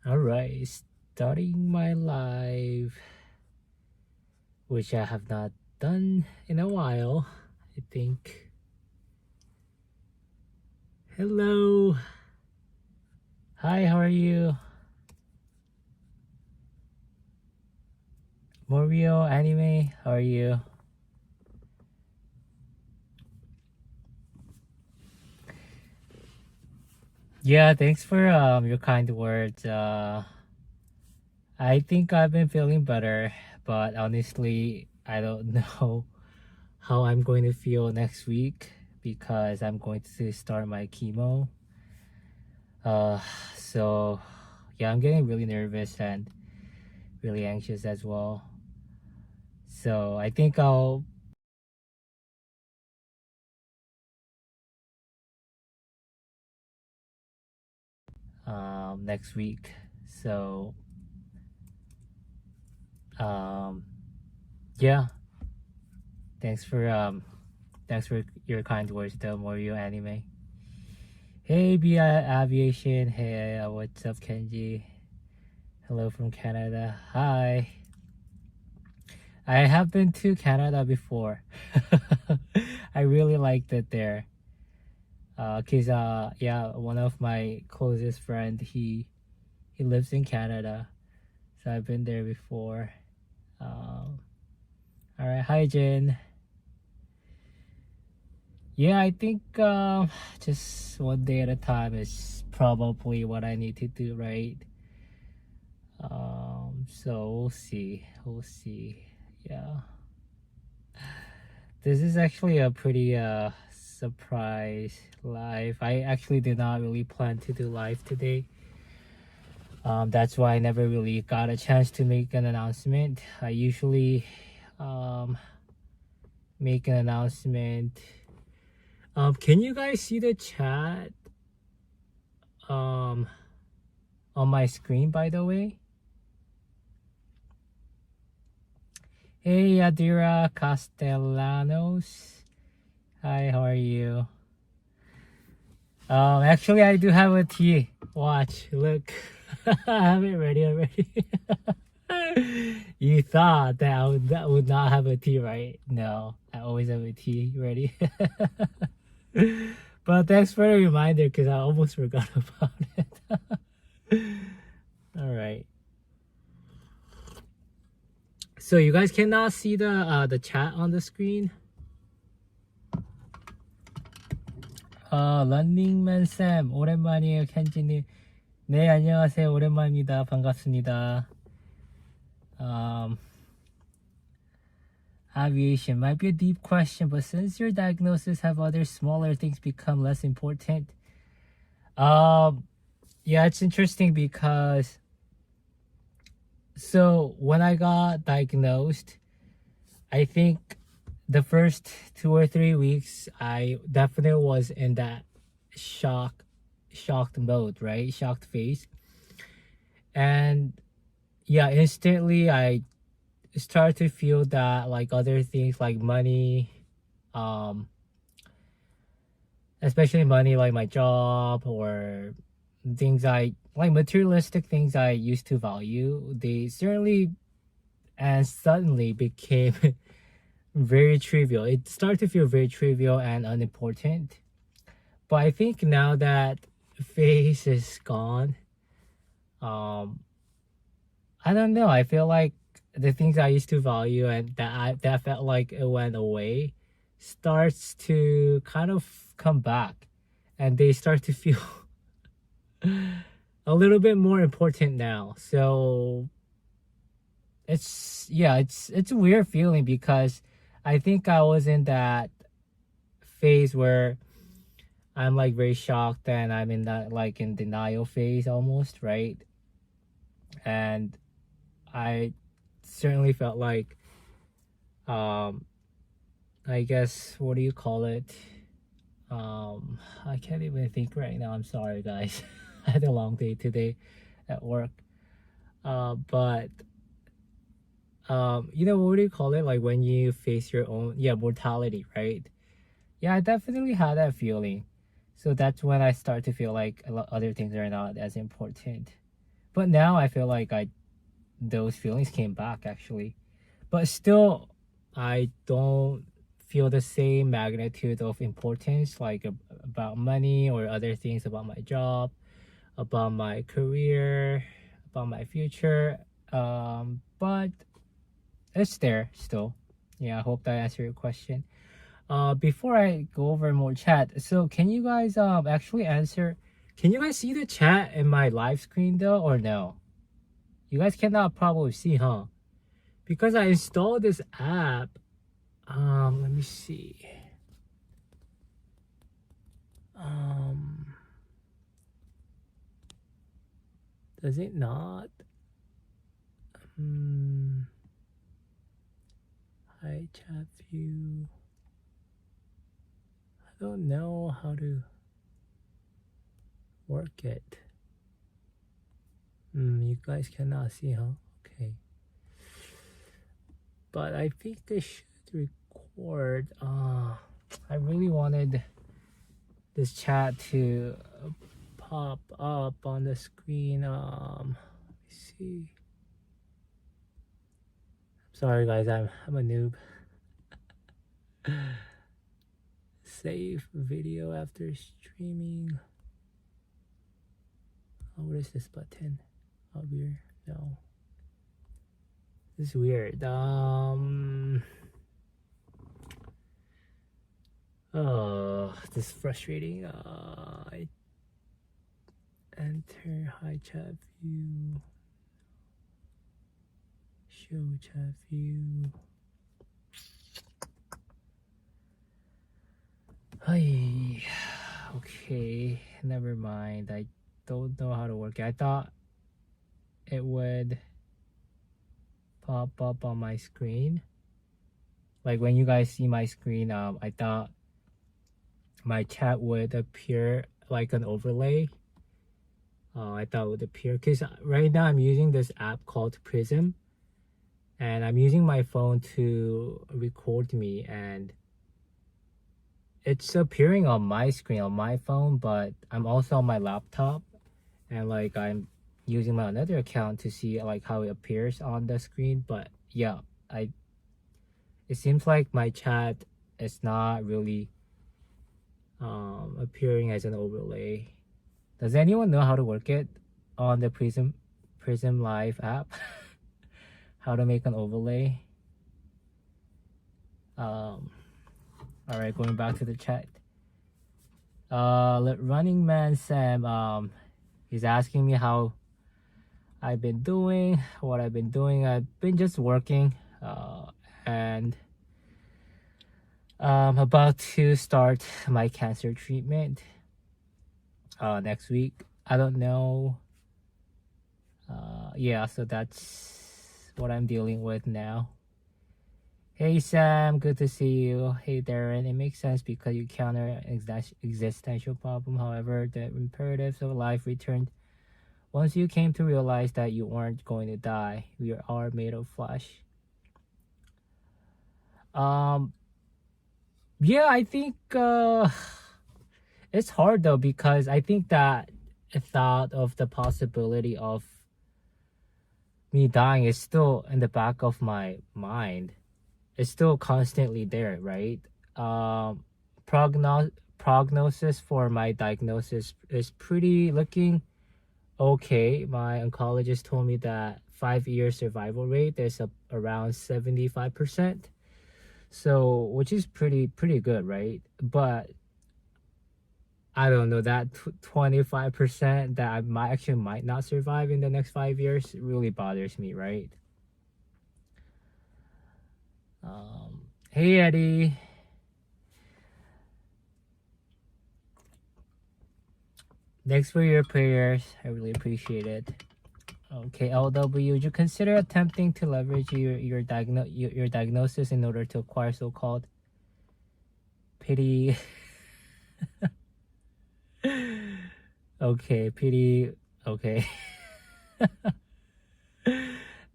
Alright, starting my live, which I have not done in a while, I think. Hello. Hi, how are you? Morio Anime, how are you? Yeah, thanks for your kind words. I think I've been feeling better, but honestly, I don't know how I'm going to feel next week because I'm going to start my chemo. Uh, so yeah, I'm getting really nervous and really anxious as well. So I think I'll next week. So um yeah, thanks for your kind words though, Morio Anime. Hey Bia Aviation, hey what's up Kenji? Hello from Canada. Hi. I have been to Canada before. I really liked it there. Cause yeah, one of my closest friend he lives in Canada, so I've been there before. All right, hi Jen. Yeah, I think just one day at a time is probably what I need to do, right? So we'll see. We'll see. Yeah. This is actually a pretty surprise live. I actually did not really plan to do live today. That's why I never really got a chance to make an announcement. I usually um, make an announcement. Can you guys see the chat um, on my screen, by the way? Hey, Adira Castellanos. Hi, how are you? Actually, I do have a tea. Watch, look. I have it ready already. You thought that that would not have a tea, right? No, I always have a tea ready. But thanks for the reminder because I almost forgot about it. All right. So you guys cannot see the chat on the screen. 런닝맨 쌤 오랜만이에요 켄지님. 네 안녕하세요 오랜만입니다 반갑습니다. Aviation might be a deep question, but since your diagnosis have other smaller things become less important. Yeah, it's interesting because so when I got diagnosed, I think the first 2 or 3 weeks I definitely was in that shocked mode, right? Shocked phase. And yeah, instantly I start to feel that like other things like money, especially money like my job or things I like materialistic things I used to value, they certainly and suddenly became very trivial. It started to feel very trivial and unimportant. But I think now that phase is gone, um I don't know. I feel like the things I used to value and that felt like it went away starts to kind of come back, and they start to feel a little bit more important now. So it's a weird feeling because I think I was in that phase where I'm like very shocked and I'm in that like in denial phase almost, right? And I certainly felt like I guess what do you call it? I can't even think right now. I'm sorry guys. I had a long day today at work. But you know what do you call it? Like when you face your own mortality, right? Yeah, I definitely had that feeling. So that's when I start to feel like a lot other things are not as important. But now I feel like those feelings came back actually. But still, I don't feel the same magnitude of importance like about money or other things about my job, about my career, about my future. But it's there still. Yeah, I hope that answered your question. Before I go over more chat, so can you guys actually answer? Can you guys see the chat in my live screen though, or no? You guys cannot probably see, huh? Because I installed this app. Let me see. Does it not? Hi, chat view. I don't know how to work it. You guys cannot see, huh? Okay. But I think I should record. I really wanted this chat to pop up on the screen. Let me see. Sorry guys, I'm a noob. Save video after streaming. Oh, what is this button? Oh, weird. No. This is weird. Oh, this is frustrating. I enter hi chat view. Show chat view. Hi. Okay, never mind. I don't know how to work it. I thought it would pop up on my screen. Like when you guys see my screen, I thought my chat would appear like an overlay. I thought it would appear because right now I'm using this app called Prism, and I'm using my phone to record me, and it's appearing on my screen on my phone, but I'm also on my laptop, and like I'm using my another account to see like how it appears on the screen. But yeah, it seems like my chat is not really appearing as an overlay. Does anyone know how to work it on the Prism Live app? How to make an overlay? All right, going back to the chat. Running Man Sam, he's asking me how I've been doing, what I've been doing. I've been just working, and I'm about to start my cancer treatment next week. I don't know. Yeah, so that's what I'm dealing with now. Hey Sam, good to see you. Hey Darren, it makes sense because you counter an existential problem. However, the imperatives of life returned once you came to realize that you weren't going to die. We are made of flesh. Yeah, I think it's hard though, because I think that a thought of the possibility of me dying is still in the back of my mind. It's still constantly there, right? Prognosis for my diagnosis is pretty looking okay. My oncologist told me that 5-year survival rate is around 75%. So, which is pretty good, right? But I don't know, that 25% that I might not survive in the next 5 years really bothers me, right? Hey Eddie. Thanks for your prayers. I really appreciate it. Okay, LW, would you consider attempting to leverage your diagnosis in order to acquire so-called pity? Okay, pity. Okay.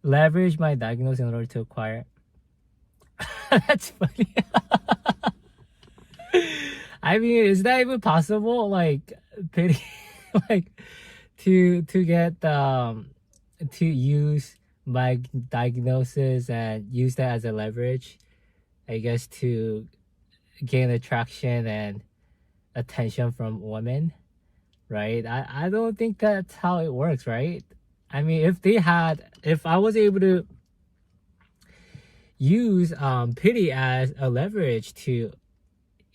Leverage my diagnosis in order to acquire. That's funny. I mean, is that even possible? Like pity, like to get to use my diagnosis and use that as a leverage, I guess, to gain attraction and attention from women, right? I don't think that's how it works, right? I mean, if I was able to use pity as a leverage to,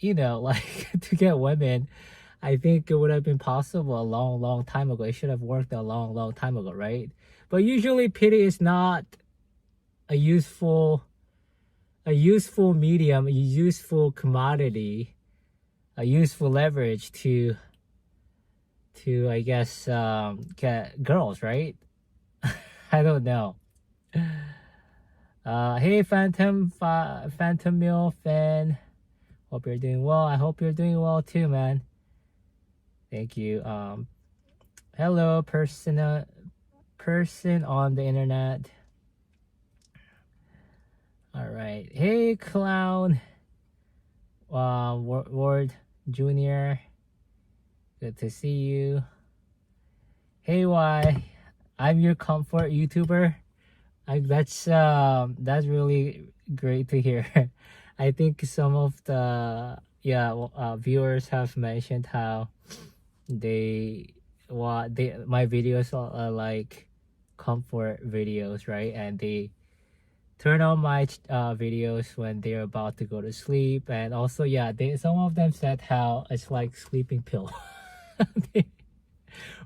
like to get women, I think it would have been possible a long time ago. It should have worked a long time ago, right? But usually pity is not a useful medium, a useful commodity, a useful leverage to I guess get girls, right? I don't know. Hey Phantom Mill fan, hope you're doing well. I hope you're doing well too, man. Thank you. Hello person on the internet. All right. Hey Clown Ward Jr., good to see you. Hey Y, I'm your comfort YouTuber. That's really great to hear. I think some of the viewers have mentioned how my videos are like comfort videos, right? And they turn on my videos when they're about to go to sleep. And also, some of them said how it's like sleeping pill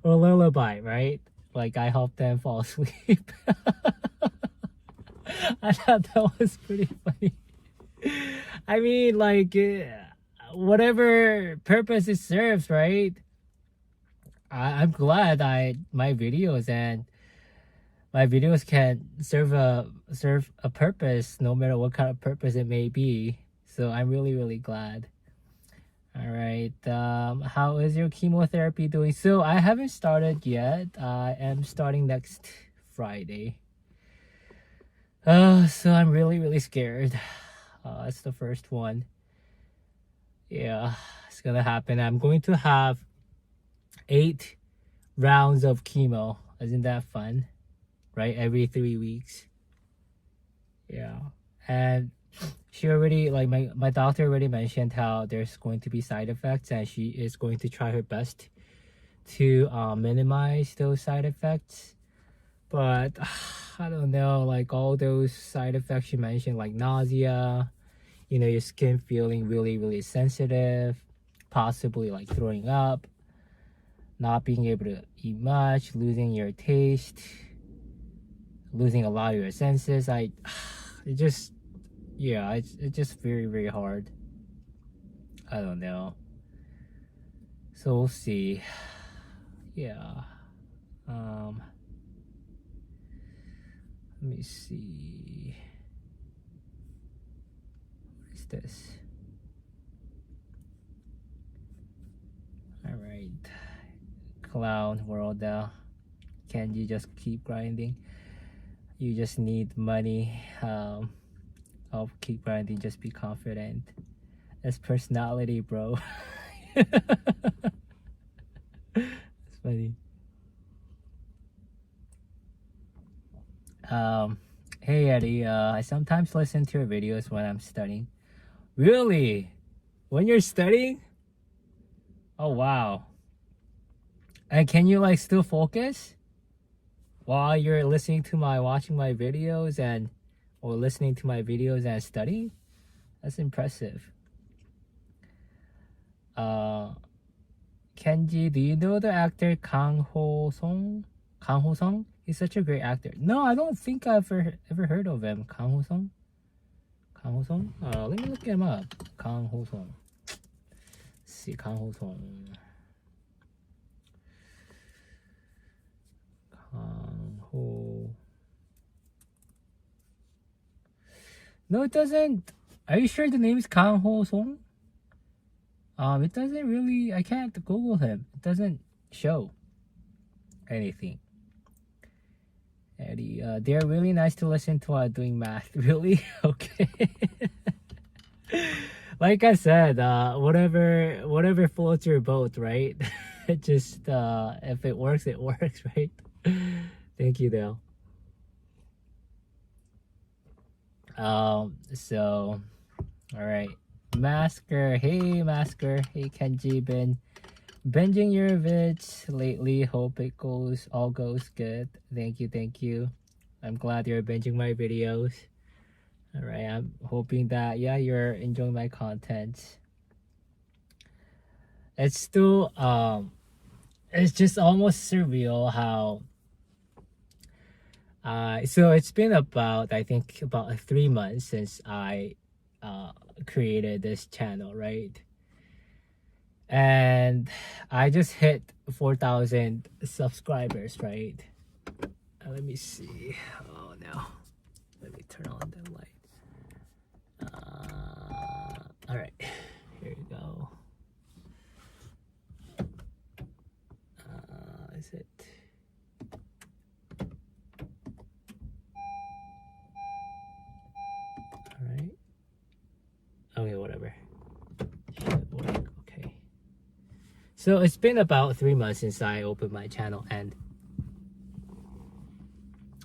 or lullaby, right? Like I help them fall asleep. I thought that was pretty funny. I mean, like whatever purpose it serves, right? I'm glad my videos can serve a purpose, no matter what kind of purpose it may be. So I'm really glad. All right. How is your chemotherapy doing? So I haven't started yet. I am starting next Friday. So I'm really scared. It's the first one. Yeah, it's gonna happen. I'm going to have 8 rounds of chemo. Isn't that fun? Right? Every 3 weeks. Yeah. And she already, like my doctor already mentioned how there's going to be side effects, and she is going to try her best to minimize those side effects. But I don't know, like all those side effects she mentioned, like nausea, your skin feeling really sensitive, possibly like throwing up, not being able to eat much, losing your taste, losing a lot of your senses. It's just very hard. I don't know. So we'll see. Yeah. Let me see. What is this? All right. Clown world. Can you just keep grinding? You just need money. I'll keep grinding. Just be confident. That's personality, bro. It's funny. Hey Eddie, I sometimes listen to your videos when I'm studying. Really? When you're studying? Oh wow. And can you like still focus while you're watching my videos or listening to my videos and studying? That's impressive. Kenji, do you know the actor Kang Ho Song? He's such a great actor. No, I don't think I've ever heard of him. Kang Ho Song? Let me look him up. Kang Ho Song. Let's see, Kang Ho Song. Kang Ho. No, it doesn't. Are you sure the name is Kang Ho Song? It doesn't really. I can't Google him. It doesn't show anything. Eddie, they're really nice to listen to while doing math. Really? Okay. Like I said, whatever floats your boat, right? It just if it works, it works, right? Thank you though. So all right, Masker. Hey Masker. Hey Kenji. Been binging your vids lately. Hope it all goes good. Thank you. I'm glad you're binging my videos. All right, I'm hoping that you're enjoying my content. It's still it's just almost surreal how so it's been about, I think, about 3 months since I created this channel, right? And I just hit 4,000 subscribers, right? Let me see. Oh no, let me turn on the light. All right, here you go. Is it? All right. Okay, whatever. Should work. Okay. So it's been about 3 months since I opened my channel, and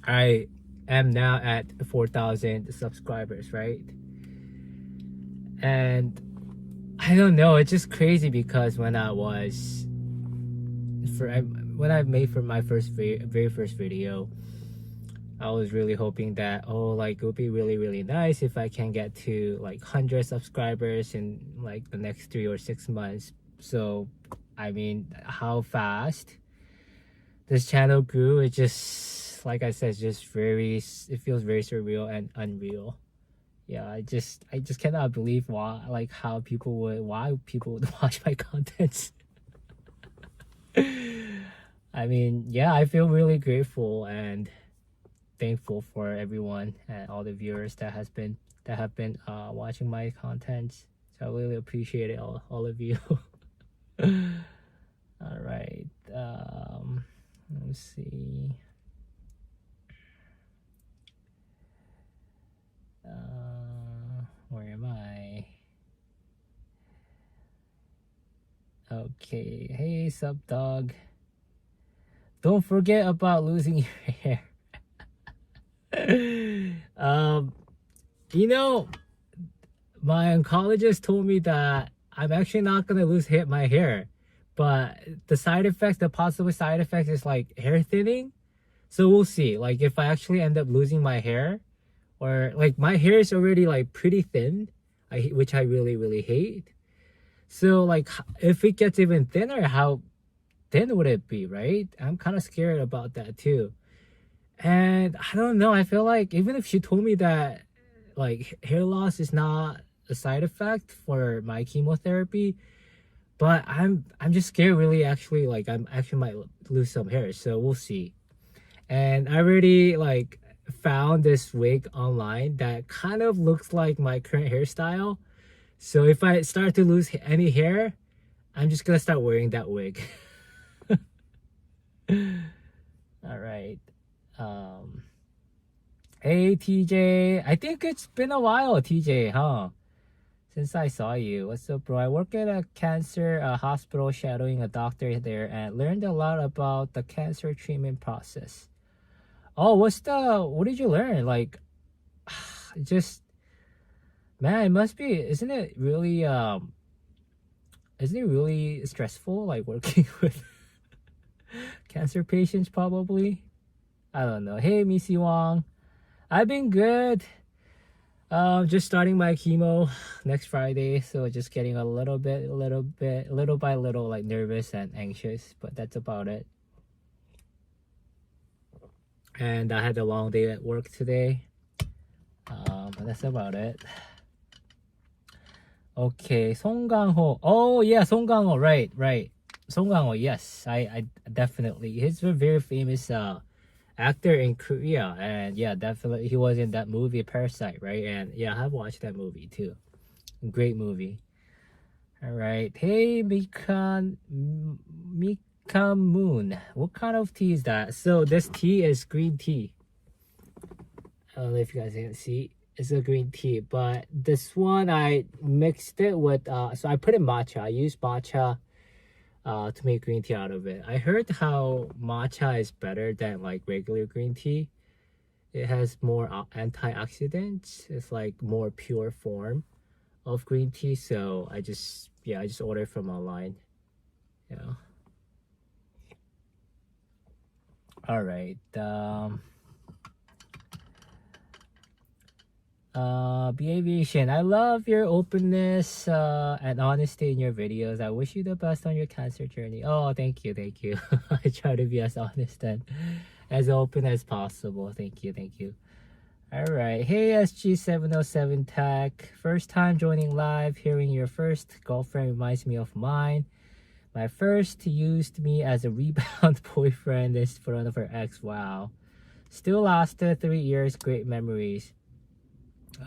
I am now at 4,000 subscribers, right? And I don't know, it's just crazy because when I made for my very first video, I was really hoping that it would be really nice if I can get to like 100 subscribers in like the next 3 or 6 months. So I mean, how fast this channel grew, it just, like I said, it's just it feels very surreal and unreal. Yeah, I just cannot believe why people would watch my content. I mean, yeah, I feel really grateful and thankful for everyone and all the viewers that have been watching my content. So I really appreciate it, all of you. All right, let me see. Where am I? Okay, hey sub dog. Don't forget about losing your hair. You know, my oncologist told me that I'm actually not gonna lose my hair, but the possible side effect is like hair thinning. So we'll see. Like if I actually end up losing my hair, or like my hair is already like pretty thin, which I really hate. So like if it gets even thinner, how thin would it be, right? I'm kind of scared about that too. And I don't know, I feel like even if she told me that like hair loss is not a side effect for my chemotherapy, but I'm just scared really actually, like I'm actually might lose some hair. So we'll see. And I already like found this wig online that kind of looks like my current hairstyle. So if I start to lose any hair, I'm just gonna start wearing that wig. All right. Hey TJ, I think it's been a while, TJ, huh? Since I saw you. What's up, bro? I work at a cancer hospital, shadowing a doctor there, and learned a lot about the cancer treatment process. Oh, what did you learn? Like, just, man, it must be, isn't it really stressful, like working with cancer patients? Probably, I don't know. Hey Missy Wong, I've been good. Just starting my chemo next Friday, so just getting a little by little, like nervous and anxious, but that's about it. And I had a long day at work today, but that's about it. Okay, Song Kang-ho. Oh yeah, Song Kang-ho, right. Song Kang-ho, yes, I definitely. He's a very famous actor in Korea, and yeah, definitely he was in that movie Parasite, right? And yeah, I have watched that movie too. Great movie. All right, hey Mika Moon, what kind of tea is that? So this tea is green tea. I don't know if you guys can see. It's a green tea, but this one I mixed it with so I put in matcha. I used matcha to make green tea out of it. I heard how matcha is better than like regular green tea. It has more antioxidants. It's like more pure form of green tea. So I just ordered from online. Yeah. All right. Aviation. I love your openness and honesty in your videos. I wish you the best on your cancer journey. Oh, thank you, thank you. I try to be as honest and as open as possible. Thank you, thank you. All right. Hey, SG707 Tech. First time joining live. Hearing your first girlfriend reminds me of mine. My first used me as a rebound boyfriend in front of her ex. Wow. Still lasted 3 years. Great memories.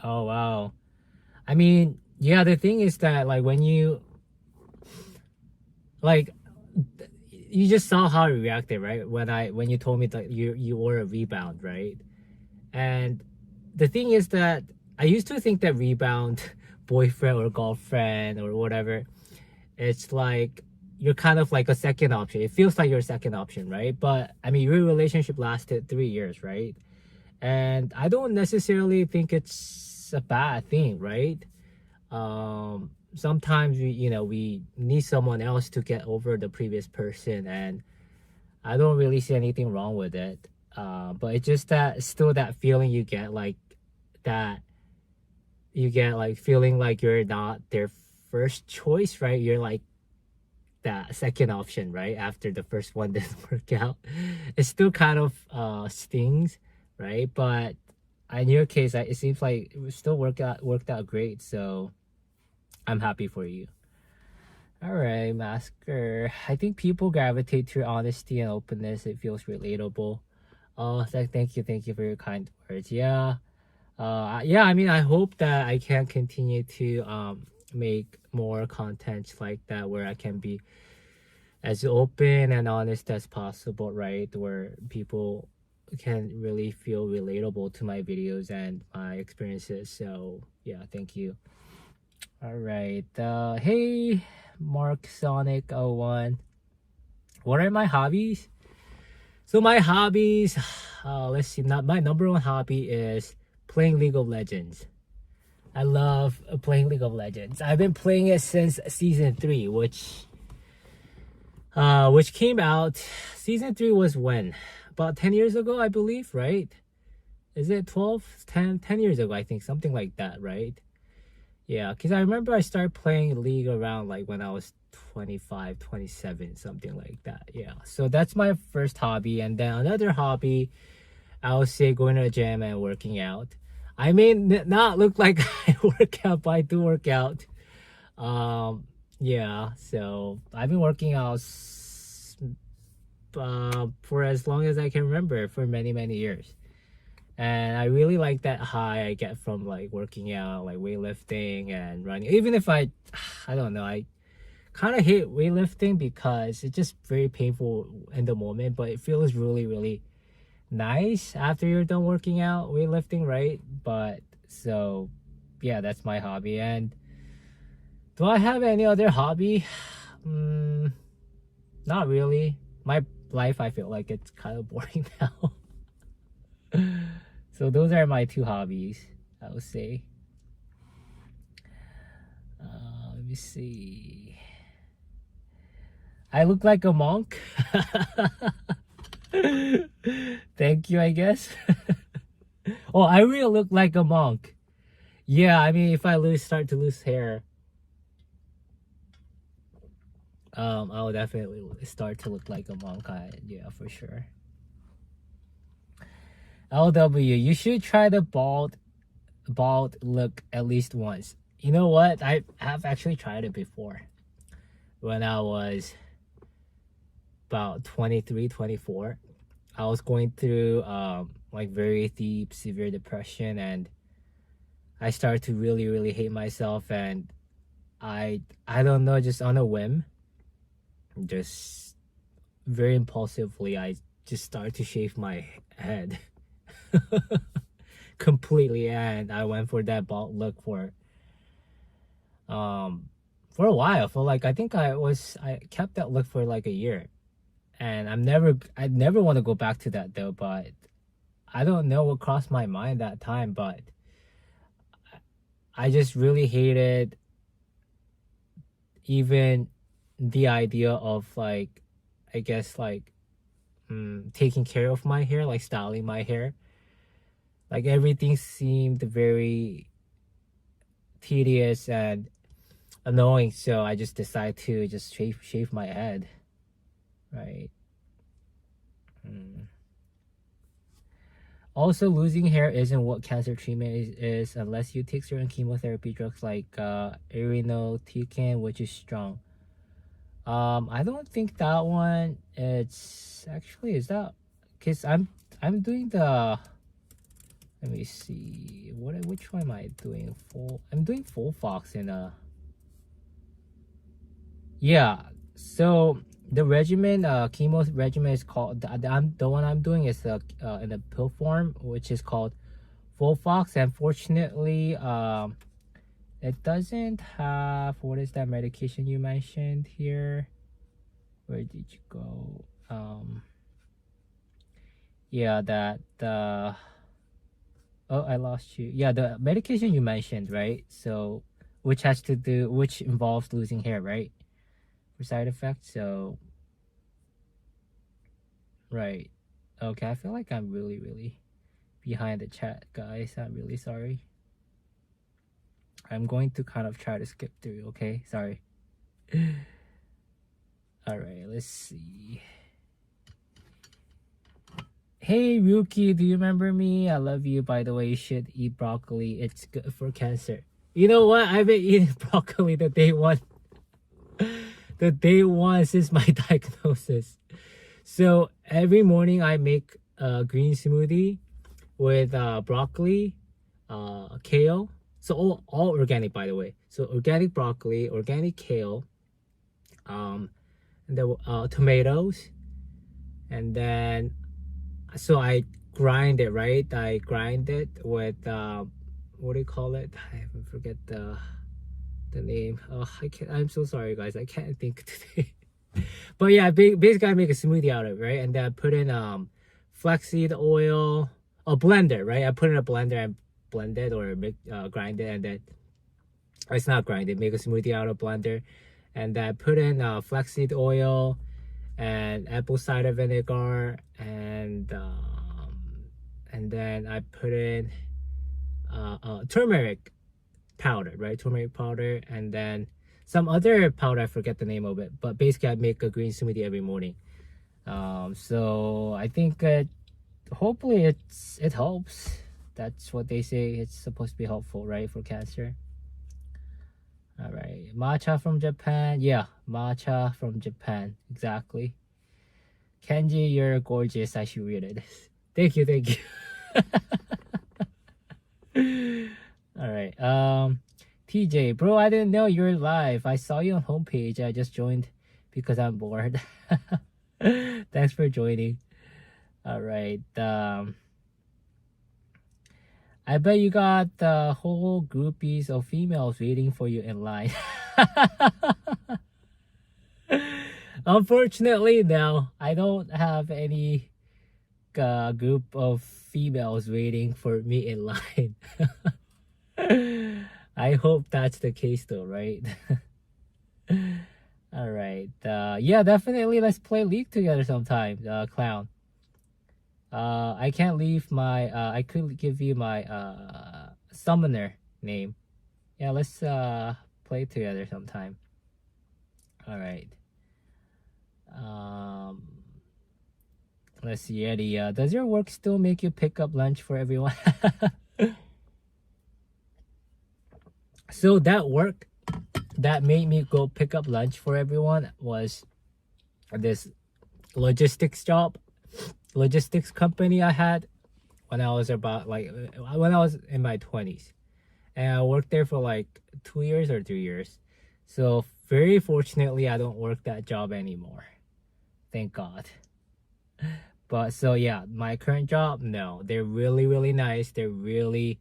Oh, wow. I mean, yeah, the thing is that, like, when you, like, you just saw how I reacted, right? When you told me that you were a rebound, right? And the thing is that I used to think that rebound boyfriend or girlfriend or whatever, it's like you're kind of like a second option. It feels like your second option, right? But I mean, your relationship lasted 3 years, right? And I don't necessarily think it's a bad thing, right? Sometimes we need someone else to get over the previous person, and I don't really see anything wrong with it. But it's just that still that feeling you get like that you get like feeling like you're not their first choice, right? You're like that second option, right? After the first one didn't work out. It still kind of stings, right? But in your case, it seems like it still worked out great. So I'm happy for you. All right, Masker. I think people gravitate to your honesty and openness. It feels relatable. Oh, thank you for your kind words. Yeah. Yeah, I mean, I hope that I can continue to make more content like that where I can be as open and honest as possible, right? Where people can really feel relatable to my videos and my experiences. So yeah, thank you. All right. Hey, Mark Sonic 01. What are my hobbies? So my hobbies, let's see. My number one hobby is playing League of Legends. I love playing League of Legends. I've been playing it since season 3, which came out. Season 3 was when? About 10 years ago, I believe, right? Is it 12? 10 years ago, I think, something like that, right? Yeah, because I remember I started playing League around like when I was 25, 27, something like that. Yeah, so that's my first hobby. And then another hobby, I would say going to the gym and working out. I may not look like I work out, but I do work out. Yeah, so I've been working out for as long as I can remember, for many, many years. And I really like that high I get from like working out, like weightlifting and running. Even if I don't know, I kind of hate weightlifting because it's just very painful in the moment, but it feels really, really nice after you're done working out, weightlifting, right? But so yeah, that's my hobby. And do I have any other hobby? Not really. My life, I feel like it's kind of boring now. So those are my two hobbies, I would say. Let me see. I look like a monk. Thank you, I guess. Oh, I really look like a monk. Yeah, I mean, if I start to lose hair, I'll definitely start to look like a monk. Yeah, for sure. LW, you should try the bald look at least once. You know what? I have actually tried it before. When I was about 23, 24. I was going through like very deep, severe depression, and I started to really, really hate myself. And I don't know, just on a whim, just very impulsively, I just started to shave my head completely, and I went for that bald look for for a while. For like I think I kept that look for like a year, and I never want to go back to that though. But I don't know what crossed my mind that time, but I just really hated even the idea of like, I guess like taking care of my hair, like styling my hair. Like everything seemed very tedious and annoying, so I just decided to just shave my head, right? Also, losing hair isn't what cancer treatment is unless you take certain chemotherapy drugs like irinotecan, which is strong. I don't think that one. It's actually is that because I'm doing the. Let me see. Which one am I doing? I'm doing full fox in a. Yeah. So the regimen, chemo regimen is called. The one I'm doing is in a pill form, which is called full fox. Unfortunately, it doesn't have what is that medication you mentioned here? Where did you go? Yeah, that oh, I lost you. Yeah, the medication you mentioned, right? So, which involves losing hair, right? For side effects. So, right. Okay, I feel like I'm really, really behind the chat, guys. I'm really sorry. I'm going to kind of try to skip through, okay? Sorry. All right, let's see. Hey, Ryuki, do you remember me? I love you. By the way, you should eat broccoli. It's good for cancer. You know what? I've been eating broccoli the day one. The day one since my diagnosis. So every morning I make a green smoothie with broccoli, kale. So all organic, by the way. So organic broccoli, organic kale, the tomatoes, and then so I grind it, right? I grind it with what do you call it? I forget the name. Oh, I'm so sorry, guys. I can't think today. But yeah, basically I make a smoothie out of it, right? And then I put in flaxseed oil, a blender, right? I put in a blender and blend it or grind it, and then it's not grind it. Make a smoothie out of blender, and then I put in flaxseed oil and apple cider vinegar, and then I put in turmeric powder, right? Turmeric powder, and then some other powder. I forget the name of it, but basically I make a green smoothie every morning. So I think hopefully it helps. That's what they say. It's supposed to be helpful, right, for cancer. All right, matcha from Japan. Yeah, matcha from Japan. Exactly. Kenji, you're gorgeous. I should read it. Thank you, thank you. All right. TJ, bro, I didn't know you're live. I saw you on homepage. I just joined because I'm bored. Thanks for joining. All right. I bet you got the whole groupies of females waiting for you in line. Unfortunately, no. I don't have any group of females waiting for me in line. I hope that's the case though, right? All right. Yeah, definitely. Let's play League together sometime, Clown. I can't leave my. I could give you my summoner name. Yeah, let's play together sometime. All right. Let's see, Eddie. Does your work still make you pick up lunch for everyone? So that work that made me go pick up lunch for everyone was this logistics company I had when I was when I was in my 20s, and I worked there for like 2 years or 3 years. So very fortunately I don't work that job anymore, thank God. But so yeah, my current job, no, they're really nice. They're really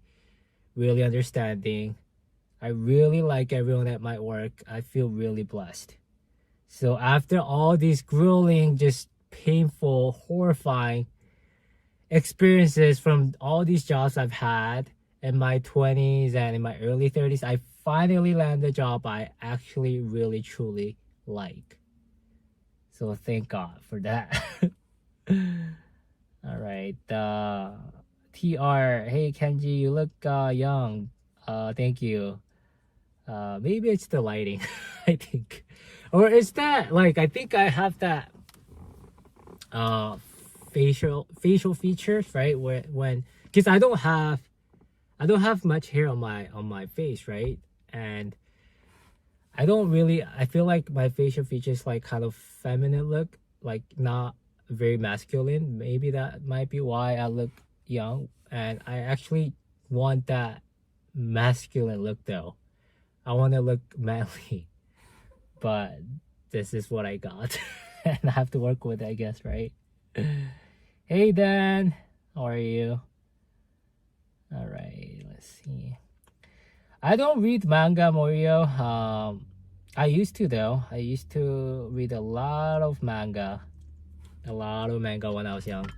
understanding. I really like everyone at my work. I feel really blessed. So after all these grueling, just painful, horrifying experiences from all these jobs I've had in my 20s and in my early 30s, I finally landed a job I actually really truly like. So thank God for that. All right. TR, hey Kenji, you look young. Thank you. Maybe it's the lighting, I think. Or is that like I think I have that uh facial features, right? When because I don't have much hair on my face, right? And I feel like my facial features like kind of feminine look, like not very masculine. Maybe that might be why I look young. And I actually want that masculine look though. I want to look manly, but this is what I got. And I have to work with it, I guess, right? Hey Dan, how are you? All right, let's see. I don't read manga, Morio. I used to though. I used to read a lot of manga when I was young.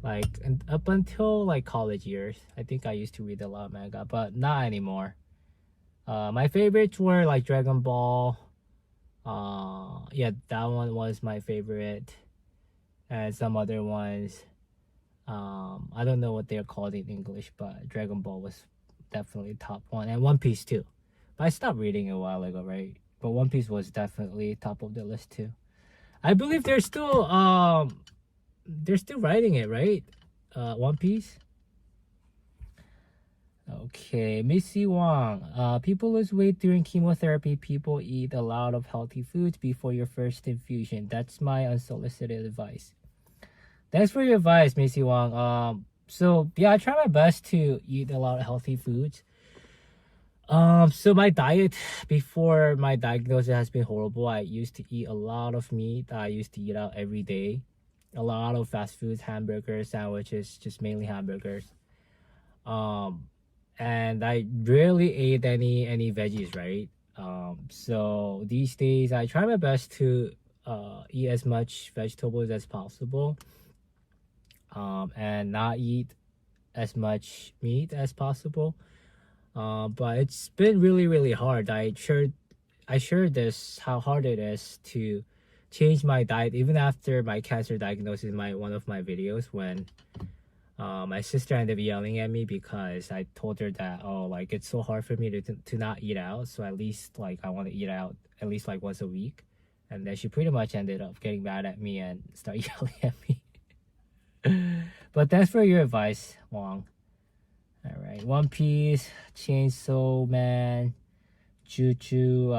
Like up until like college years, I think I used to read a lot of manga, but not anymore. My favorites were like Dragon Ball. Yeah, that one was my favorite, and some other ones. I don't know what they're called in English, but Dragon Ball was definitely top one, and One Piece too. But I stopped reading a while ago, right? But One Piece was definitely top of the list too. I believe they're still writing it, right? One Piece. Okay, Missy Wong. People lose weight during chemotherapy. People eat a lot of healthy foods before your first infusion. That's my unsolicited advice. Thanks for your advice, Missy Wong. So yeah, I try my best to eat a lot of healthy foods. So my diet before my diagnosis has been horrible. I used to eat a lot of meat. I used to eat out every day. A lot of fast foods, hamburgers, sandwiches, just mainly hamburgers. And I rarely ate any veggies, right? So these days I try my best to eat as much vegetables as possible. And not eat as much meat as possible. But it's been really hard. I shared this how hard it is to change my diet even after my cancer diagnosis in one of my videos when my sister ended up yelling at me because I told her that like it's so hard for me to not eat out, so at least like I want to eat out at least like once a week. And then she pretty much ended up getting mad at me and start yelling at me. But thanks for your advice, Wong. All right, One Piece, Chainsaw Man, Jujutsu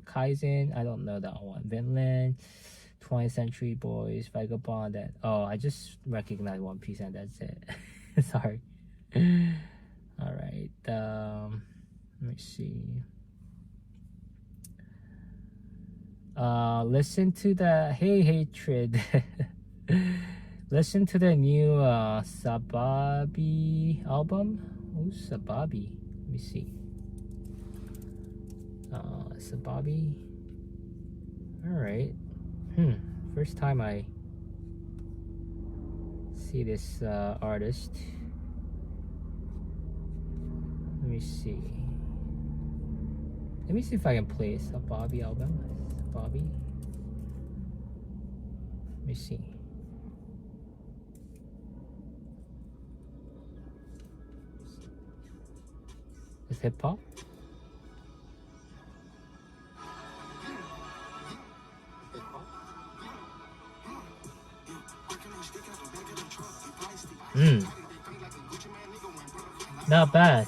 Kaisen. I don't know that one. Vinland, 20th Century Boys, Vagabond. I just recognize One Piece and that's it. Sorry. All right. Let me see. Listen to the Hey Hatred. Listen to the new Sababi album. Who's Sababi? Let me see. Sababi. Alright. First time I see this artist. Let me see. Let me see if I can play Sababi album. Sababi. Let me see. Is hip hop? Not bad.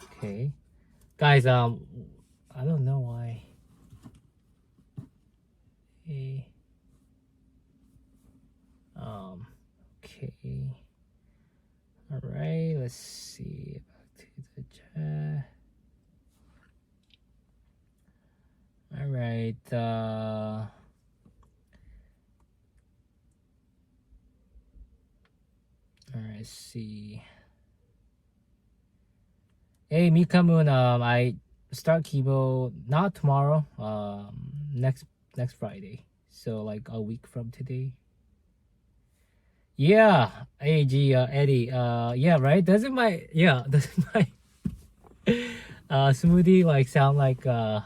Okay. Guys, I don't know why. Hey. Okay. Alright, let's see. Back to the chat. Alright, Alright, let's see. Hey Mika Moon, I start chemo not tomorrow, next Friday. So like a week from today. Yeah, AG, Eddie, yeah, right? Doesn't my smoothie like sound like yeah,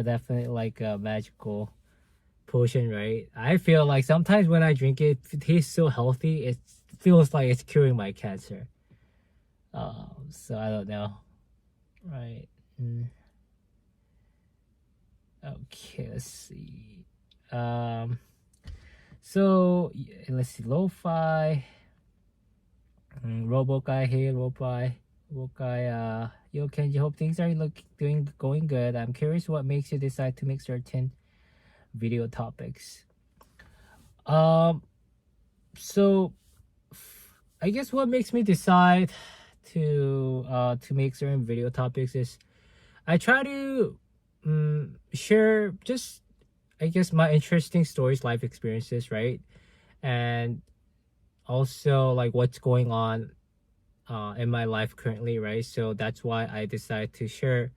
definitely like a magical potion, right? I feel like sometimes when I drink it, it tastes so healthy. It feels like it's curing my cancer. So I don't know, right? Mm. Okay, let's see. So let's see. Lo-fi, Robo guy here. Robo guy. Yo, Kenji, hope things are going good. I'm curious what makes you decide to make certain video topics. So I guess what makes me decide to make certain video topics is I try to share just I guess my interesting stories, life experiences, right? And also like what's going on in my life currently, right? So that's why I decided to share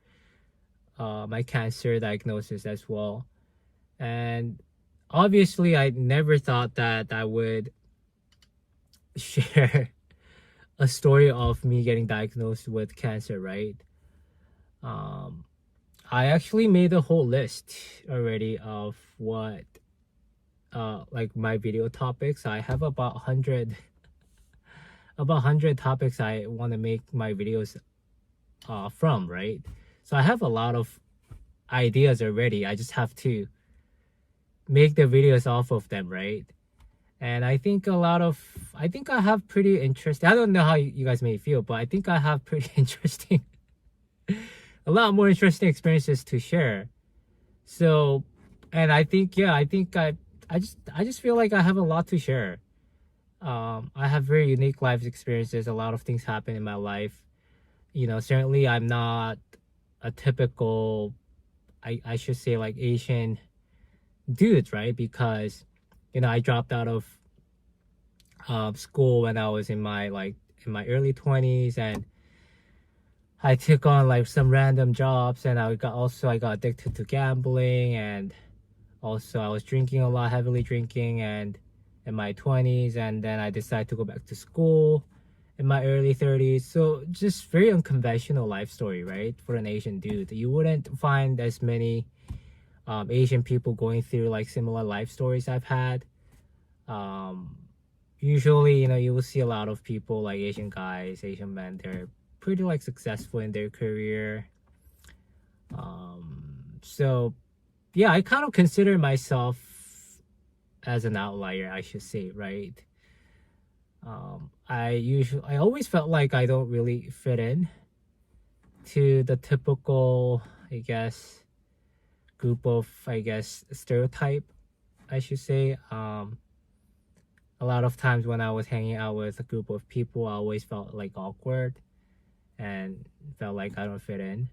my cancer diagnosis as well. And obviously, I never thought that I would share a story of me getting diagnosed with cancer, right? Um, I actually made a whole list already of what like my video topics. I have about 100 topics I want to make my videos from, right? So I have a lot of ideas already. I just have to make the videos off of them, right? And I think I think I have pretty interesting. I don't know how you guys may feel, but I think I have pretty interesting, a lot more interesting experiences to share. So, and I think, yeah, I just feel like I have a lot to share. I have very unique life experiences. A lot of things happen in my life. You know, certainly I'm not a typical, I should say like Asian dudes, right? Because, you know, I dropped out of school when I was in my in my early 20s, and I took on like some random jobs, and I got addicted to gambling, and also I was drinking a lot, heavily drinking, and in my 20s, and then I decided to go back to school in my early 30s. So just very unconventional life story, right? For an Asian dude, you wouldn't find as many Asian people going through like similar life stories I've had. Um, Usually, you know, you will see a lot of people like Asian guys, Asian men. They're pretty like successful in their career. So yeah, I kind of consider myself as an outlier, I should say, right? I always felt like I don't really fit in to the typical, I guess, group of, I guess, stereotype, I should say. A lot of times when I was hanging out with a group of people, I always felt like awkward and felt like I don't fit in.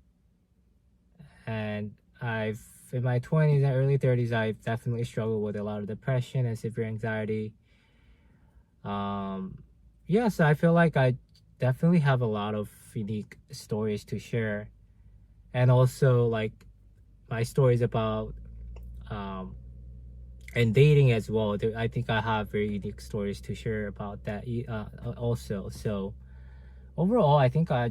And in my 20s and early 30s, I've definitely struggled with a lot of depression and severe anxiety. Yeah, so I feel like I definitely have a lot of unique stories to share. And also like my stories about um, and dating as well. I think I have very unique stories to share about that also. So overall, I think I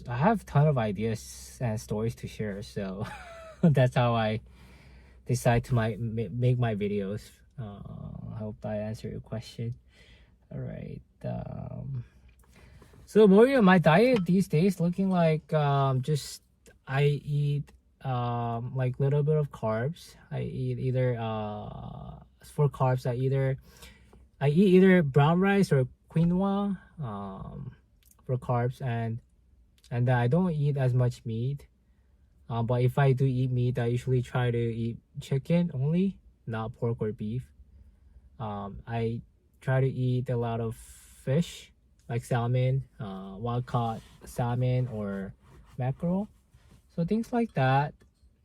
have a ton of ideas and stories to share. So that's how I decide to make my videos. I hope I answered your question. All right. So Mario, my diet these days looking like just I eat like little bit of carbs. I eat either for carbs I eat either brown rice or quinoa for carbs, and I don't eat as much meat. But if I do eat meat, I usually try to eat chicken only, not pork or beef. I try to eat a lot of fish, like salmon, wild caught salmon or mackerel. So things like that,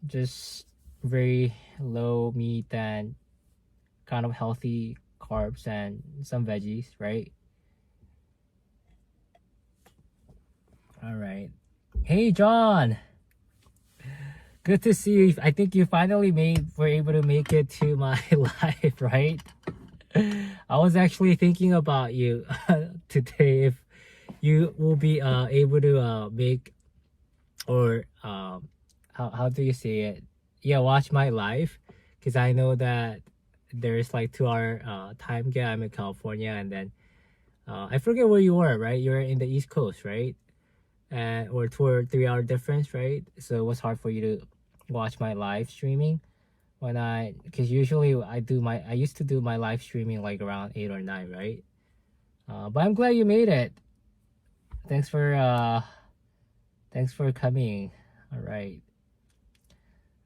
just very low meat and kind of healthy carbs and some veggies, right? Hey John, good to see you. I think you finally were able to make it to my live, right? I was actually thinking about you today, if you will be able to make, or how do you say it? Yeah, watch my live, because I know that there's like 2 hour time gap. I'm in California, and then I forget where you were, right? You're in the East Coast, right? And or 2 or 3 hour difference, right? So it was hard for you to watch my live streaming because usually I used to do my live streaming like around 8 or 9, right? But I'm glad you made it. Thanks for coming. All right.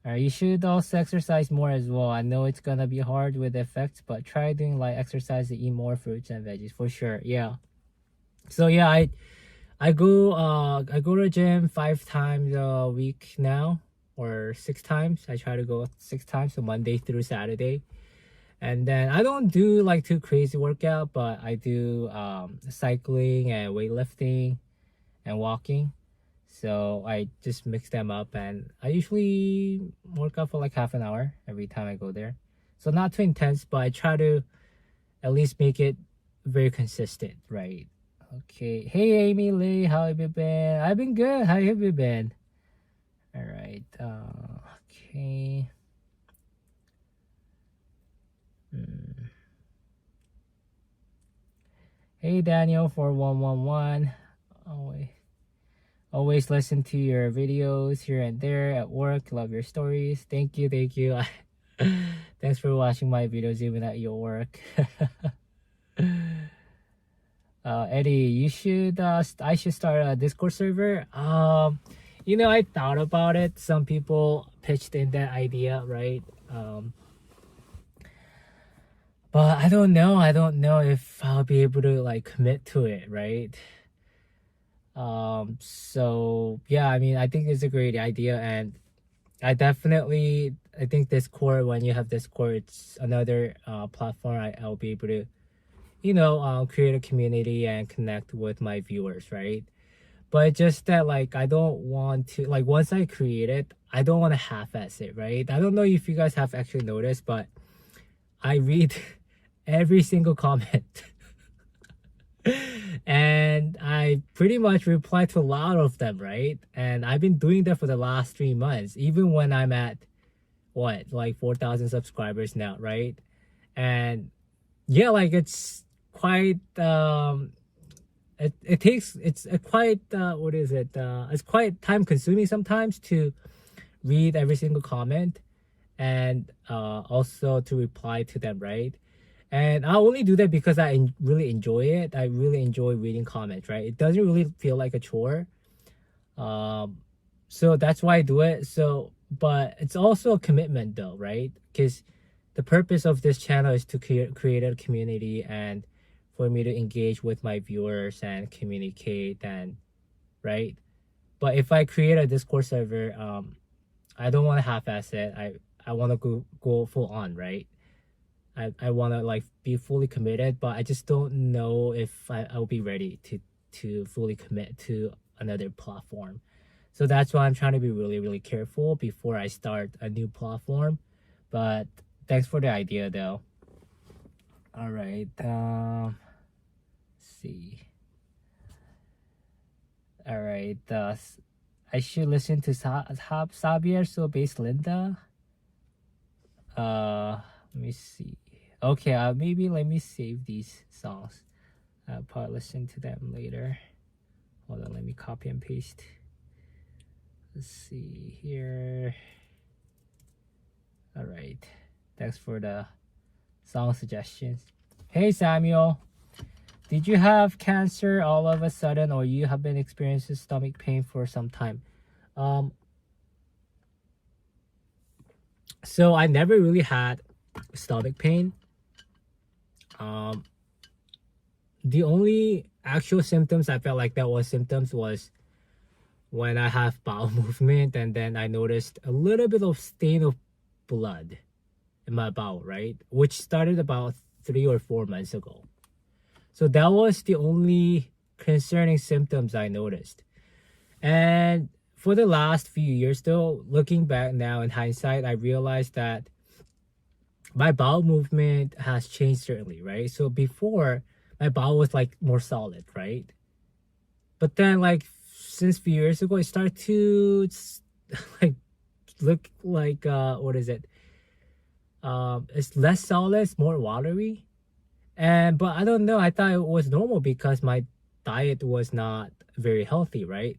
You should also exercise more as well. I know it's gonna be hard with the effects, but try doing like exercise to eat more fruits and veggies for sure. Yeah. So yeah, I go to the gym 5 times a week now, or 6 times. I try to go 6 times, so Monday through Saturday. And then I don't do like too crazy workout, but I do cycling and weightlifting and walking. So I just mix them up, and I usually work out for like half an hour every time I go there. So not too intense, but I try to at least make it very consistent, right? Okay. Hey Amy Lee, how have you been? I've been good. How have you been? All right. Okay. Hey Daniel 4111. Always listen to your videos here and there at work. Love your stories. Thank you. Thanks for watching my videos even at your work. Eddie, I should start a Discord server. I thought about it. Some people pitched in that idea, right? But I don't know if I'll be able to like commit to it, right? So yeah, I mean, I think it's a great idea, and I think Discord, when you have Discord, it's another platform I'll be able to create a community and connect with my viewers, right? But just that, like, I don't want to, like, once I create it, I don't want to half-ass it, right? I don't know if you guys have actually noticed, but I read every single comment. And I pretty much reply to a lot of them, right? And I've been doing that for the last 3 months, even when I'm at like 4,000 subscribers now, right? And yeah, like, it's quite it's a quite it's quite time consuming sometimes to read every single comment, and also to reply to them, right? And I only do that because I really enjoy it. I really enjoy reading comments, right? It doesn't really feel like a chore. So that's why I do it. So, but it's also a commitment though, right? Because the purpose of this channel is to create a community, and for me to engage with my viewers and communicate, and right. But if I create a Discord server, I don't want to half-ass it. I want to go full on, right? I want to like be fully committed, but I just don't know if I'll be ready to fully commit to another platform. So that's why I'm trying to be really, really careful before I start a new platform. But thanks for the idea though. All right. Let's see. All right. I should listen to Xavier So Bass Linda. Let me see. Okay, maybe let me save these songs. I'll probably listen to them later. Hold on, let me copy and paste. Let's see here. All right. Thanks for the song suggestions. Hey Samuel, did you have cancer all of a sudden, or you have been experiencing stomach pain for some time? So I never really had stomach pain. The only actual symptoms I felt like that was symptoms was when I have bowel movement, and then I noticed a little bit of stain of blood in my bowel, right? Which started about 3 or 4 months ago. So that was the only concerning symptoms I noticed. And for the last few years, though, looking back now in hindsight, I realized that my bowel movement has changed certainly, right? So before, my bowel was like more solid, right? But then, like, since a few years ago, it started to like look like what is it? It's less solid, it's more watery. And but I don't know, I thought it was normal because my diet was not very healthy, right?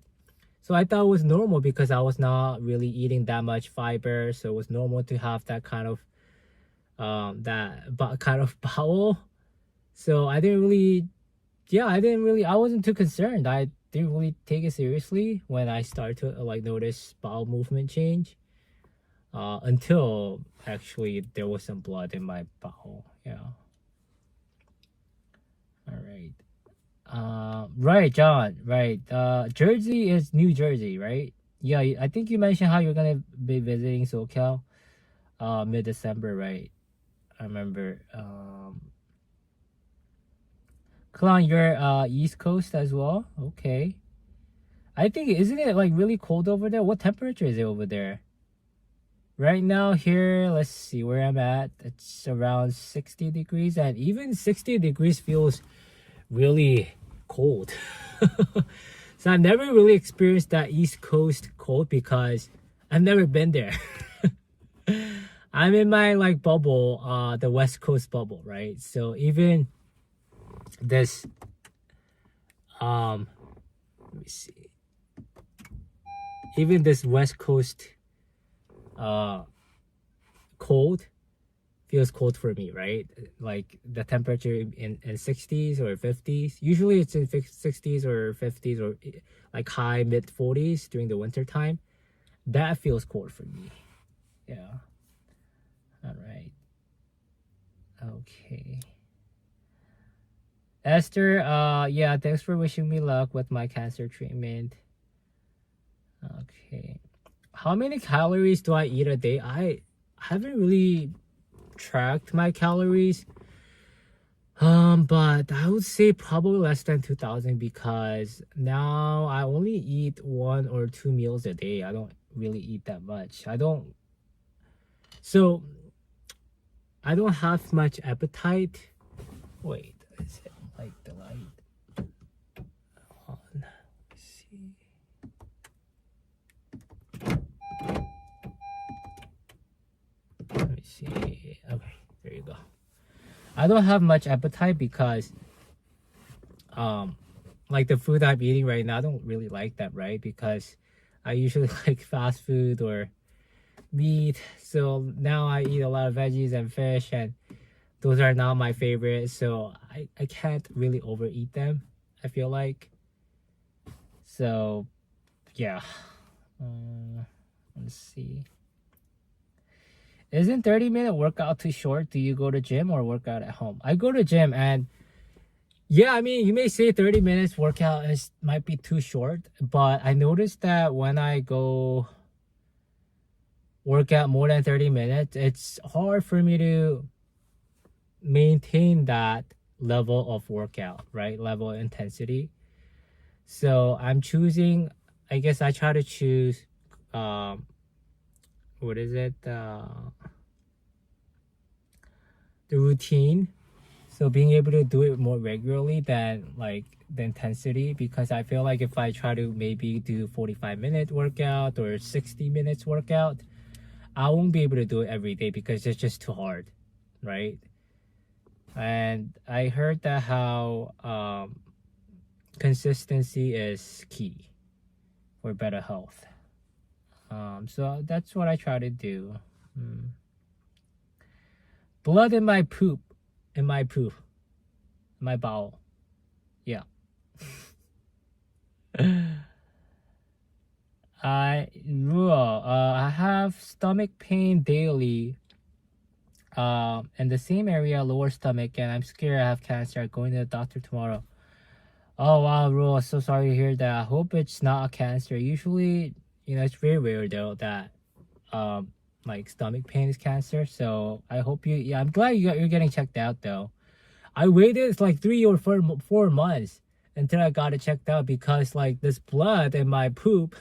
So I thought it was normal because I was not really eating that much fiber, so it was normal to have that kind of kind of bowel. So I didn't really, yeah, I wasn't too concerned. I didn't really take it seriously when I started to like notice bowel movement change. Until actually there was some blood in my bowel. Yeah. All right. Right, John. Right. Jersey is New Jersey, right? Yeah, I think you mentioned how you're gonna be visiting SoCal, mid-December, right? I remember. Clown, you're East Coast as well. Okay. I think isn't it like really cold over there? What temperature is it over there? Right now here, let's see where I'm at. It's around 60 degrees, and even 60 degrees feels really cold. So I've never really experienced that East Coast cold because I've never been there. I'm in my like bubble, the West Coast bubble, right? So even this let me see. Even this West Coast cold feels cold for me, right? Like the temperature in 60s or 50s. Usually it's in 60s or 50s or like high mid 40s during the winter time. That feels cold for me. Yeah. All right. Okay. Esther, yeah, thanks for wishing me luck with my cancer treatment. Okay. How many calories do I eat a day? I haven't really tracked my calories. But I would say probably less than 2,000 because now I only eat 1 or 2 meals a day. I don't really eat that much. So I don't have much appetite. Wait, is it like the light on? Let's see. Let me see. Okay, there you go. I don't have much appetite because like the food I'm eating right now, I don't really like that, right? Because I usually like fast food or meat. So now I eat a lot of veggies and fish, and those are not my favorites. So I can't really overeat them, I feel like. So yeah. Let's see. Isn't 30-minute workout too short? Do you go to gym or work out at home? I go to gym, and yeah, I mean, you may say 30 minutes workout might be too short, but I noticed that when I go work out more than 30 minutes, it's hard for me to maintain that level of workout, right? Level of intensity. So I'm choosing, I guess I try to choose, what is it? The routine. So being able to do it more regularly than like the intensity, because I feel like if I try to maybe do 45-minute workout or 60 minutes workout, I won't be able to do it every day because it's just too hard, right? And I heard that how consistency is key for better health. So that's what I try to do. Blood in my poop, in my bowel. Yeah. I have stomach pain daily. In the same area, lower stomach, and I'm scared I have cancer. I'm going to the doctor tomorrow. Oh wow, Rule, so sorry to hear that. I hope it's not a cancer. Usually, it's very rare though that like stomach pain is cancer. So I hope I'm glad you're getting checked out though. I waited like 3 or 4 months, until I got it checked out, because like this blood in my poop,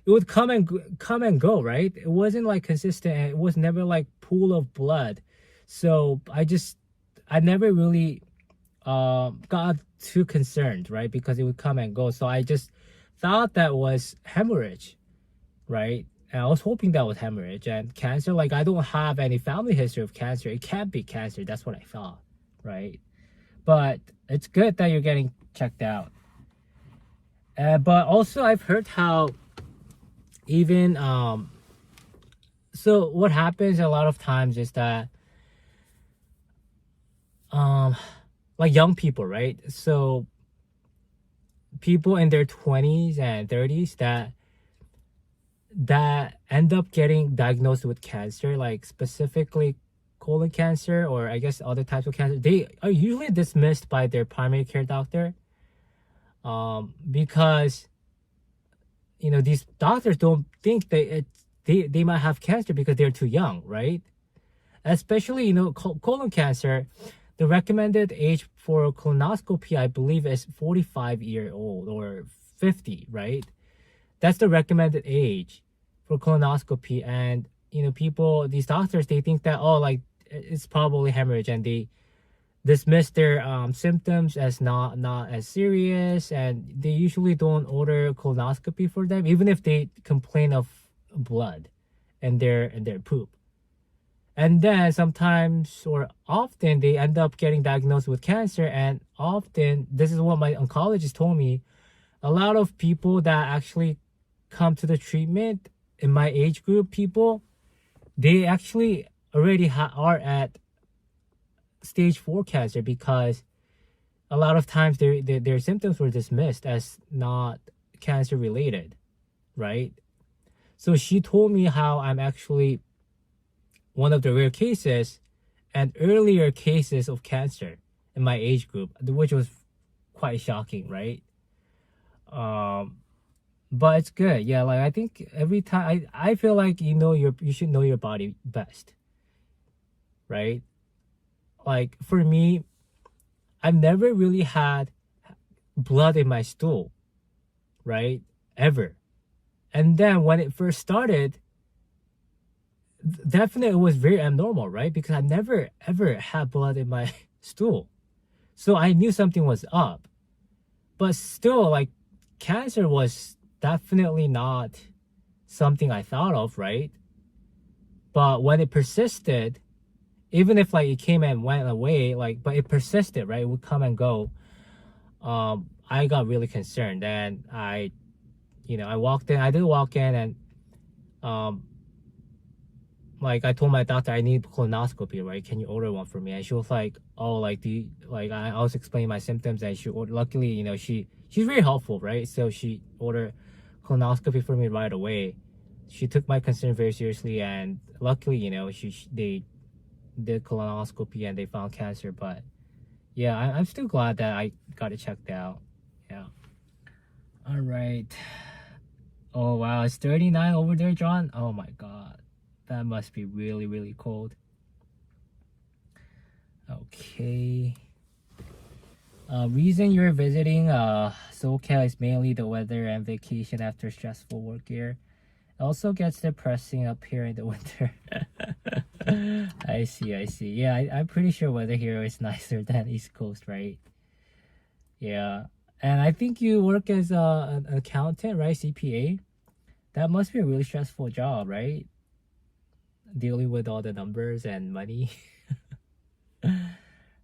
it would come and go, right? It wasn't like consistent, and it was never like pool of blood. So I never really got too concerned, right? Because it would come and go. So I just thought that was hemorrhage, right? And I was hoping that was hemorrhage and cancer. Like, I don't have any family history of cancer. It can't be cancer. That's what I thought, right? But it's good that you're getting checked out. But also, I've heard how even so what happens a lot of times is that like young people, right? So people in their 20s and 30s that end up getting diagnosed with cancer, like specifically colon cancer, or I guess other types of cancer, they are usually dismissed by their primary care doctor, because these doctors don't think they might have cancer because they're too young, right? Especially colon cancer, the recommended age for colonoscopy, I believe, is 45-year old or 50, right? That's the recommended age for colonoscopy. And these doctors, they think that, oh, like, it's probably hemorrhage, and they dismiss their symptoms as not as serious, and they usually don't order colonoscopy for them, even if they complain of blood in their poop. And then sometimes, or often, they end up getting diagnosed with cancer. And often, this is what my oncologist told me, a lot of people that actually come to the treatment in my age group, people, they actually already are at stage 4 cancer, because a lot of times their symptoms were dismissed as not cancer related, right? So she told me how I'm actually one of the rare cases and earlier cases of cancer in my age group, which was quite shocking, right? But it's good. Yeah, like, I think every time I feel like you should know your body best, right? Like, for me, I've never really had blood in my stool, right? Ever. And then when it first started, definitely it was very abnormal, right? Because I never ever had blood in my stool. So I knew something was up. But still, like, cancer was definitely not something I thought of, right? But when it persisted, even if like it came and went away, like, but it persisted, right? It would come and go. I got really concerned, and I walked in. I did walk in, and like, I told my doctor I need colonoscopy, right? Can you order one for me? And she was like, oh, like, I was explaining my symptoms, and she ordered. Luckily, she's very helpful, right? So she ordered colonoscopy for me right away. She took my concern very seriously, and luckily, they did colonoscopy and they found cancer. But yeah, I'm still glad that I got it checked out. Yeah. All right. Oh wow, it's 39 over there, John. Oh my god. That must be really, really cold. Okay. Reason you're visiting SoCal is mainly the weather and vacation after stressful work year. It also gets depressing up here in the winter. I see. Yeah, I'm pretty sure weather here is nicer than East Coast, right? Yeah. And I think you work as an accountant, right? CPA. That must be a really stressful job, right? Dealing with all the numbers and money.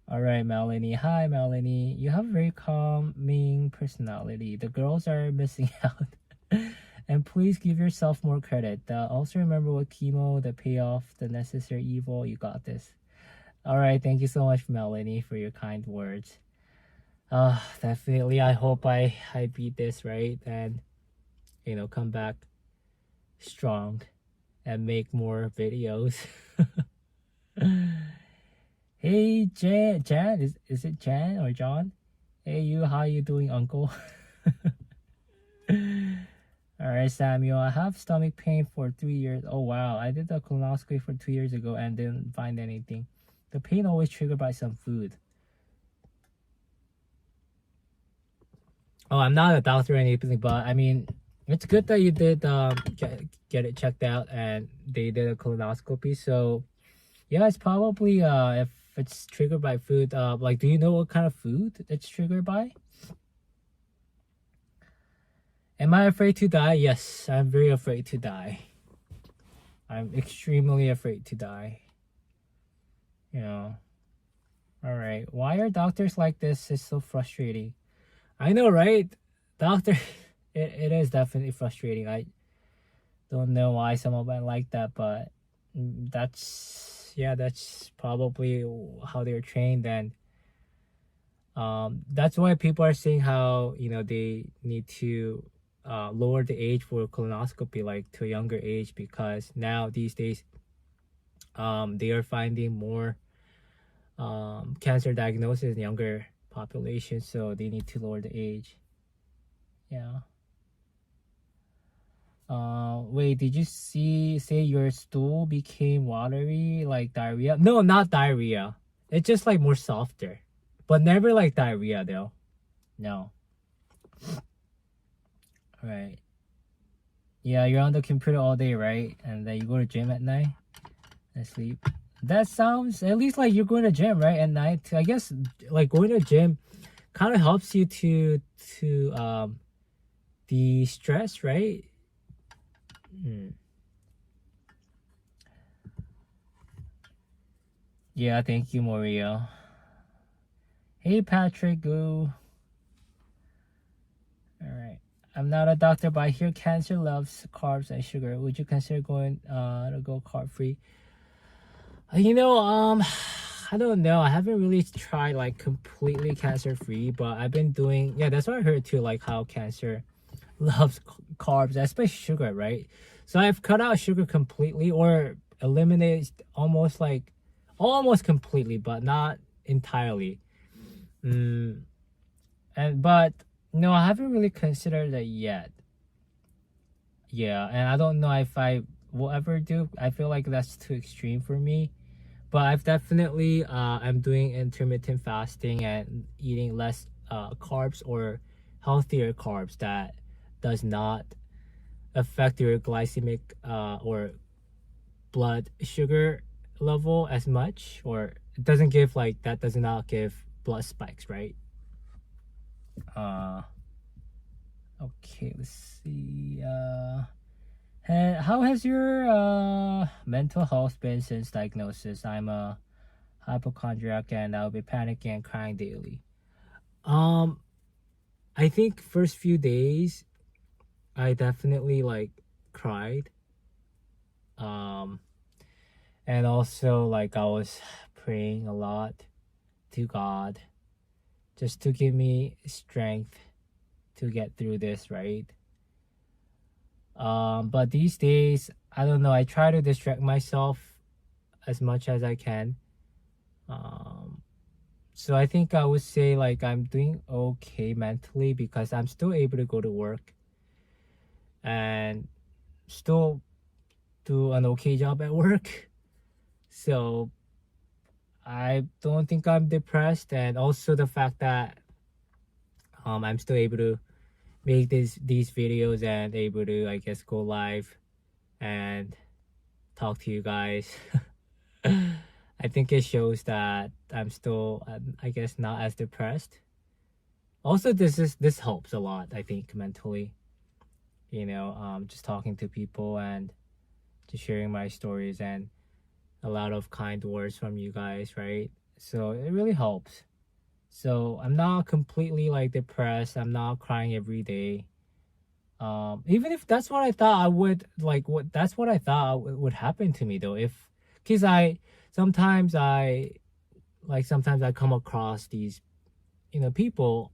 All right, Melanie. Hi, Melanie. You have a very calming personality. The girls are missing out. And please give yourself more credit. Also remember what chemo, the payoff, the necessary evil. You got this. All right. Thank you so much, Melanie, for your kind words. Definitely. I hope I beat this, right? And, come back strong and make more videos. Hey, Jan, is it Jan or John? Hey, you, how you doing, uncle? All right, Samuel, I have stomach pain for 3 years. Oh, wow. I did the colonoscopy for 2 years ago and didn't find anything. The pain always triggered by some food. Oh, I'm not a doctor or anything, but I mean, it's good that you did get it checked out and they did a colonoscopy. So yeah, it's probably if it's triggered by food. Like, do you know what kind of food it's triggered by? Am I afraid to die? Yes, I'm very afraid to die. I'm extremely afraid to die. You know. All right. Why are doctors like this? It's so frustrating. I know, right? Doctor, it is definitely frustrating. I don't know why some of them like that, but that's probably how they're trained, and that's why people are saying how they need to lower the age for colonoscopy, like to a younger age, because now these days they are finding more cancer diagnosis in younger population, so they need to lower the age. Yeah. Wait, did you say your stool became watery like diarrhea? No, not diarrhea. It's just like more softer, but never like diarrhea though. No. Right. Yeah, you're on the computer all day, right? And then you go to gym at night and sleep. That sounds at least like you're going to gym, right? At night. I guess like going to gym kind of helps you to de-stress, right? Hmm. Yeah, thank you, Maria. Hey, Patrick, go. All right. I'm not a doctor, but I hear cancer loves carbs and sugar. Would you consider going to go carb free? You know, I don't know. I haven't really tried like completely cancer free, but I've been doing. Yeah, that's what I heard too. Like how cancer loves carbs, especially sugar, right? So I've cut out sugar completely or eliminated almost completely, but not entirely. Mm, but no, I haven't really considered that yet. Yeah, and I don't know if I will ever do. I feel like that's too extreme for me. But I've definitely I'm doing intermittent fasting and eating less carbs or healthier carbs that does not affect your glycemic or blood sugar level as much, or it doesn't give like that does not give blood spikes, right? uh okay, let's see. How has your mental health been since diagnosis? I'm a hypochondriac and I'll be panicking and crying daily. um I think first few days I definitely like cried. um and also like I was praying a lot to God just to give me strength to get through this, right? But these days, I don't know, I try to distract myself as much as I can. um so I think I would say like I'm doing okay mentally because I'm still able to go to work and still do an okay job at work. So I don't think I'm depressed, and also the fact that I'm still able to make these videos and able to, I guess, go live and talk to you guys. I think it shows that I'm still, I guess, not as depressed. Also, this helps a lot. I think mentally, just talking to people and just sharing my stories and a lot of kind words from you guys, right? So it really helps. So I'm not completely like depressed. I'm not crying every day. Even if that's what I thought I would like, what that's what I thought would happen to me though. If because sometimes I sometimes I come across these people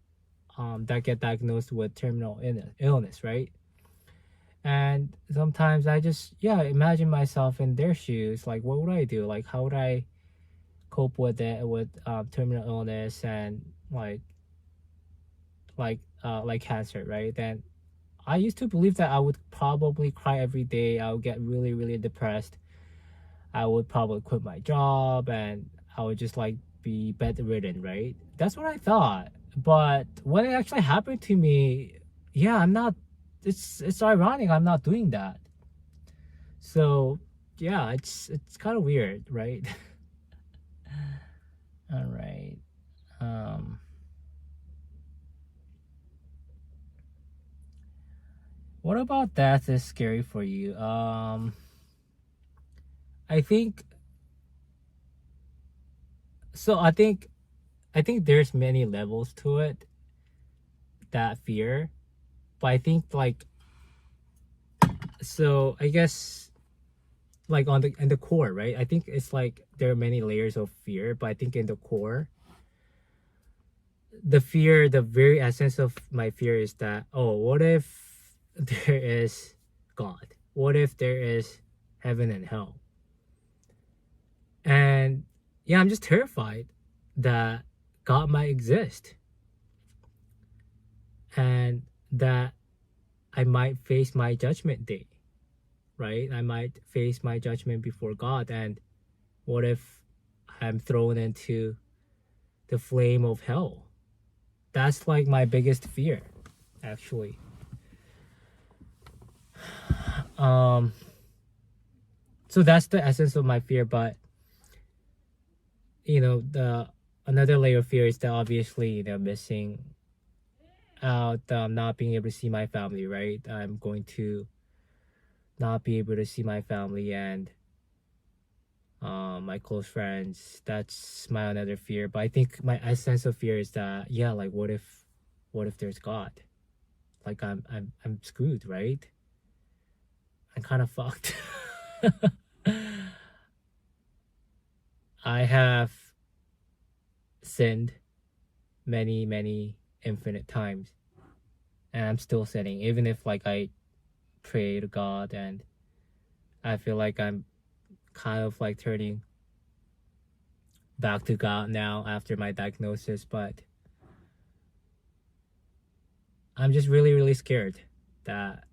that get diagnosed with terminal illness, right? And sometimes I just imagine myself in their shoes. Like, what would I do? Like, how would I cope with it with terminal illness and like cancer, right? Then I used to believe that I would probably cry every day. I would get really, really depressed. I would probably quit my job and I would just like be bedridden, right? That's what I thought. But when it actually happened to me, yeah, I'm not. It's ironic. I'm not doing that. So yeah, it's kind of weird, right? All right. Um, what about death is scary for you? I think so. I think there's many levels to it, that fear. But I think like, so I guess like on the core, right? I think it's like there are many layers of fear, but I think in the core, the fear, the very essence of my fear is that, oh, what if there is God? What if there is heaven and hell? And yeah, I'm just terrified that God might exist, and that I might face my judgment day, right? I might face my judgment before God. And what if I'm thrown into the flame of hell? That's like my biggest fear, actually. Um, so that's the essence of my fear. But the another layer of fear is that obviously, missing out, not being able to see my family, right? I'm going to not be able to see my family and my close friends. That's my another fear. But I think my essence of fear is that, yeah, like what if there's God? Like I'm screwed, right? I'm kind of fucked. I have sinned many, many infinite times, and I'm still sinning, even if like I pray to God, and I feel like I'm kind of like turning back to God now after my diagnosis. But I'm just really, really scared that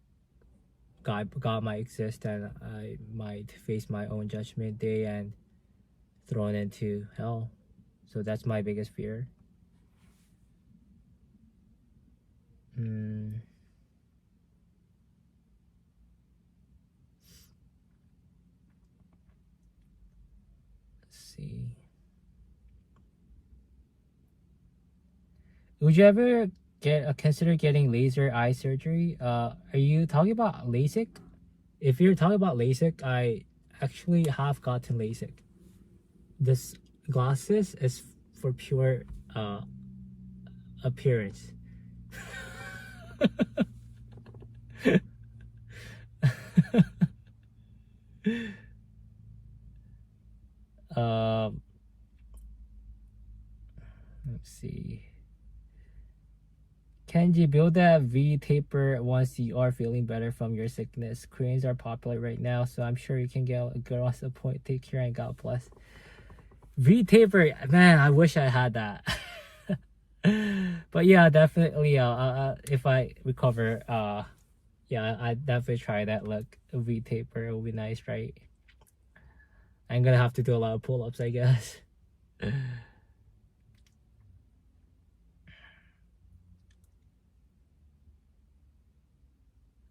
God might exist, and I might face my own judgment day and thrown into hell. So that's my biggest fear. Mm, let's see. Would you ever consider getting laser eye surgery? Are you talking about LASIK? If you're talking about LASIK, I actually have gotten LASIK. This glasses is for pure uh appearance. um, let's see. Kenji, build that V taper once you are feeling better from your sickness. Koreans are popular right now, so I'm sure you can get a girl on the point. Take care and God bless. V taper, man, I wish I had that. But yeah, definitely. If I recover, yeah, I definitely try that. Look, a V taper will be nice, right? I'm gonna have to do a lot of pull-ups, I guess.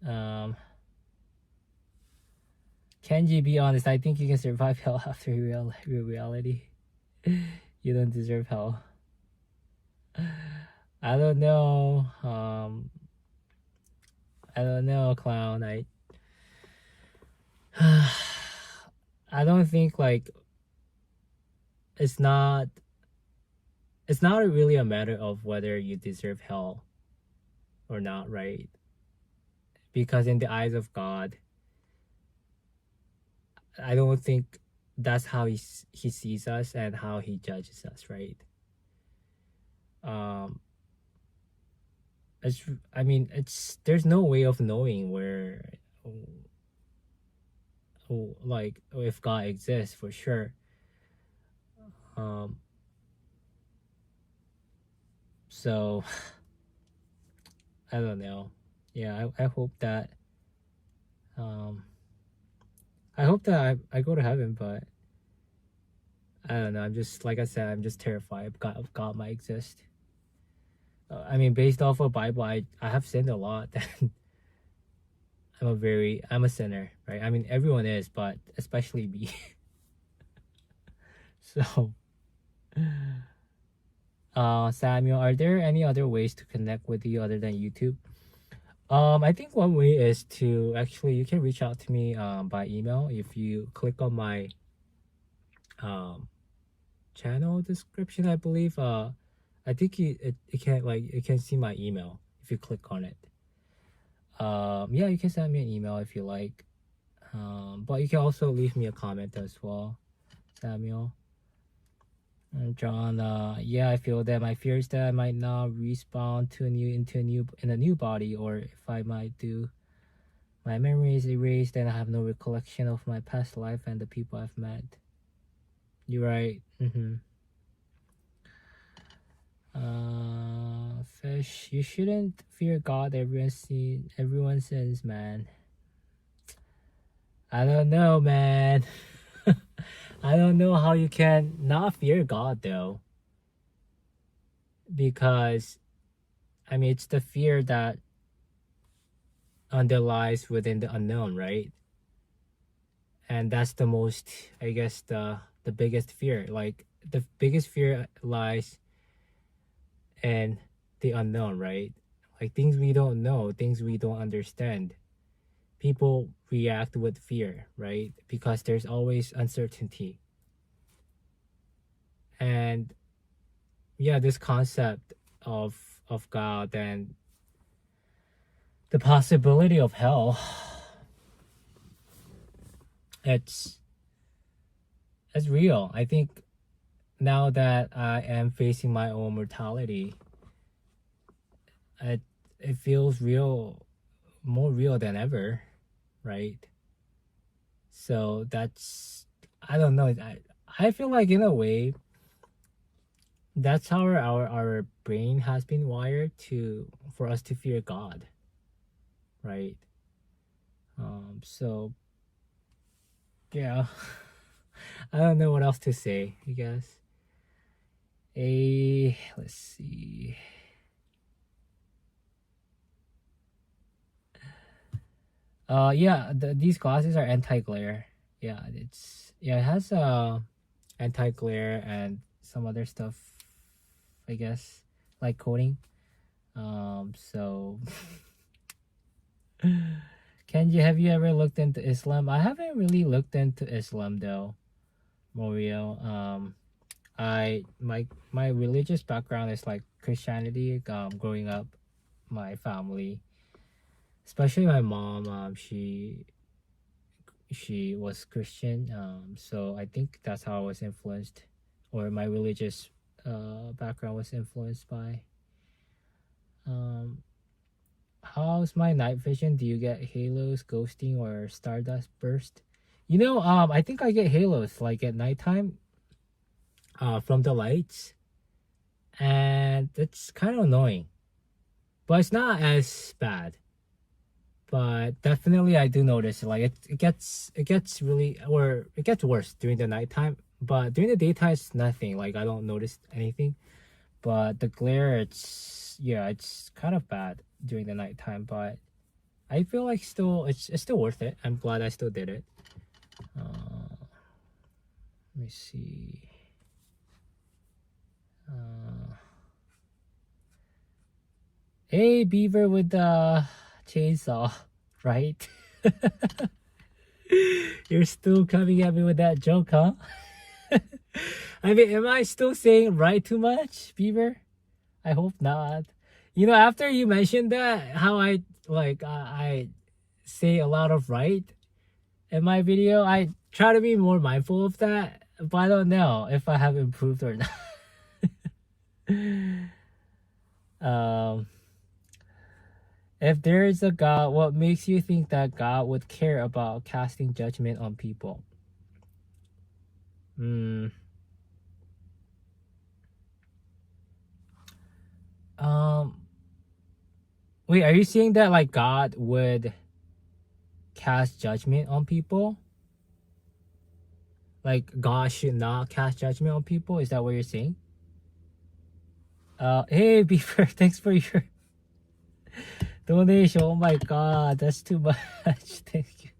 um, Kenji, be honest. I think you can survive hell after your reality. You don't deserve hell. I don't know. I don't know, clown. I don't think like it's not it's not really a matter of whether you deserve hell or not, right? Because in the eyes of God, I don't think that's how he sees us and how he judges us, right? Um, it's I mean it's there's no way of knowing where, like, if God exists for sure. Um, so I don't know. Yeah, I hope that um I hope that I go to heaven, but I don't know. I'm just, like I said, I'm just terrified. God might exist. I mean, based off of Bible, I have sinned a lot. I'm a sinner, right? I mean, everyone is, but especially me. So, Samuel, are there any other ways to connect with you other than YouTube? I think one way is to actually, you can reach out to me by email if you click on my um channel description, I believe. I think it can, like, you can see my email if you click on it. Yeah, you can send me an email if you like. But you can also leave me a comment as well, Samuel. And John, yeah, I feel that my fear is that I might not respawn in a new body, or if I might do, my memory is erased and I have no recollection of my past life and the people I've met. You're right. Fish, you shouldn't fear God. Everyone sins, man. I don't know, man. I don't know how you can not fear God though, because I mean, it's the fear that underlies within the unknown, right? And that's the most, I guess, the biggest fear. Like, the biggest fear lies in the unknown, right? Like, things we don't know, things we don't understand. People react with fear, right? Because there's always uncertainty. And yeah, this concept of God and the possibility of hell, it's real. I think now that I am facing my own mortality, it feels real, more real than ever, right? So that's, I don't know. I feel like in a way that's how our brain has been wired to, for us to fear God, right? So yeah. I don't know what else to say, I guess. Let's see. Yeah, these glasses are anti-glare. Yeah, it has anti-glare and some other stuff, I guess, like coating. So Kenji, have you ever looked into Islam? I haven't really looked into Islam though, Mario. My religious background is like Christianity. Growing up, my family, especially my mom, she was Christian. So I think that's how I was influenced, or my religious background was influenced by. How's my night vision? Do you get halos, ghosting, or stardust burst? I think I get halos like at nighttime, from the lights, and it's kind of annoying, but it's not as bad. But definitely I do notice, like, it gets really, or it gets worse during the nighttime, but during the daytime it's nothing, like I don't notice anything. But the glare, it's kind of bad during the nighttime, but I feel like still it's still worth it. I'm glad I still did it. Let me see. Hey, Beaver with the chainsaw, right? You're still coming at me with that joke, huh? I mean, am I still saying right too much, Beaver? I hope not. After you mentioned that, how I say a lot of right in my video, I try to be more mindful of that, but I don't know if I have improved or not. If there is a God, what makes you think that God would care about casting judgment on people? Wait, are you saying that, like, God would cast judgment on people? Like, God should not cast judgment on people? Is that what you're saying? Hey Beaver, thanks for your donation. Oh my god, that's too much. Thank you.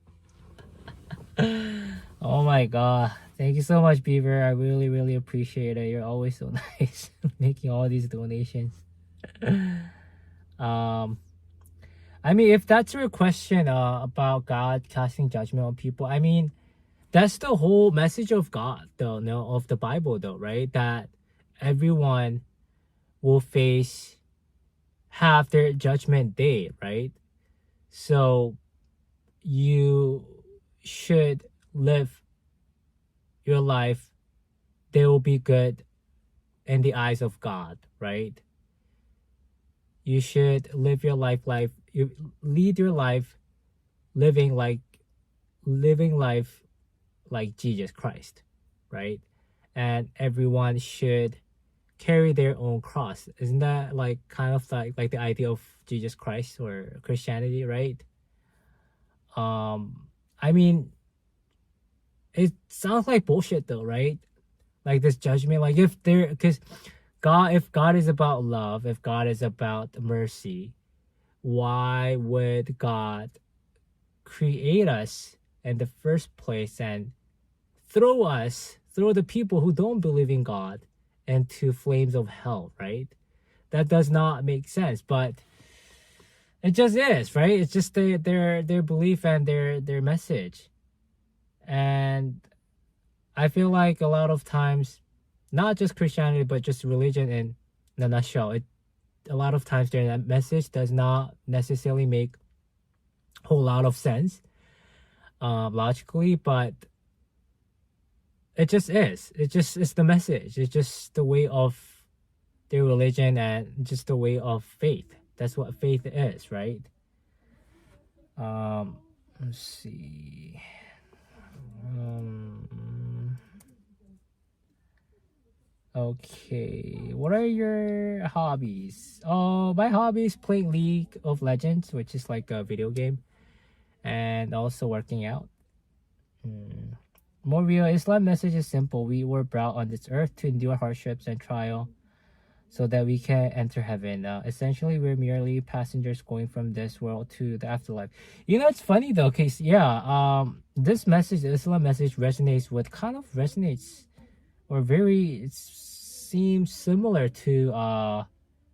Oh my god. Thank you so much, Beaver. I really, really appreciate it. You're always so nice making all these donations. Um I mean, if that's your question about God casting judgment on people, I mean, that's the whole message of God, though, no, of the Bible, though, right? That everyone will have their judgment day, right? So you should live your life, they will be good in the eyes of God, right? You should live your life you lead your life living life like Jesus Christ, right? And everyone should carry their own cross. Isn't that like kind of like the idea of Jesus Christ or Christianity, right? I mean, it sounds like bullshit though, right? Like this judgment, like if there, because if God is about love, if God is about mercy, why would God create us in the first place and throw the people who don't believe in God into flames of hell, right? That does not make sense, but it just is, right? It's just their belief and their message. And I feel like a lot of times, not just Christianity, but just religion in a nutshell, a lot of times their message does not necessarily make a whole lot of sense logically, but it just is. It's the message. It's just the way of their religion and just the way of faith. That's what faith is, right? Let's see. Okay, what are your hobbies? Oh, my hobbies playing League of Legends, which is like a video game, and also working out. More real Islam message is simple. We were brought on this earth to endure hardships and trial so that we can enter heaven. Essentially, we're merely passengers going from this world to the afterlife. You know, it's funny though, cause yeah, this message, the Islam message, resonates or it seems similar to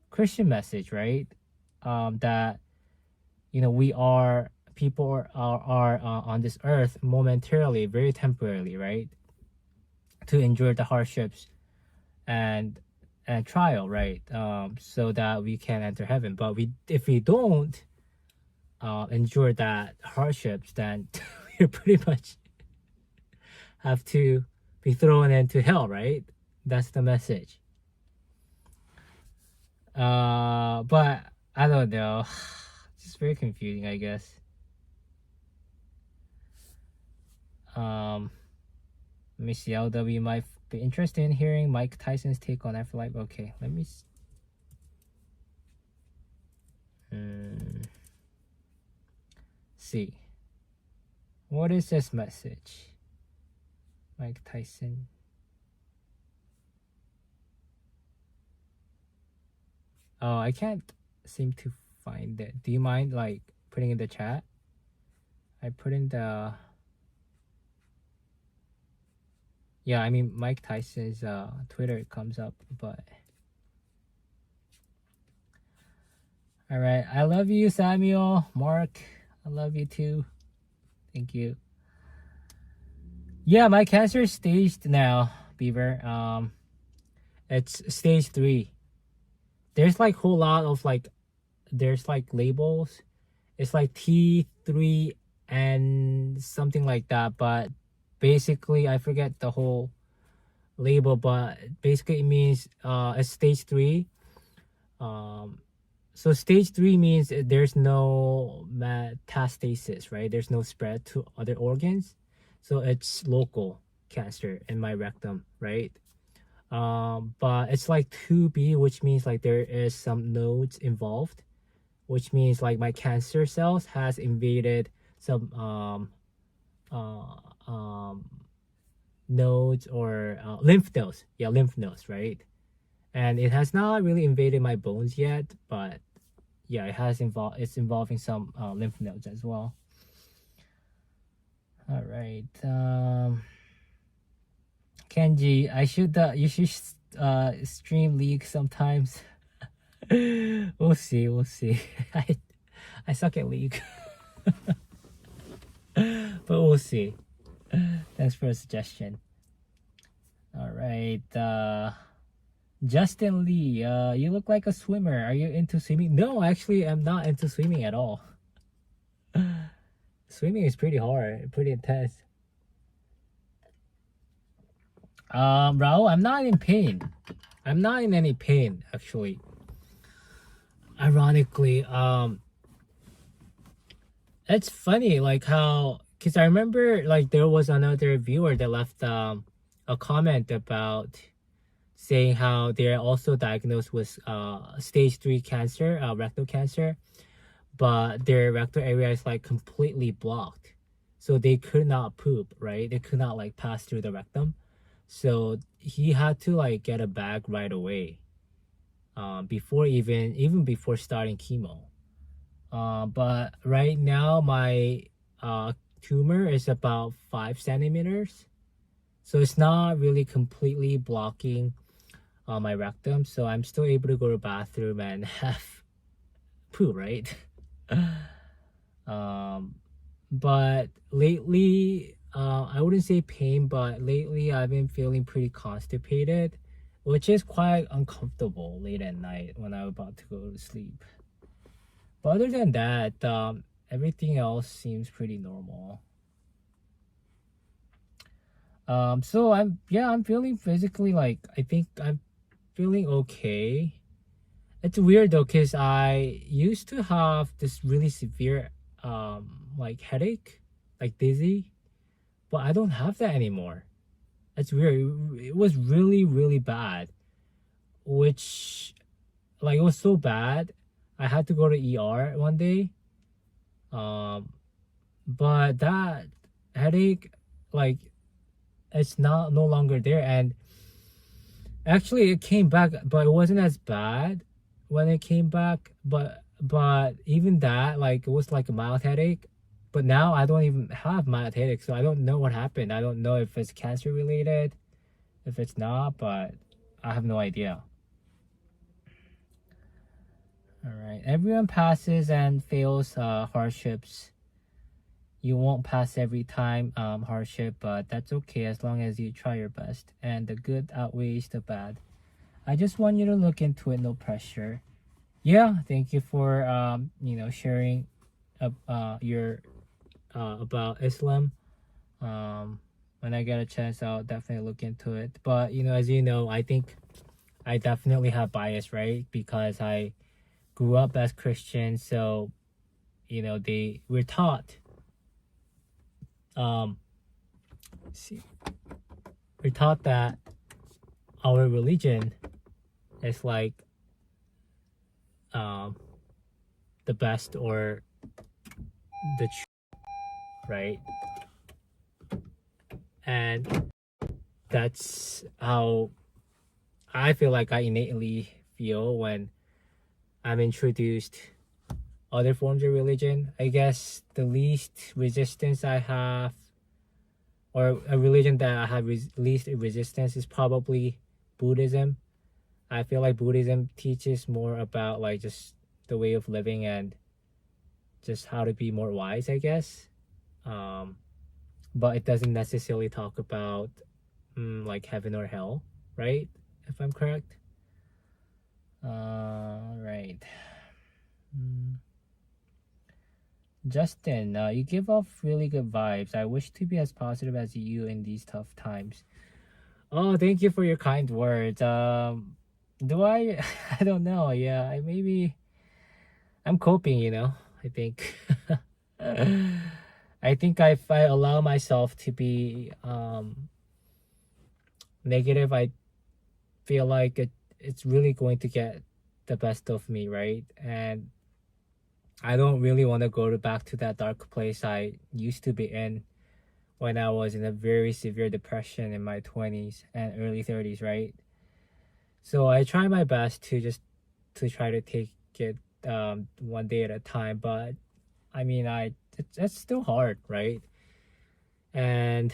Christian message, right? That we are people are on this earth momentarily, very temporarily, right? To endure the hardships and trial, right? So that we can enter heaven. But if we don't endure that hardships, then we pretty much have to be thrown into hell, right? That's the message. But I don't know. It's very confusing, I guess. Let me see. LW might be interested in hearing Mike Tyson's take on afterlife. Okay, let me see. What is this message? Mike Tyson. Oh, I can't seem to find it. Do you mind like putting in the chat? I put in the. Yeah, I mean Mike Tyson's Twitter comes up, but. All right, I love you, Samuel, Mark. I love you too. Thank you. Yeah, my cancer is staged now, Beaver. It's stage 3. There's like whole lot of there's like labels. It's like T3 and something like that, but basically I forget the whole label, but basically it means it's stage 3. So stage 3 means there's no metastasis, right? There's no spread to other organs. So it's local cancer in my rectum, right? But it's like 2B, which means like there is some nodes involved, which means like my cancer cells has invaded some nodes or lymph nodes. Yeah, lymph nodes, right? and it has not really invaded my bones yet, but yeah, it's involving some lymph nodes as well. All right, Kenji, you should stream League sometimes. We'll see, we'll see. I suck at League. But we'll see. Thanks for a suggestion. All right, Justin Lee, you look like a swimmer. Are you into swimming? No, actually, I'm not into swimming at all. Swimming is pretty hard, pretty intense. Raul, I'm not in pain. I'm not in any pain, actually. Ironically, it's funny, like how, because I remember, like, there was another viewer that left a comment about saying how they're also diagnosed with stage 3 cancer, rectal cancer, but their rectal area is like completely blocked, so they could not poop, right? They could not like pass through the rectum, so he had to like get a bag right away, before even before starting chemo. But right now my tumor is about 5 centimeters, so it's not really completely blocking my rectum, so I'm still able to go to the bathroom and have poo, right? But lately, I wouldn't say pain, but lately I've been feeling pretty constipated, which is quite uncomfortable late at night when I'm about to go to sleep. But other than that, everything else seems pretty normal. So I'm feeling physically, like, I think I'm feeling okay. It's weird though, because I used to have this really severe like headache, like dizzy, but I don't have that anymore. It's weird. It was really, really bad, which, like, it was so bad I had to go to ER one day. But that headache, like, it's no longer there, and actually it came back, but it wasn't as bad when it came back. But even that, like, it was like a mild headache. But now I don't even have mild headache, so I don't know what happened. I don't know if it's cancer related, if it's not, but I have no idea. All right, everyone passes and fails hardships. You won't pass every time hardship, but that's okay as long as you try your best and the good outweighs the bad. I just want you to look into it, no pressure. Yeah, thank you for sharing your about Islam. When I get a chance, I'll definitely look into it. But as you know, I think I definitely have bias, right? Because I grew up as Christian, so we're taught. We're taught that our religion is like the best, or the truth, right? And that's how I feel like I innately feel when I'm introduced other forms of religion. I guess the least resistance I have, or a religion that I have least resistance, is probably Buddhism. I feel like Buddhism teaches more about like just the way of living and just how to be more wise, I guess. But it doesn't necessarily talk about like heaven or hell, right? If I'm correct. Right. Justin, you give off really good vibes. I wish to be as positive as you in these tough times. Oh, thank you for your kind words. Do I? I don't know. Yeah, I'm coping. I think. I think if I allow myself to be negative, I feel like it's really going to get the best of me, right? And I don't really want to go back to that dark place I used to be in when I was in a very severe depression in my 20s and early 30s, right? So I try my best to try to take it one day at a time, but I mean it's still hard, right? And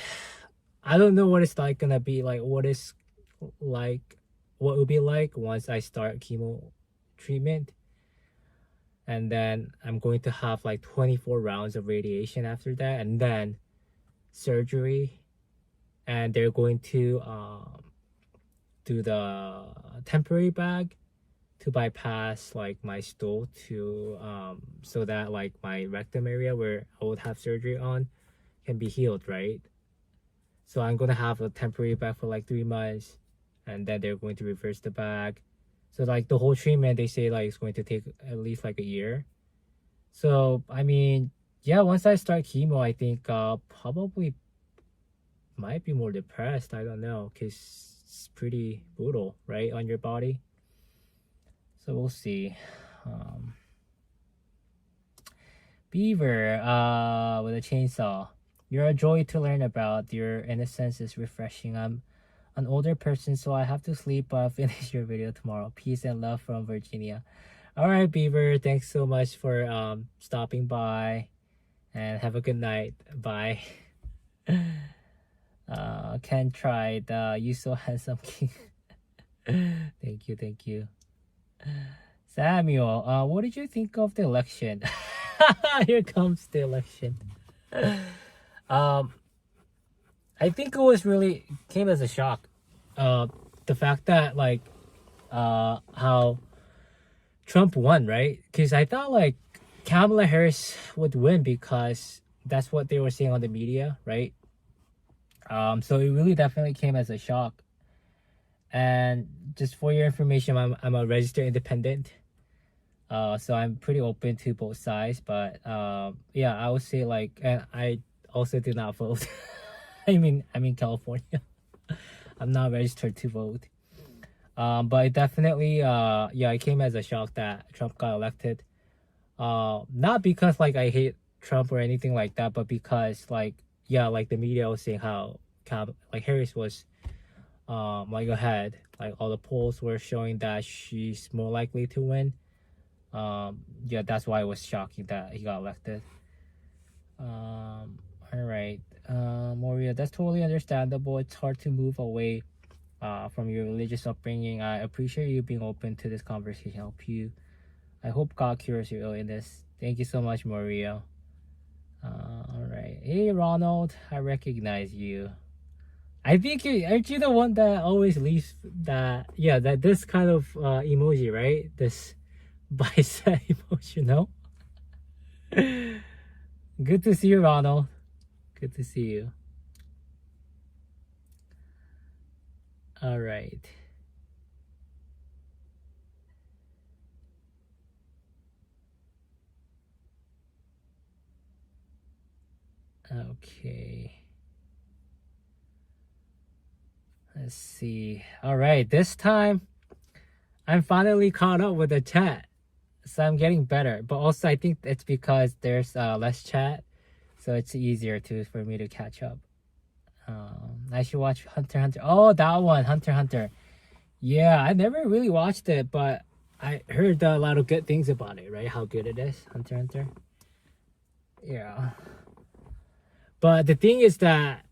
I don't know what it's like gonna be like, like what it will be like once I start chemo treatment, and then I'm going to have like 24 rounds of radiation after that, and then surgery, and they're going to do the temporary bag to bypass like my stool to so that like my rectum area where I would have surgery on can be healed, right? So I'm gonna have a temporary bag for like 3 months, and then they're going to reverse the bag. So like the whole treatment, they say like it's going to take at least like a year. So I mean, yeah, once I start chemo, I think probably might be more depressed. I don't know, cause it's pretty brutal, right, on your body. So we'll see. Um, Beaver, with a chainsaw. You're a joy to learn about. Your innocence is refreshing. I'm an older person, so I have to sleep. Finish your video tomorrow. Peace and love from Virginia. All right, Beaver. Thanks so much for stopping by, and have a good night. Bye. Ken tried. You so handsome, King. Thank you, thank you. Samuel, what did you think of the election? Here comes the election. I think it was really came as a shock. The fact that like how Trump won, right? Because I thought like Kamala Harris would win because that's what they were saying on the media, right? So it really definitely came as a shock. And just for your information, I'm a registered independent. So I'm pretty open to both sides, but yeah, I would say like, and I also did not vote. I'm in California. I'm not registered to vote. But it definitely, yeah, it came as a shock that Trump got elected. Not because like I hate Trump or anything like that, but because like, yeah, like the media was saying how like Harris was like ahead. Like all the polls were showing that she's more likely to win. Yeah, that's why it was shocking that he got elected. All right, Moria, that's totally understandable. It's hard to move away from your religious upbringing. I appreciate you being open to this conversation. I hope God cures you in this. Thank you so much, Maria. All right. Hey, Ronald, I recognize you. I think aren't you the one that always leaves that? Yeah, that this kind of emoji, right? This bicep emoji, you know? Good to see you, Ronald. Good to see you. All right. Okay. Let's see. All right. This time, I'm finally caught up with the chat. So I'm getting better. But also, I think it's because there's less chat. So it's easier for me to catch up. I should watch Hunter x Hunter. Oh, that one, Hunter x Hunter. Yeah, I never really watched it, but I heard a lot of good things about it, right? How good it is, Hunter x Hunter. Yeah. But the thing is that,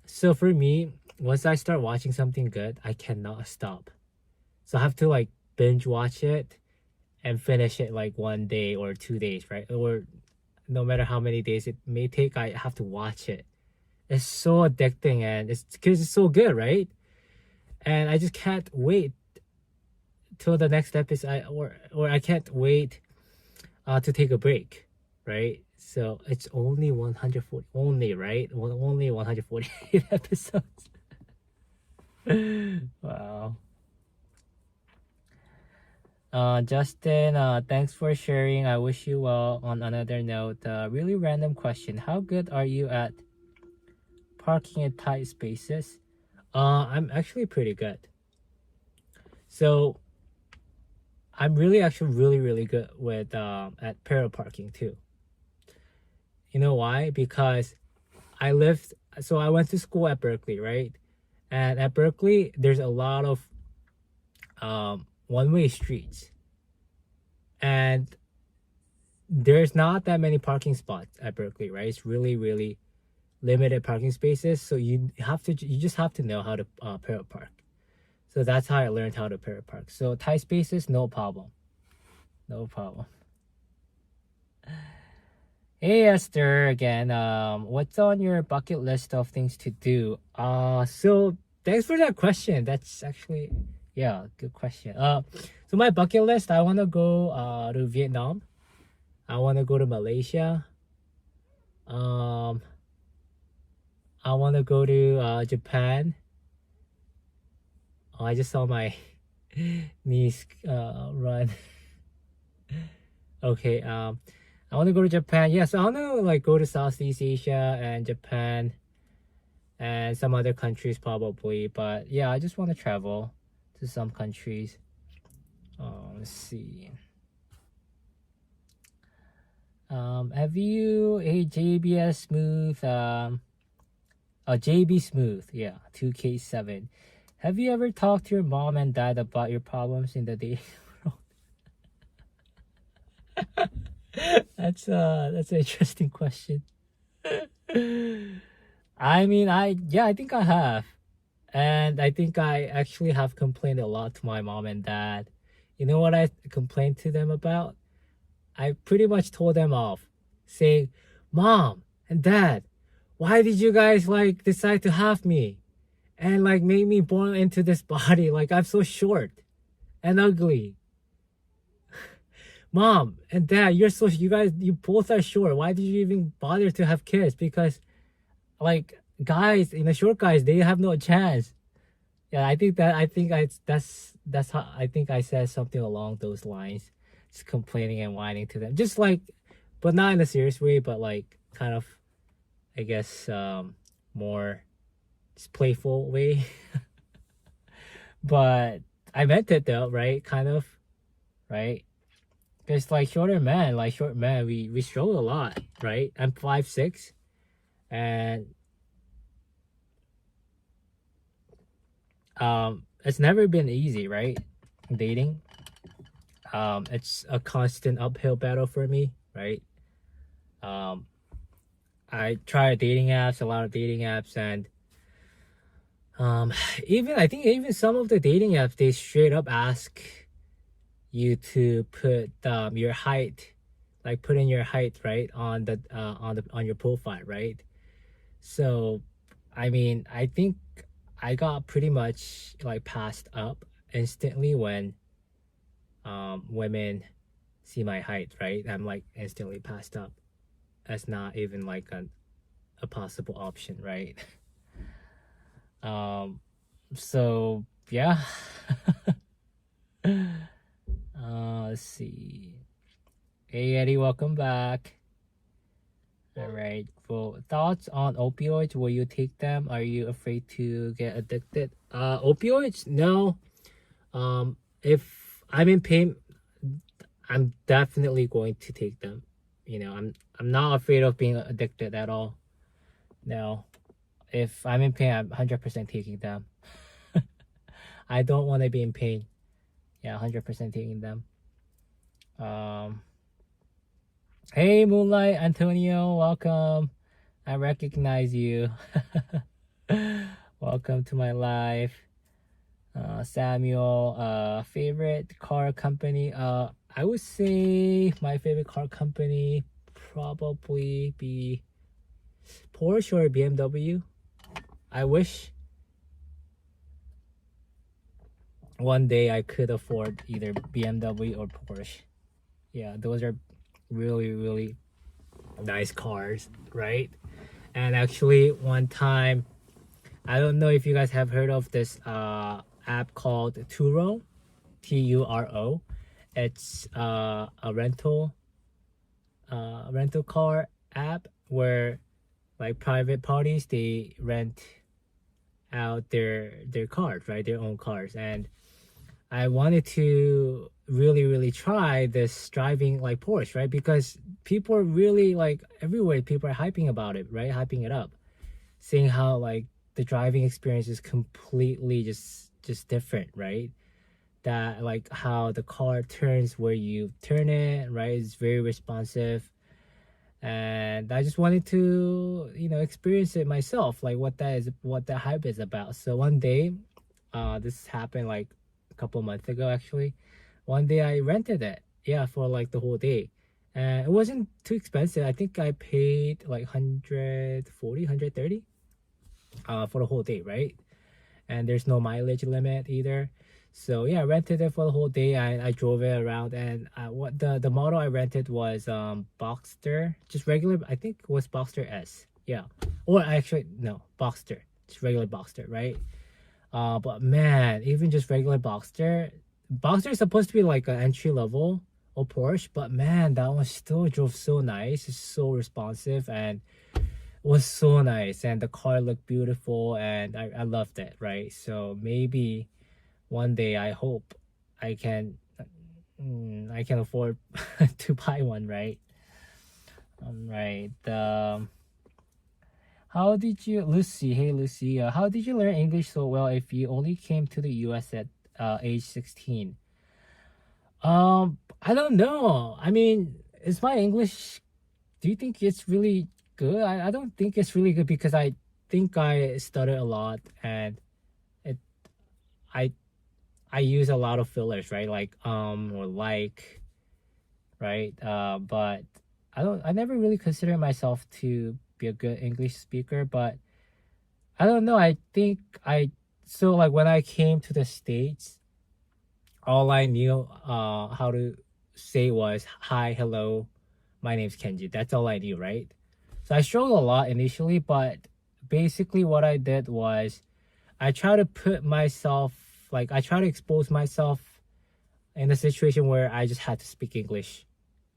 so for me, once I start watching something good, I cannot stop. So I have to like binge watch it and finish it like 1 day or 2 days, right? Or no matter how many days it may take, I have to watch it. It's so addicting, and it's because it's so good, right? And I just can't wait till the next episode, or I can't wait to take a break, right? So it's only 140, only, right? Only 148 episodes. Wow. Justin, thanks for sharing. I wish you well. On another note, really random question. How good are you at parking in tight spaces? I'm actually pretty good. So I'm really good with at parallel parking too. You know why? Because I went to school at Berkeley, right? And at Berkeley, there's a lot of one-way streets, and there's not that many parking spots at Berkeley, right? It's really, really limited parking spaces. So you just have to know how to parallel park. So that's how I learned how to parallel park. So tight spaces, no problem. No problem. Hey Esther again. What's on your bucket list of things to do? So thanks for that question. That's actually, yeah, good question. So my bucket list, I wanna go to Vietnam. I wanna go to Malaysia. I wanna go to Japan. Oh, I just saw my niece run. Okay, I want to go to Japan. Yes, I want to like go to Southeast Asia and Japan and some other countries probably. But yeah, I just want to travel to some countries. Let's see. Have you a JBS Smooth? JB Smooth. Yeah, 2K7. Have you ever talked to your mom and dad about your problems in the dating world? That's an interesting question. I mean, I think I have. And I think I actually have complained a lot to my mom and dad. You know what I complained to them about? I pretty much told them off, saying, "Mom and Dad, why did you guys like decide to have me and like make me born into this body? Like I'm so short and ugly. Mom and Dad, you both are short. Why did you even bother to have kids? Because like guys, short guys, they have no chance." Yeah, that's how I think I said something along those lines, just complaining and whining to them, just like, but not in a serious way, but like kind of, I guess, more just playful way. But I meant it though, right? Kind of, right? Because like short men, we struggle a lot, right? I'm 5'6", and it's never been easy, right? Dating. It's a constant uphill battle for me, right? I tried a lot of dating apps, and I think even some of the dating apps, they straight up ask you to put your height, like put in your height, right, on your profile, right? So I mean, I think I got pretty much like passed up instantly when women see my height, right? I'm like instantly passed up. That's not even like a possible option, right? So yeah. Let's see. Hey Eddie, welcome back. All right. Well, thoughts on opioids? Will you take them? Are you afraid to get addicted? Opioids? No. If I'm in pain, I'm definitely going to take them. I'm not afraid of being addicted at all. No. If I'm in pain, I'm 100% taking them. I don't want to be in pain. Yeah, 100% taking them. Hey Moonlight Antonio, welcome. I recognize you. Welcome to my live. Samuel, favorite car company? I would say my favorite car company probably be Porsche or BMW. I wish one day I could afford either BMW or Porsche. Yeah, those are really, really nice cars, right? And actually, one time, I don't know if you guys have heard of this app called Turo, Turo. It's a rental car app where like private parties, they rent out their cars, right? Their own cars. And I wanted to really try this driving like Porsche, right? Because people are really like everywhere, people are hyping about it, right? Hyping it up, saying how like the driving experience is completely just different, right? that like how the car turns where you turn it, right? It's very responsive. And I just wanted to, experience it myself, like what that hype is about. So one day, this happened like a couple months ago actually. One day I rented it, yeah, for like the whole day. And it wasn't too expensive. I think I paid like 140, for the whole day, right? And there's no mileage limit either. So yeah, I rented it for the whole day. I drove it around, and what the model I rented was Boxster, just regular. I think it was Boxster S. Yeah, or actually no, Boxster, just regular Boxster, right? But man, even just regular Boxster is supposed to be like an entry level or Porsche, but man, that one still drove so nice. It's so responsive and was so nice, and the car looked beautiful, and I loved it, right? So maybe one day I hope I can I can afford to buy one, right? Right. How did you, Lucy? Hey, Lucy. How did you learn English so well if you only came to the U.S. at age 16? I don't know. I mean, is my English? Do you think it's really good? I don't think it's really good because I think I stutter a lot, and it I I use a lot of fillers, right? Like or like, right? But I never really consider myself to be a good English speaker, but I don't know. I think so like when I came to the States, all I knew how to say was hi, hello, my name's Kenji. That's all I knew, right? So I struggled a lot initially, but basically what I did was I try to put myself, like I try to expose myself in a situation where I just had to speak English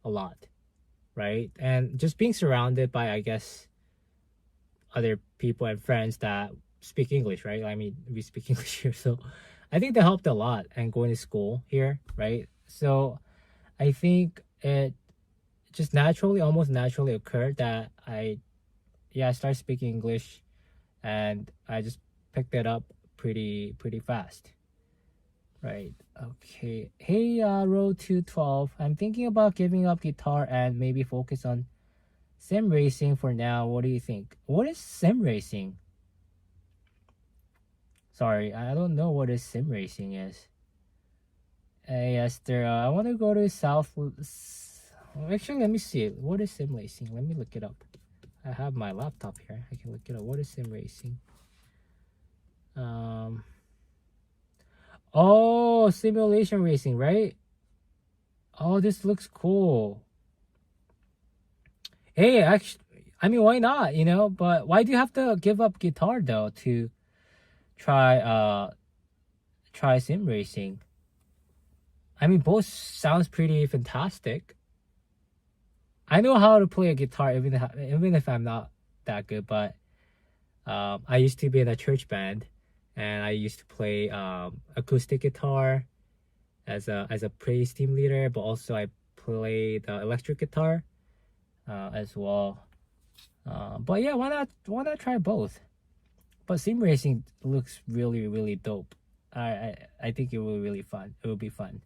a lot, right? And just being surrounded by, I guess, other people and friends that speak English, right? I mean, we speak English here, so I think that helped a lot. And going to school here, right? So I think it just naturally, almost naturally occurred that I started speaking English, and I just picked it up pretty fast. Right. Okay. Hey, Road 212. I'm thinking about giving up guitar and maybe focus on sim racing for now. What do you think? What is sim racing? Sorry, I don't know what is sim racing is. Hey, Esther, I want to go to South. Actually, let me see. What is sim racing? Let me look it up. I have my laptop here. I can look it up. What is sim racing? Oh, simulation racing, right? Oh, this looks cool. Hey, actually, I mean, why not? But why do you have to give up guitar though to try try sim racing? I mean, both sounds pretty fantastic. I know how to play a guitar even if I'm not that good, but I used to be in a church band, and I used to play acoustic guitar as a praise team leader, but also I played electric guitar as well. But yeah, why not try both? But sim racing looks really dope. I think it will be really fun. It will be fun.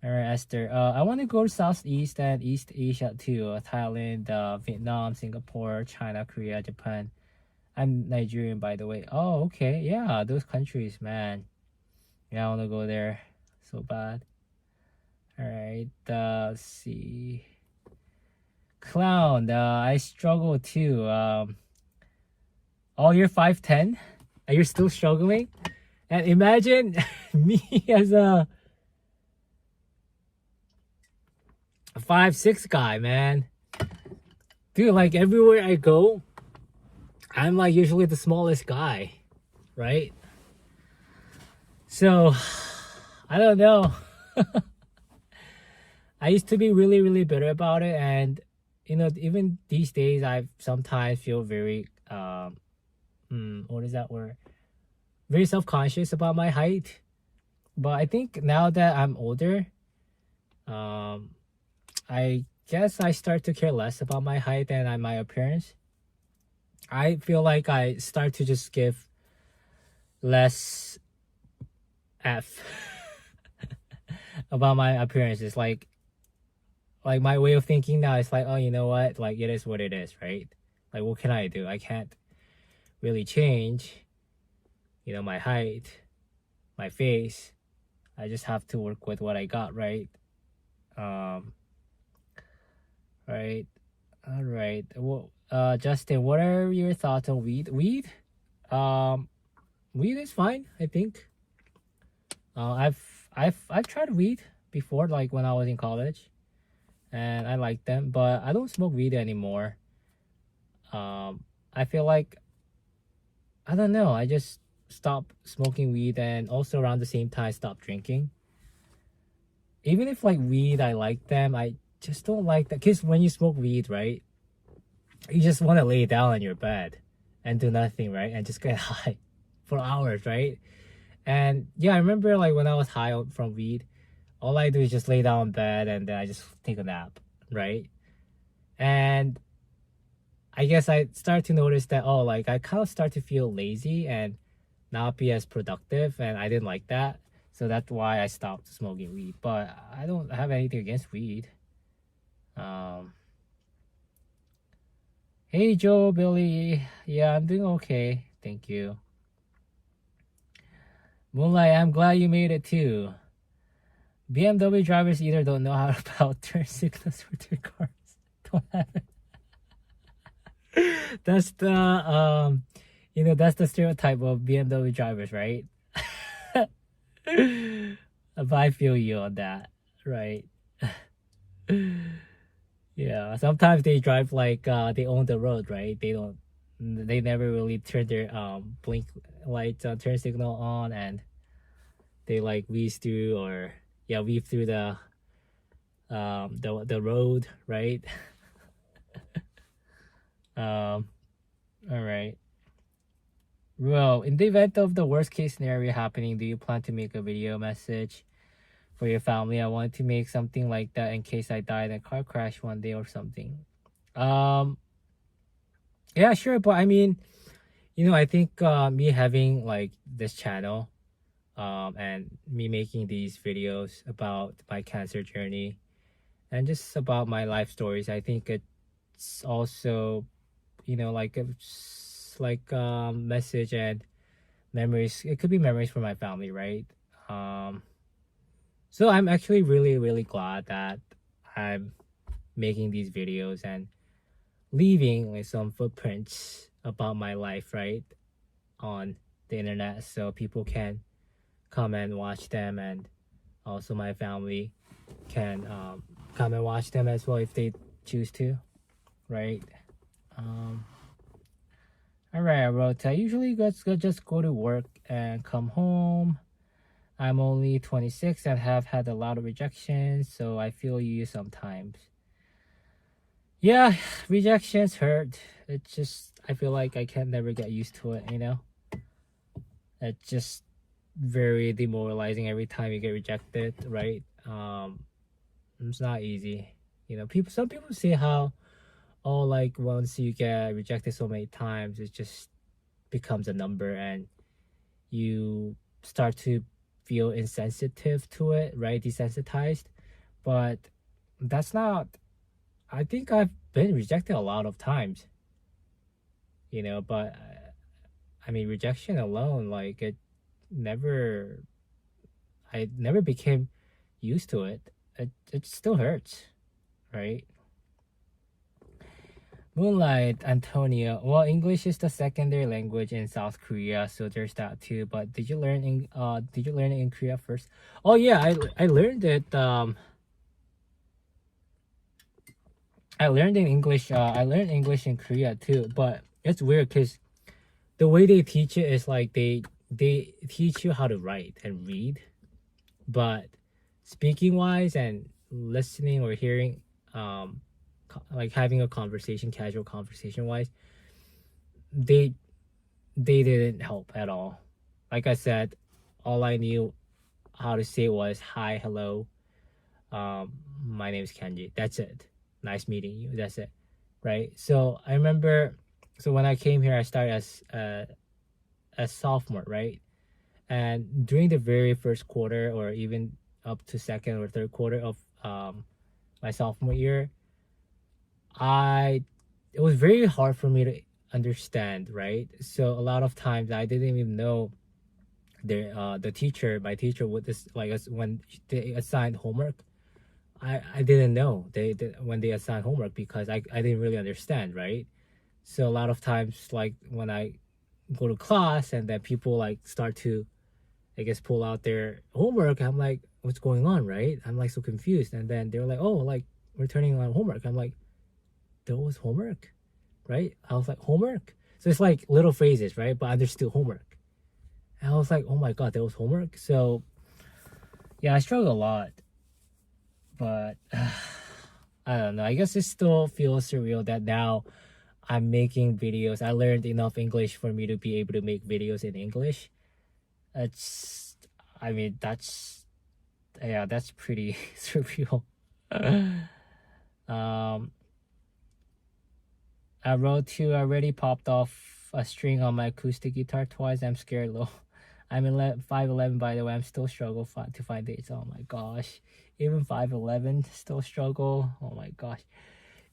All right, Esther. I want to go to Southeast and East Asia too. Thailand, Vietnam, Singapore, China, Korea, Japan. I'm Nigerian, by the way. Oh, okay. Yeah, those countries, man. Yeah, I want to go there so bad. All right. Let's see. Clown. I struggle too. Oh, you're 5'10"? Are you still struggling? And imagine me as a 5'6" guy, man. Dude, like everywhere I go, I'm like usually the smallest guy, right? So, I don't know. I used to be really bitter about it, and even these days, I sometimes feel very what is that word? Very self-conscious about my height. But I think now that I'm older, I guess I start to care less about my height and my appearance. I feel like I start to just give less F about my appearance. It's like my way of thinking now is like, oh, you know what? Like it is what it is, right? Like what can I do? I can't really change, my height, my face. I just have to work with what I got, right? Um, right. All right. Well, Justin, what are your thoughts on weed? Um, weed is fine, I think. I've tried weed before, like when I was in college, and I like them, but I don't smoke weed anymore. I feel like I don't know. I just stopped smoking weed, and also around the same time, I stopped drinking. Even if like weed, I like them. I just don't like that because when you smoke weed, right, you just want to lay down on your bed and do nothing, right, and just get high for hours, right? And yeah, I remember like when I was high from weed, all I do is just lay down in bed and then I just take a nap, right? And I guess I start to notice that, oh, like I kind of start to feel lazy and not be as productive, and I didn't like that. So that's why I stopped smoking weed. But I don't have anything against weed. Um, hey Joe, Billy. Yeah, I'm doing okay. Thank you. Moonlight, I'm glad you made it too. BMW drivers either don't know how about turn signals for their cars. Don't have it. That's the that's the stereotype of BMW drivers, right? But I feel you on that, right? Yeah, sometimes they drive like they own the road, right? They never really turn their blink lights on, turn signal on, and they like weave through or yeah, weave through the road, right? All right. Well, in the event of the worst case scenario happening, do you plan to make a video message for your family? I want to make something like that in case I die in a car crash one day or something. Um, yeah, sure, but I mean, I think me having like this channel, and me making these videos about my cancer journey and just about my life stories, I think it's also, like message and memories. It could be memories for my family, right? Um, so I'm actually really, really glad that I'm making these videos and leaving like some footprints about my life, right, on the internet, so people can come and watch them, and also my family can come and watch them as well if they choose to, right? Um, all right, I wrote. I usually just go to work and come home. I'm only 26 and have had a lot of rejections, so I feel you sometimes. Yeah, rejections hurt. It's just I feel like I can never get used to it. It's just very demoralizing every time you get rejected, right? It's not easy. Some people say how, oh, like once you get rejected so many times, it just becomes a number and you start to feel insensitive to it, right? Desensitized. But that's not, I think I've been rejected a lot of times, but I mean, rejection alone, like never, I never became used to it. It still hurts, right? Moonlight, Antonio. Well, English is the secondary language in South Korea, so there's that too. But did you learn it in Korea first? Oh yeah, I learned it. I learned in English. I learned English in Korea too. But it's weird because the way they teach it is like they teach you how to write and read, but speaking wise and listening or hearing, like having a conversation, casual conversation wise, they they didn't help at all. Like I said, all I knew how to say was hi, hello, my name is Kenji. That's it. Nice meeting you. That's it, right? So I remember, so when I came here, I started as a sophomore, right? And during the very first quarter, or even up to second or third quarter of my sophomore year, it was very hard for me to understand, right? So a lot of times I didn't even know my teacher would just like us when they assigned homework. I didn't know when they assigned homework because I didn't really understand, right? So a lot of times, like when I go to class and then people like start to, I guess, pull out their homework, I'm like, what's going on, right? I'm like so confused, and then they're like, oh, like we're turning on homework. I'm like, there was homework, right? I was like, homework. So it's like little phrases, right? But understood homework. And I was like, oh my god, there was homework. So yeah, I struggle a lot, but I don't know. I guess it still feels surreal that now I'm making videos. I learned enough English for me to be able to make videos in English. That's, I mean, that's pretty surreal. um, I wrote to already popped off a string on my acoustic guitar twice. I'm scared low. I'm 5'11", by the way. I'm still struggle to find dates. Oh my gosh. Even 5'11", still struggle. Oh my gosh.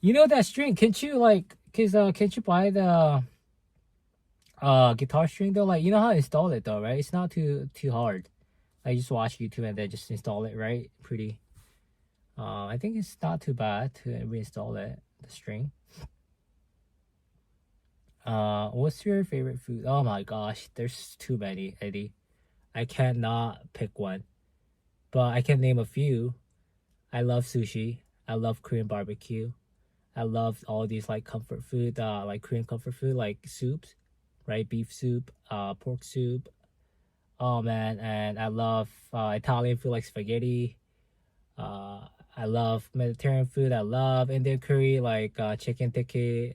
You know that string? Can't you can't you buy the guitar string though? Like, you know how to install it though, right? It's not too hard. I just watch YouTube and then just install it, right? Pretty. I think it's not too bad to reinstall it, the string. What's your favorite food? Oh my gosh, there's too many, Eddie. I cannot pick one, but I can name a few. I love sushi. I love Korean barbecue. I love all these like comfort food, like Korean comfort food, like soups, right? Beef soup, pork soup. Oh man, and I love Italian food like spaghetti. I love Mediterranean food. I love Indian curry like chicken tikka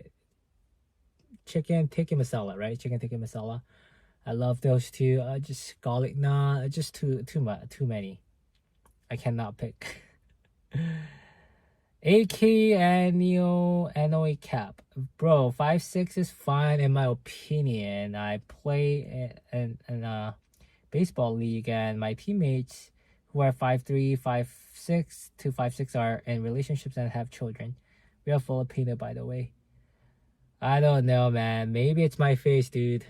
masala, right? Chicken tikka masala. I love those two. Just garlic naan. Just too many. I cannot pick. AK and NOA cap, bro. 5'6" is fine in my opinion. I play in a baseball league, and my teammates who are 5'3", 5'6" to 5'6" are in relationships and have children. We are Filipino, by the way. I don't know, man. Maybe it's my face, dude.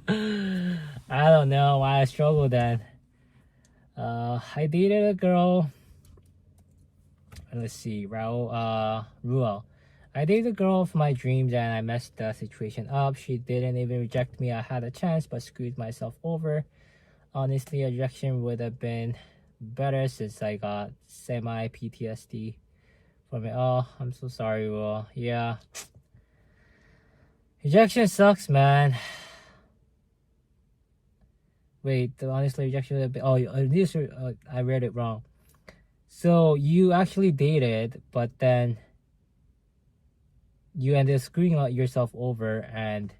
I don't know why I struggle then. I dated a girl. Let's see, Ruel. I dated a girl of my dreams and I messed the situation up. She didn't even reject me. I had a chance but screwed myself over. Honestly, a rejection would have been better since I got semi PTSD from it. Oh, I'm so sorry, Ruel. Yeah. Rejection sucks, man. Wait, the honestly rejection would have been. Oh, I read it wrong. So you actually dated, but then you ended up screwing yourself over, and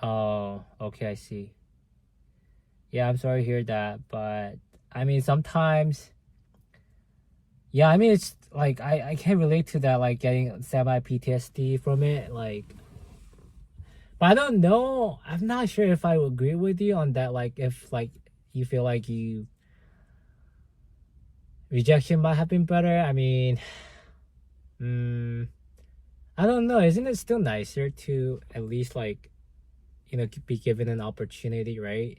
oh, okay, I see. Yeah, I'm sorry to hear that, but I mean sometimes, yeah, I mean it's like I can relate to that, like getting semi PTSD from it, like. But I don't know. I'm not sure if I would agree with you on that. Like, if like you feel like rejection might have been better. I mean, I don't know. Isn't it still nicer to at least like, be given an opportunity, right?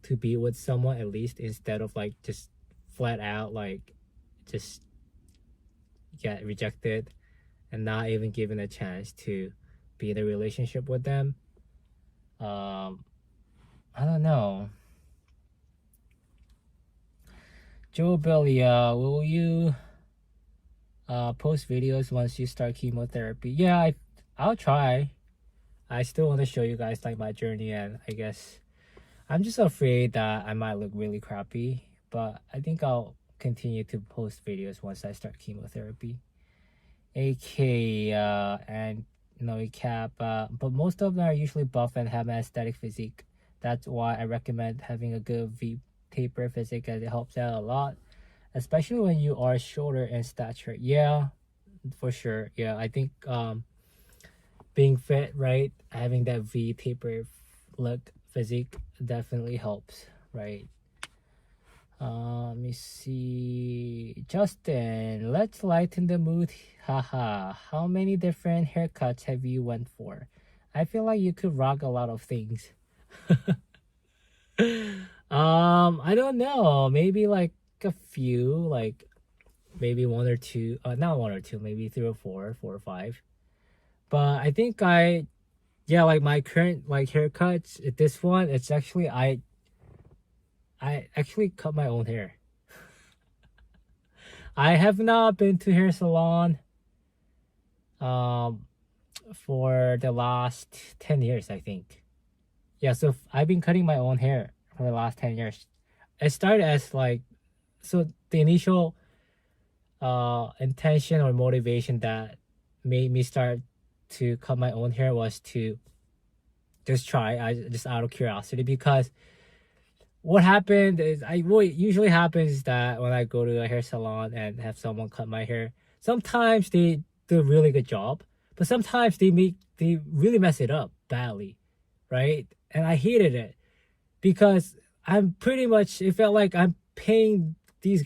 To be with someone at least instead of like just flat out like just get rejected and not even given a chance to be in a relationship with them. I don't know. Joe Billy, will you post videos once you start chemotherapy? Yeah, I'll try. I still want to show you guys like my journey, and I guess I'm just afraid that I might look really crappy, but I think I'll continue to post videos once I start chemotherapy. AK and cap, but most of them are usually buff and have an aesthetic physique. That's why I recommend having a good V taper physique, as it helps out a lot, especially when you are shorter in stature. Yeah, for sure. Yeah, I think being fit, right, having that V taper look physique definitely helps, right? Let me see. Justin, let's lighten the mood. Haha. How many different haircuts have you went for? I feel like you could rock a lot of things. I don't know. Maybe like a few, like maybe one or two. Not one or two. Maybe three or four or five. But I think yeah, like my current like haircuts. This one, it's actually I actually cut my own hair. I have not been to hair salon um for the last 10 years, I think. Yeah, so I've been cutting my own hair for the last 10 years. It started as like, so the initial intention or motivation that made me start to cut my own hair was to just try, I just out of curiosity, because what happened is what usually happens is that when I go to a hair salon and have someone cut my hair, sometimes they do a really good job, but sometimes they really mess it up badly, right? And I hated it because I'm pretty much, it felt like I'm paying these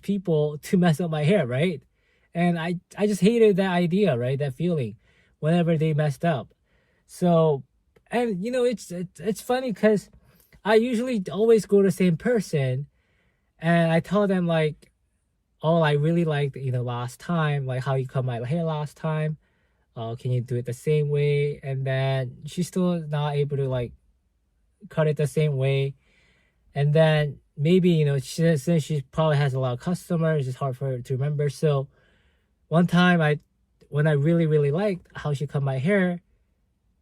people to mess up my hair, right? And I just hated that idea, right? That feeling whenever they messed up. So, and you know, it's funny because I usually always go to the same person and I tell them like, oh, I really liked, last time, like how you cut my hair last time. Can you do it the same way? And then she's still not able to like cut it the same way. And then maybe, since she probably has a lot of customers, it's hard for her to remember. So one time when I really, really liked how she cut my hair,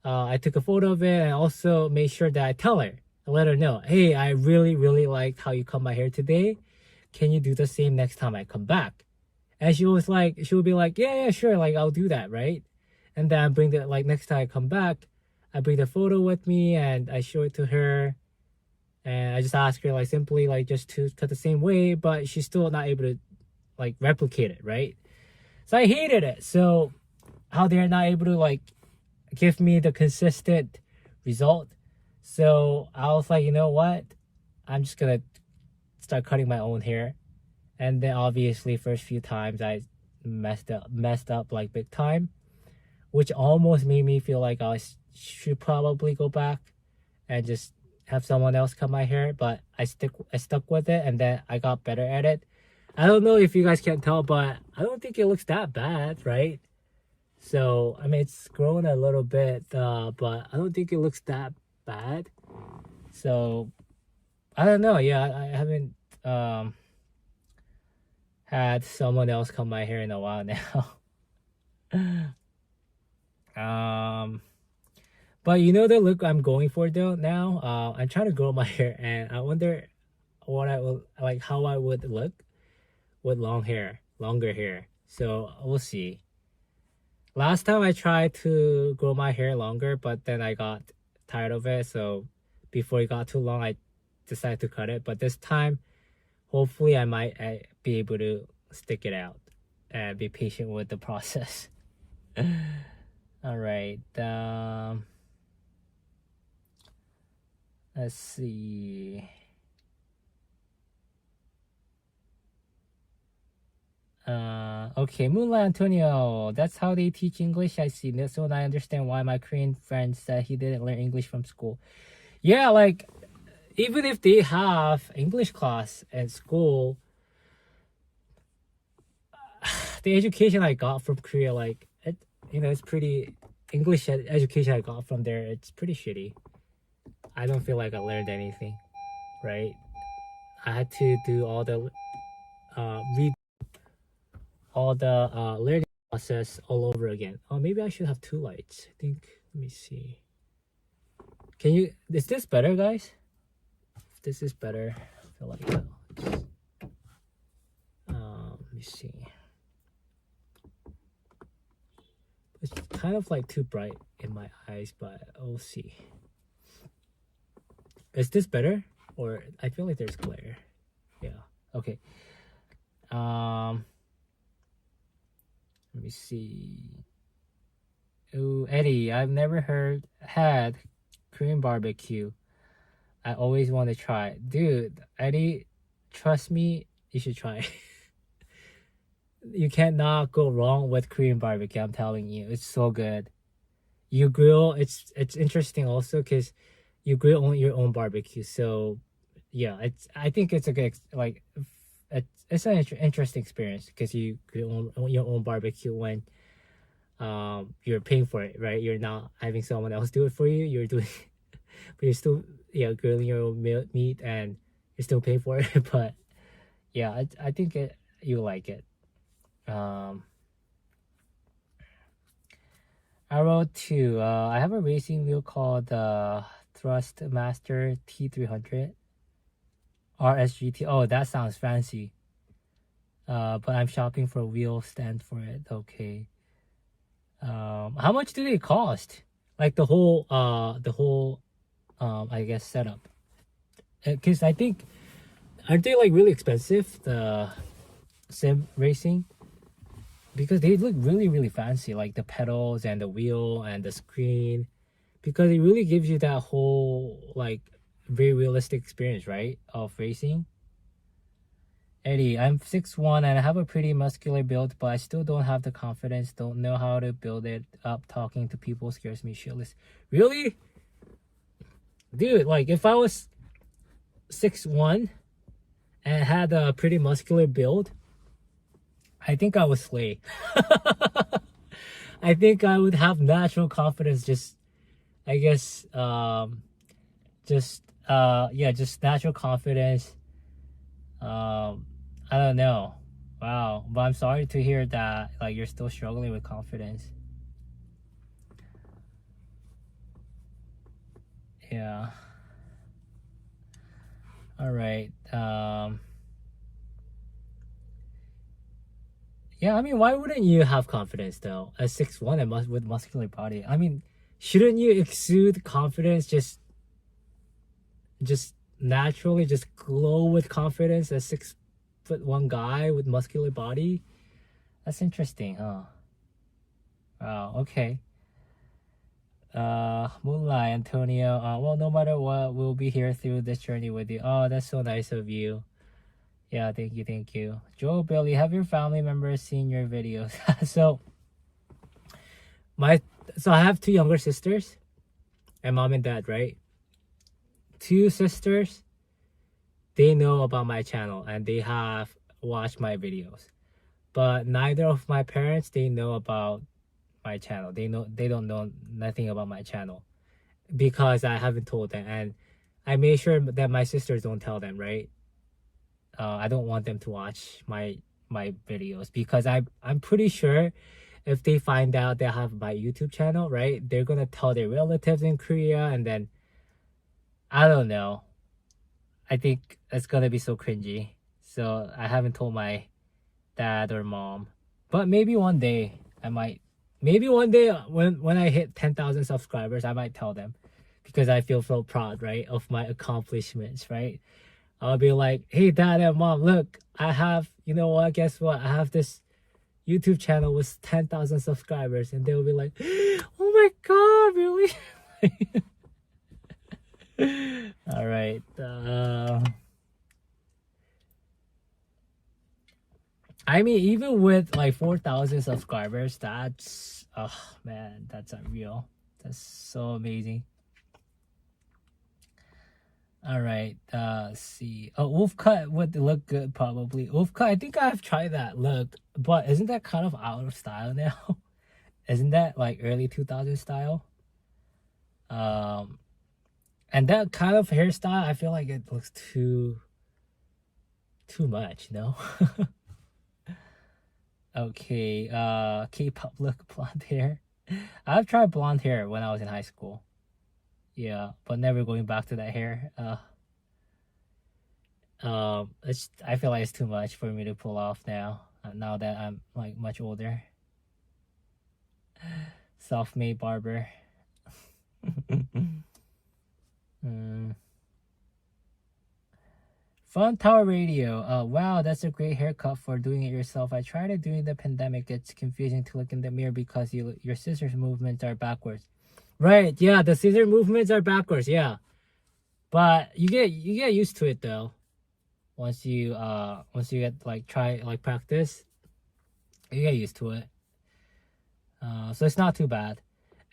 I took a photo of it and also made sure that I let her know, hey, I really, really liked how you cut my hair today. Can you do the same next time I come back? And she would be like, yeah, sure. Like, I'll do that. Right. And then I bring like next time I come back, I bring the photo with me and I show it to her. And I just ask her like simply like just to cut the same way, but she's still not able to like replicate it. Right. So I hated it. So how they're not able to like give me the consistent result. So I was like, you know what? I'm just gonna start cutting my own hair. And then obviously first few times I messed up like big time, which almost made me feel like should probably go back and just have someone else cut my hair, but I stuck with it and then I got better at it. I don't know if you guys can tell, but I don't think it looks that bad, right? So I mean it's grown a little bit, but I don't think it looks that bad. So I don't know. Yeah, I haven't had someone else cut my hair in a while now. But you know the look I'm going for though now. I'm trying to grow my hair, and I wonder what I will like, how I would look with longer hair. So we'll see. Last time I tried to grow my hair longer, but then I got tired of it. So before it got too long, I decided to cut it. But this time, hopefully, I might be able to stick it out and be patient with the process. All right. Let's see. Okay, Moonlight Antonio. That's how they teach English. I see this one. I understand why my Korean friend said he didn't learn English from school. Yeah, like even if they have English class at school, the education I got from Korea, like it's pretty English education I got from there. It's pretty shitty. I don't feel like I learned anything, right? I had to do all the read all the learning process all over again. Oh, maybe I should have two lights. I think. Let me see. Is this better, guys? If this is better, I feel like let me see. It's kind of like too bright in my eyes, but we'll see. Is this better? Or I feel like there's glare. Yeah. Okay. Let me see. Ooh, Eddie, I've never had Korean barbecue. I always want to try. Dude, Eddie, trust me, you should try. You cannot go wrong with Korean barbecue. I'm telling you, it's so good. You grill. It's interesting also because you grill on your own barbecue. So yeah, I think it's a good like it's an interesting experience because you grill on your own barbecue when you're paying for it, right? You're not having someone else do it for you. You're doing, but you're still grilling your own meat and you're still paying for it. But yeah, I think you like it. I wrote two. I have a racing wheel called the Thrustmaster T300 RSGT. Oh, that sounds fancy. But I'm shopping for a wheel stand for it. Okay. How much do they cost? Like the whole I guess setup. Because I think, aren't they like really expensive, the sim racing? Because they look really really fancy, like the pedals and the wheel and the screen, because it really gives you that whole like very realistic experience, right, of racing. Eddie, I'm 6'1" and I have a pretty muscular build, but I still don't have the confidence, don't know how to build it up. Talking to people scares me shitless. Really? Dude, like if I was 6'1" and had a pretty muscular build, I think I would slay. I think I would have natural confidence, just I guess just natural confidence. I don't know. Wow. But I'm sorry to hear that like you're still struggling with confidence. Yeah. All right. Yeah, I mean, why wouldn't you have confidence though? At 6'1" and with muscular body. I mean, shouldn't you exude confidence, just naturally just glow with confidence as 6'1" guy with muscular body? That's interesting, huh? Wow, okay. Moonlight, Antonio. Well, no matter what, we'll be here through this journey with you. Oh, that's so nice of you. Yeah, thank you. Joe, Billy, have your family members seen your videos? So I have two younger sisters and mom and dad, right? Two sisters, they know about my channel and they have watched my videos, but neither of my parents, they know about my channel. They don't know nothing about my channel because I haven't told them, and I made sure that my sisters don't tell them, right? I don't want them to watch my videos because I'm pretty sure if they find out they have my YouTube channel, right, they're gonna tell their relatives in Korea, and then I don't know. I think it's gonna be so cringy. So I haven't told my dad or mom, but maybe one day I might. Maybe one day when I hit 10,000 subscribers, I might tell them, because I feel so proud, right, of my accomplishments, right? I'll be like, hey, dad and mom, look, I have, you know what, guess what? I have this YouTube channel with 10,000 subscribers. And they'll be like, oh my God, really? All right. I mean, even with like 4,000 subscribers, that's, oh man, that's unreal. That's so amazing. All right, let's see. Oh, wolf cut would look good probably. Wolf cut, I think I've tried that look, but isn't that kind of out of style now? Isn't that like early 2000 style? And that kind of hairstyle, I feel like it looks too much, you know? Okay, K-pop look, blonde hair. I've tried blonde hair when I was in high school. Yeah, but never going back to that hair. I feel like it's too much for me to pull off now. Now that I'm like much older. Self-made barber. Fun Tower Radio. Wow, that's a great haircut for doing it yourself. I tried it during the pandemic. It's confusing to look in the mirror because your scissors movements are backwards. Right, yeah, the scissor movements are backwards, yeah. But you get used to it though. once you get like practice, you get used to it. So it's not too bad.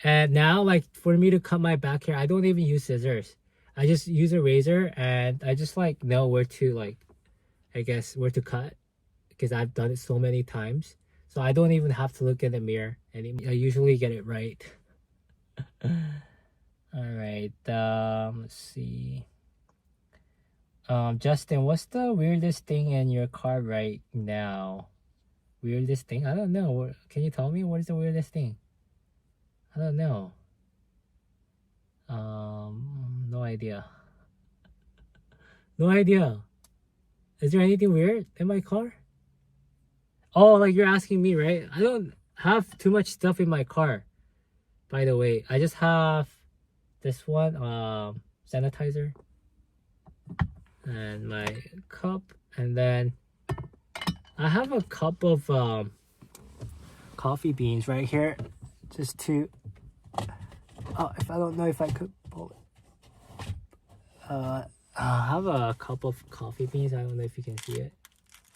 And now, like, for me to cut my back hair, I don't even use scissors. I just use a razor, and I just like know where to, like, I guess where to cut, because I've done it so many times. So I don't even have to look in the mirror anymore. I usually get it right. All right. Let's see. Justin, what's the weirdest thing in your car right now? Weirdest thing? I don't know. Can you tell me what is the weirdest thing? I don't know. No idea. No idea. Is there anything weird in my car? Oh, like you're asking me, right? I don't have too much stuff in my car, by the way. I just have this one, sanitizer, and my cup, and then I have a cup of coffee beans right here, just to if I don't know if I could pull it. I have a cup of coffee beans. I don't know if you can see it.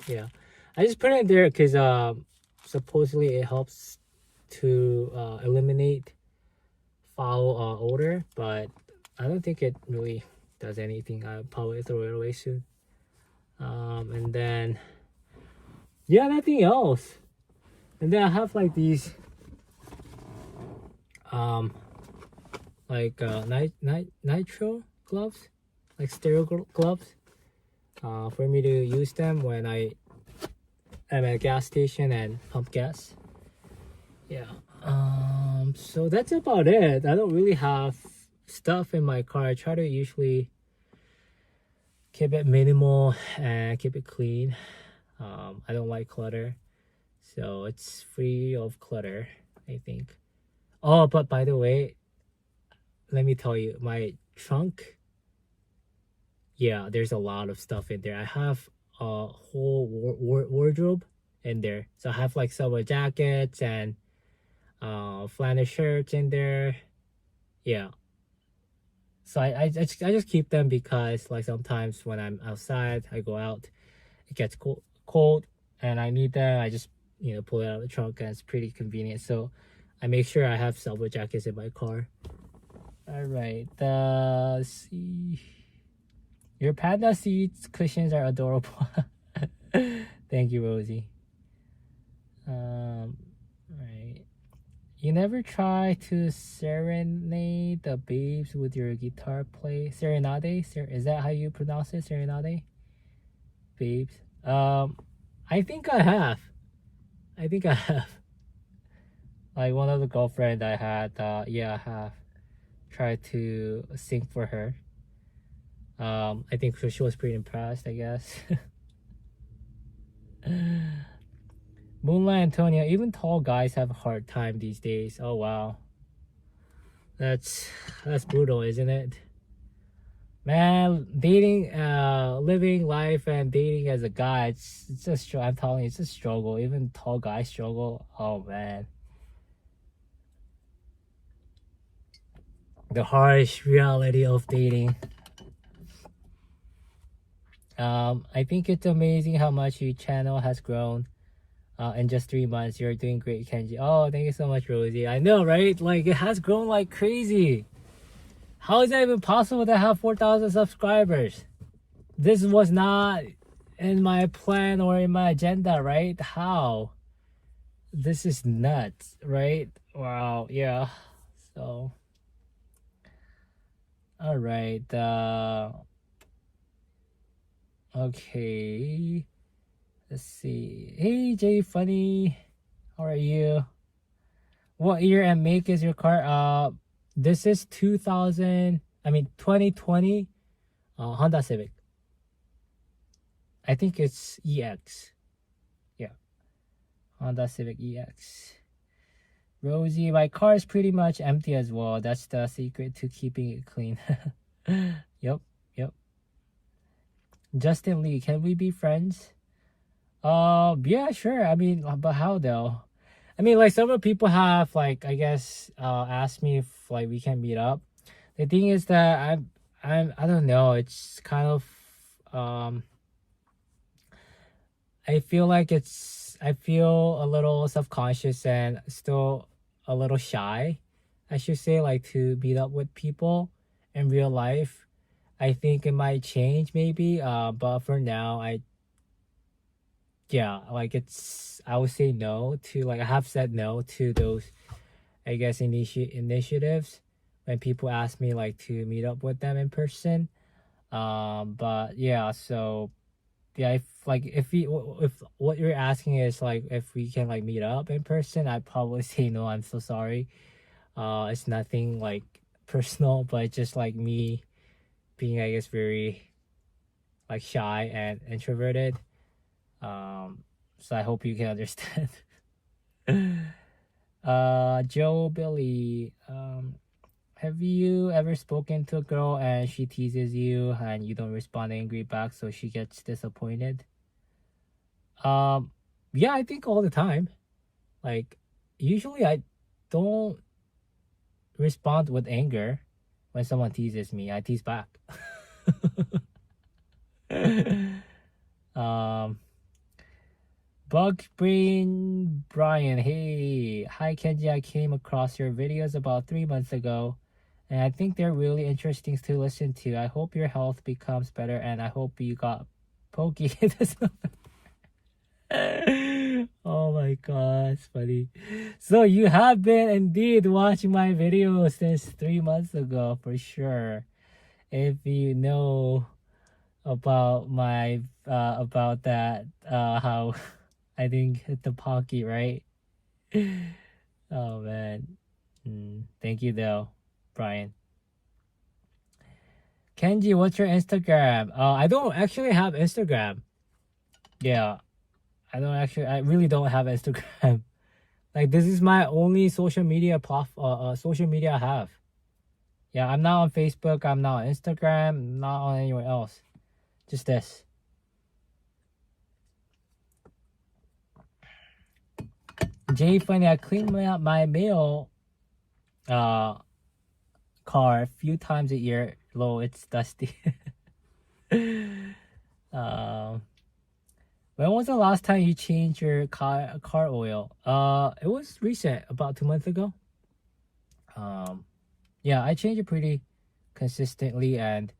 Yeah, I just put it there because supposedly it helps to eliminate foul odor, but I don't think it really does anything. I'll probably throw it away soon. And then yeah, nothing else. And then I have like these nitro gloves, like stereo gloves, for me to use them when I am at a gas station and pump gas. Yeah. So that's about it. I don't really have stuff in my car. I try to usually keep it minimal and keep it clean. I don't like clutter, so it's free of clutter, I think. Oh, but by the way, let me tell you, my trunk, yeah, there's a lot of stuff in there. I have a whole wardrobe in there. So I have like summer jackets and flannel shirts in there. Yeah. So I just keep them because like sometimes when I'm outside, I go out, it gets cold and I need them. I just pull it out of the trunk, and it's pretty convenient. So I make sure I have summer jackets in my car. All right. Let's see. Your panda seats cushions are adorable. Thank you, Rosie. Right. You never try to serenade the babes with your guitar play? Serenade? Is that how you pronounce it? Serenade? Babes? I think I have. Like one of the girlfriend I had, yeah, I have tried to sing for her. I think she was pretty impressed, I guess. Moonlight Antonio, even tall guys have a hard time these days. Oh wow. That's brutal, isn't it? Man, dating, living life and dating as a guy, it's just, I'm telling you, it's a struggle. Even tall guys struggle. Oh man. The harsh reality of dating. I think it's amazing how much your channel has grown in just 3 months. You're doing great, Kenji. Oh, thank you so much, Rosie. I know, right? Like, it has grown like crazy. How is that even possible to have 4,000 subscribers? This was not in my plan or in my agenda, right? How? This is nuts, right? Wow, yeah. So, all right. Okay. Let's see. Hey, Jay Funny. How are you? What year and make is your car? This is 2020 Honda Civic. I think it's EX. Yeah. Honda Civic EX. Rosie, my car is pretty much empty as well. That's the secret to keeping it clean. Yep. Justin Lee, can we be friends? Yeah, sure. I mean, but how though? I mean, like some people have like, I guess, asked me if like we can meet up. The thing is that I don't know. It's kind of I feel like I feel a little self-conscious and still a little shy, I should say, like to meet up with people in real life. I think it might change maybe, but for now, yeah, like I would say no to, like, I have said no to those, I guess, initiatives when people ask me like to meet up with them in person. But yeah, so yeah, if what you're asking is like if we can like meet up in person, I'd probably say no. I'm so sorry. It's nothing like personal, but just like me being, I guess, very like shy and introverted. Um, so I hope you can understand. Joe Billy, have you ever spoken to a girl and she teases you and you don't respond angry back, so she gets disappointed? Um, yeah, I think all the time. Like, usually I don't respond with anger when someone teases me. I tease back. um, Bug Brain Brian, hey, hi Kenji. I came across your videos about 3 months ago, and I think they're really interesting to listen to. I hope your health becomes better, and I hope you got pokey. Oh my god, it's funny. So you have been indeed watching my videos since 3 months ago for sure. If you know about my about that how I didn't hit the pocky, right? Oh man. Thank you though, Brian. Kenji, what's your Instagram? I don't actually have Instagram. Yeah, I really don't have Instagram. Like, this is my only social media I have. Yeah, I'm not on Facebook, I'm not on Instagram, not on anywhere else. Just this. Jay Funny, I clean my mail car a few times a year. Low, it's dusty. um when was the last time you changed your car oil? It was recent, about 2 months ago. Yeah, I change it pretty consistently, and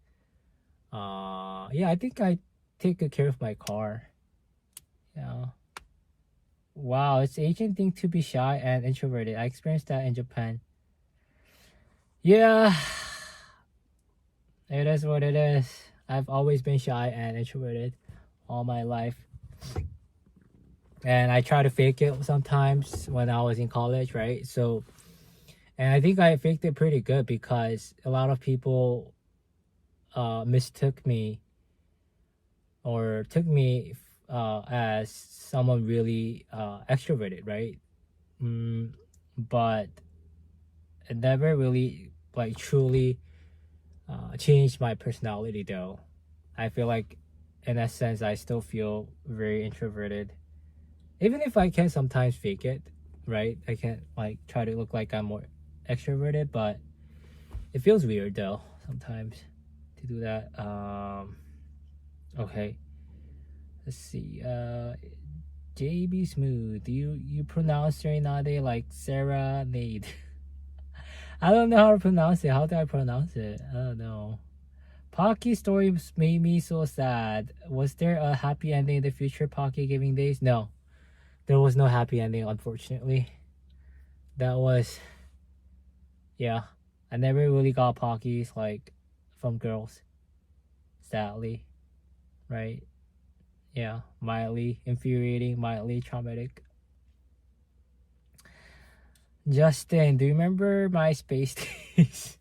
yeah, I think I take good care of my car. Yeah. Wow, it's Asian thing to be shy and introverted. I experienced that in Japan. Yeah, it is what it is. I've always been shy and introverted all my life. And I try to fake it sometimes when I was in college, right? So, and I think I faked it pretty good because a lot of people mistook me or took me as someone really extroverted, right? But it never really like truly changed my personality though. I feel like in a sense I still feel very introverted. Even if I can sometimes fake it, right? I can like try to look like I'm more extroverted, but it feels weird though sometimes to do that. Okay. Let's see. JB Smooth. Do you pronounce Serenade like serenade? I don't know how to pronounce it. How do I pronounce it? I don't know. Pocky story made me so sad. Was there a happy ending in the future Pocky Giving Days? No. There was no happy ending, unfortunately. That was, yeah. I never really got Pockies like from girls. Sadly. Right? Yeah. Mildly infuriating, mildly traumatic. Justin, do you remember MySpace days?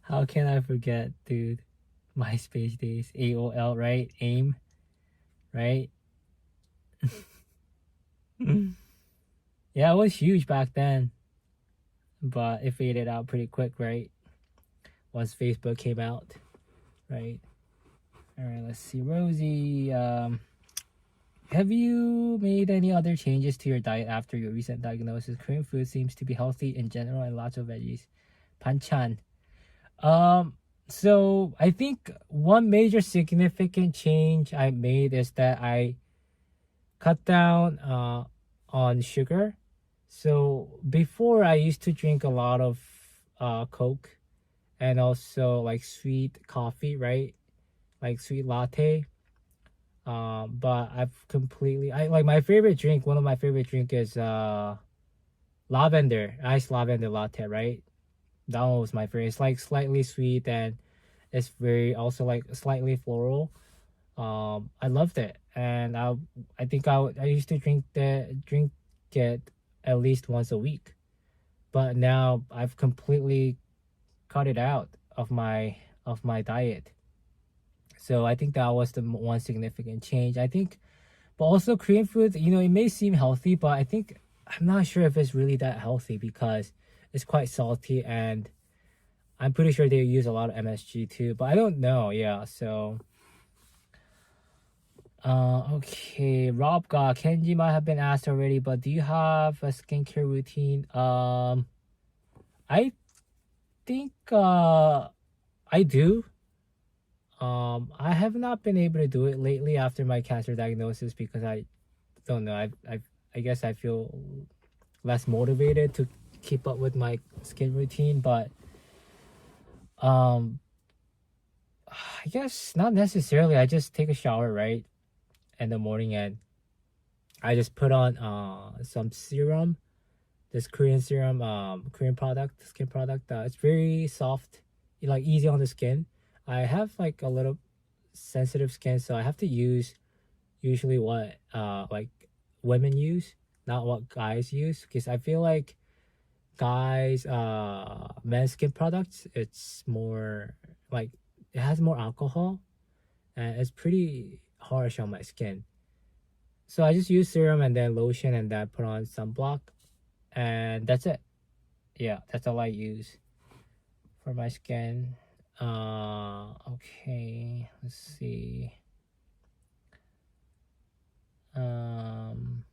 How can I forget, dude? MySpace days. AOL, right? AIM, right? Yeah, it was huge back then. But it faded out pretty quick, right? Once Facebook came out, right? Alright, let's see. Rosie, have you made any other changes to your diet after your recent diagnosis? Korean food seems to be healthy in general and lots of veggies. Panchan. So I think one major significant change I made is that I cut down on sugar. So before I used to drink a lot of Coke and also like sweet coffee, right? Like sweet latte. But I've completely I like my favorite drink. One of my favorite drink is lavender, iced lavender latte, right? That one was my favorite. It's like slightly sweet and it's very also like slightly floral. I loved it, and I think I used to drink it at least once a week, but now I've completely cut it out of my diet. So I think that was the one significant change. I think, but also Korean food, you know, it may seem healthy, but I think I'm not sure if it's really that healthy because it's quite salty and I'm pretty sure they use a lot of MSG too, but I don't know. Yeah, so okay, Rob got Kenji might have been asked already, but do you have a skincare routine? I think I do. I have not been able to do it lately after my cancer diagnosis because I don't know. I guess I feel less motivated to keep up with my skin routine, but um, I guess not necessarily. I just take a shower right in the morning and I just put on some serum, this Korean serum, Korean product, skin product. It's very soft, like easy on the skin. I have like a little sensitive skin, so I have to use usually what like women use, not what guys use, because I feel like guys men's skin products, it's more like it has more alcohol and it's pretty harsh on my skin. So I just use serum and then lotion and then put on sunblock and that's it. Yeah, that's all I use for my skin. Okay, let's see. Um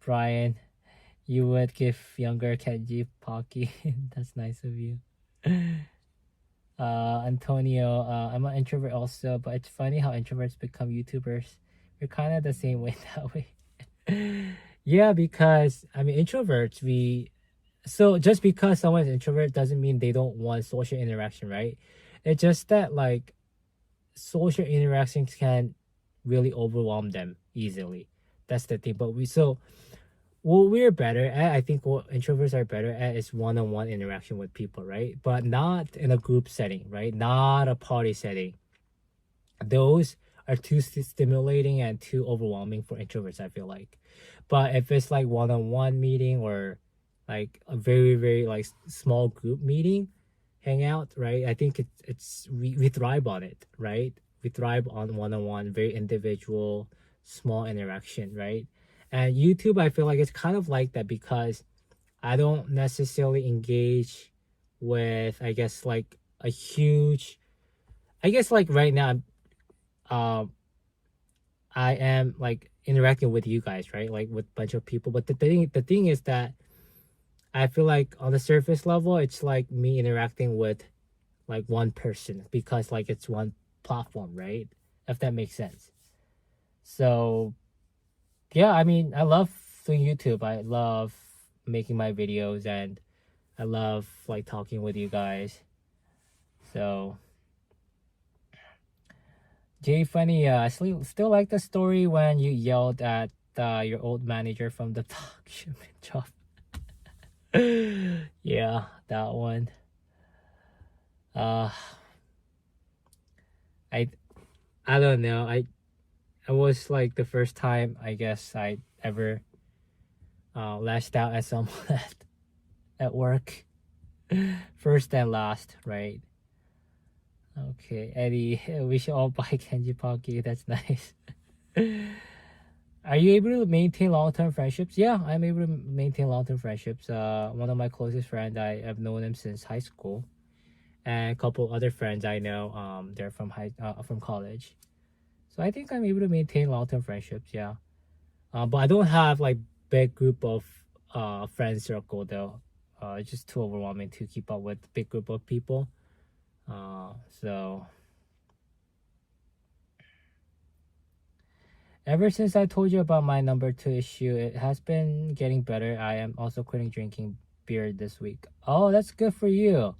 Brian, you would give younger Kenji Pocky. That's nice of you. Antonio, I'm an introvert also, but it's funny how introverts become YouTubers. We're kind of the same way that way. Yeah, because I mean introverts, we so just because someone's introvert doesn't mean they don't want social interaction, right? It's just that like social interactions can really overwhelm them easily. That's the thing. But we so what we're better at, I think what introverts are better at is one-on-one interaction with people, right? But not in a group setting, right? Not a party setting. Those are too stimulating and too overwhelming for introverts, I feel like. But if it's like one-on-one meeting or like a very very like small group meeting hangout, right? I think we thrive on it, right? We thrive on one-on-one very individual small interaction, right? And YouTube, I feel like it's kind of like that because I don't necessarily engage with, I guess, like a huge, I guess, like right now, um, I am like interacting with you guys, right? Like with a bunch of people. But the thing is that I feel like on the surface level, it's like me interacting with like one person because like it's one platform, right? If that makes sense. So yeah, I mean, I love doing YouTube. I love making my videos and I love like talking with you guys. So Jay Funny, I still like the story when you yelled at your old manager from the talk job. Yeah, that one. Uh, I I don't know. I was like the first time I guess I ever lashed out at someone at work. First and last, right? Okay, Eddie, we should all buy Kenji Pocky. That's nice. Are you able to maintain long-term friendships? Yeah, I'm able to maintain long-term friendships. One of my closest friends, I have known him since high school, and a couple other friends I know, they're from college. So I think I'm able to maintain long-term friendships. Yeah, but I don't have like big group of friend circle though. It's just too overwhelming to keep up with big group of people. So ever since I told you about my number 2 issue, it has been getting better. I am also quitting drinking beer this week. Oh, that's good for you.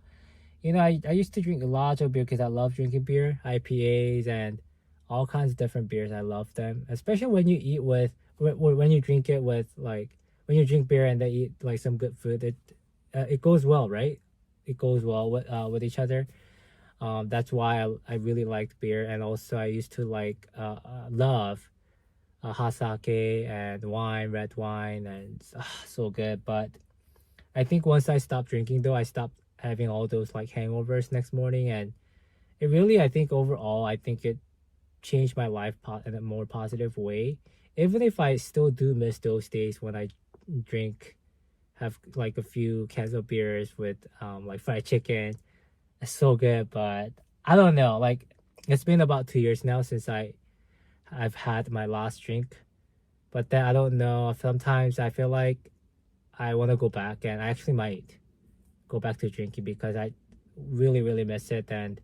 You know, I used to drink lots of beer because I love drinking beer, IPAs and all kinds of different beers. I love them, especially when you eat with when you drink it with like when you drink beer and then eat like some good food. It goes well, right? It goes well with each other. That's why I really liked beer, and also I used to like love hot sake and wine, red wine, and so good. But I think once I stopped drinking, though, I stopped having all those like hangovers next morning, and it really, I think overall, I think it changed my life in a more positive way. Even if I still do miss those days when I drink, have like a few cans of beers with like fried chicken, it's so good. But I don't know, like it's been about 2 years now since I've had my last drink. But then I don't know. Sometimes I feel like I want to go back, and I actually might go back to drinking because I really really miss it, and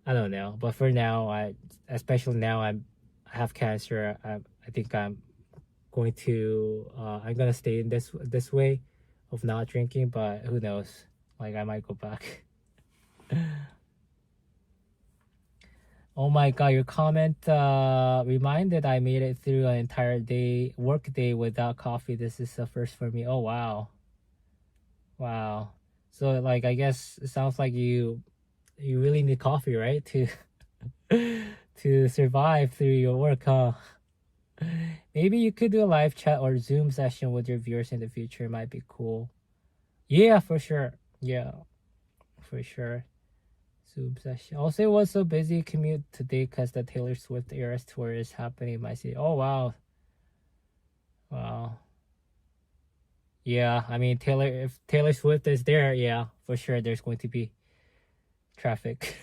I don't know. But for now, especially now I have cancer. I think I'm gonna stay in this way of not drinking, but who knows? Like I might go back. Oh my god, your comment reminded I made it through an entire work day without coffee. This is the first for me. Oh wow. Wow. So like I guess it sounds like you really need coffee, right? To to survive through your work, huh? Maybe you could do a live chat or Zoom session with your viewers in the future. It might be cool. Yeah, for sure. Yeah, for sure. Zoom session. Also, it was so busy commute today because the Taylor Swift Eras tour is happening in my city. Oh wow, wow. Yeah, I mean if Taylor Swift is there, yeah, for sure there's going to be traffic.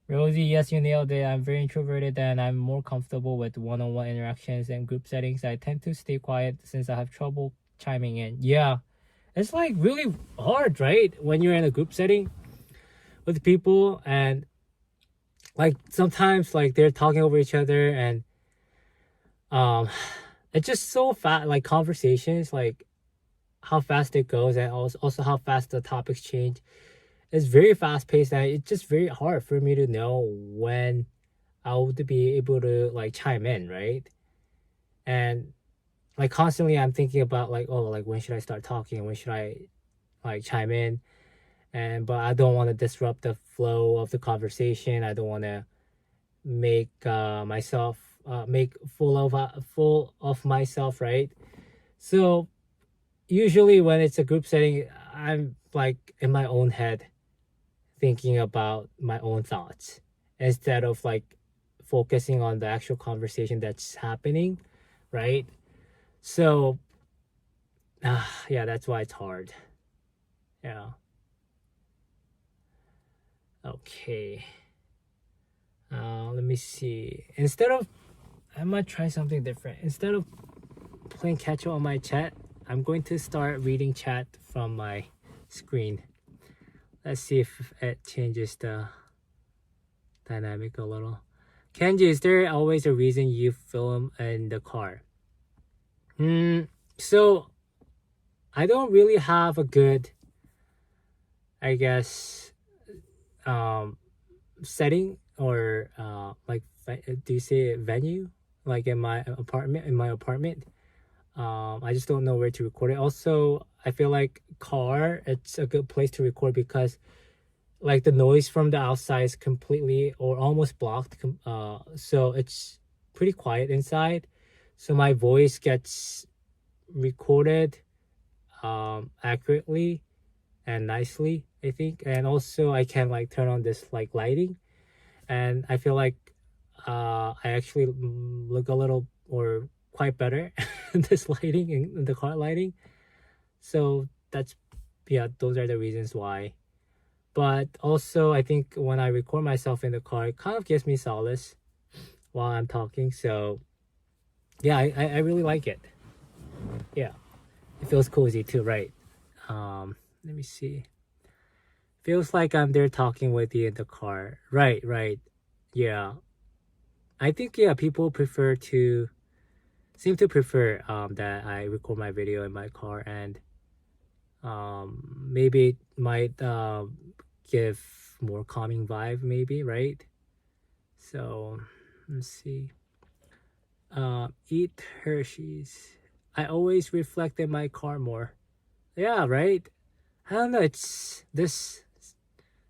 Rosie, yes, you nailed it. I'm very introverted and I'm more comfortable with one-on-one interactions and group settings. I tend to stay quiet since I have trouble chiming in. Yeah, it's like really hard, right? When you're in a group setting with people and like sometimes like they're talking over each other and um it's just so fast, like conversations, like how fast it goes and also how fast the topics change. It's very fast paced and it's just very hard for me to know when I would be able to like chime in, right? And like constantly I'm thinking about like, oh, like when should I start talking, when should I like chime in, and but I don't want to disrupt the flow of the conversation. I don't want to make myself make full of myself, right? So usually when it's a group setting, I'm like in my own head thinking about my own thoughts instead of like focusing on the actual conversation that's happening, right? So yeah, that's why it's hard. Yeah. Okay. Let me see. I might try something different. Instead of playing catch up on my chat, I'm going to start reading chat from my screen. Let's see if it changes the dynamic a little. Kenji, is there always a reason you film in the car? So I don't really have a good, I guess, setting or like do you say venue? Like in my apartment. I just don't know where to record it. Also, I feel like car, it's a good place to record because like the noise from the outside is completely or almost blocked. So it's pretty quiet inside. So my voice gets recorded accurately and nicely, I think. And also I can like turn on this like lighting, and I feel like I actually look a little or quite better in this lighting, in the car lighting. So that's, yeah, those are the reasons why. But also I think when I record myself in the car, it kind of gives me solace while I'm talking. So yeah, I really like it. Yeah, it feels cozy too, right? Let me see. Feels like I'm there talking with you in the car. Right, right. Yeah. I think yeah, people prefer to seem to prefer that I record my video in my car, and maybe it might give more calming vibe maybe, right? So let's see. Eat Hershey's. I always reflect in my car more. Yeah, right. I don't know. It's this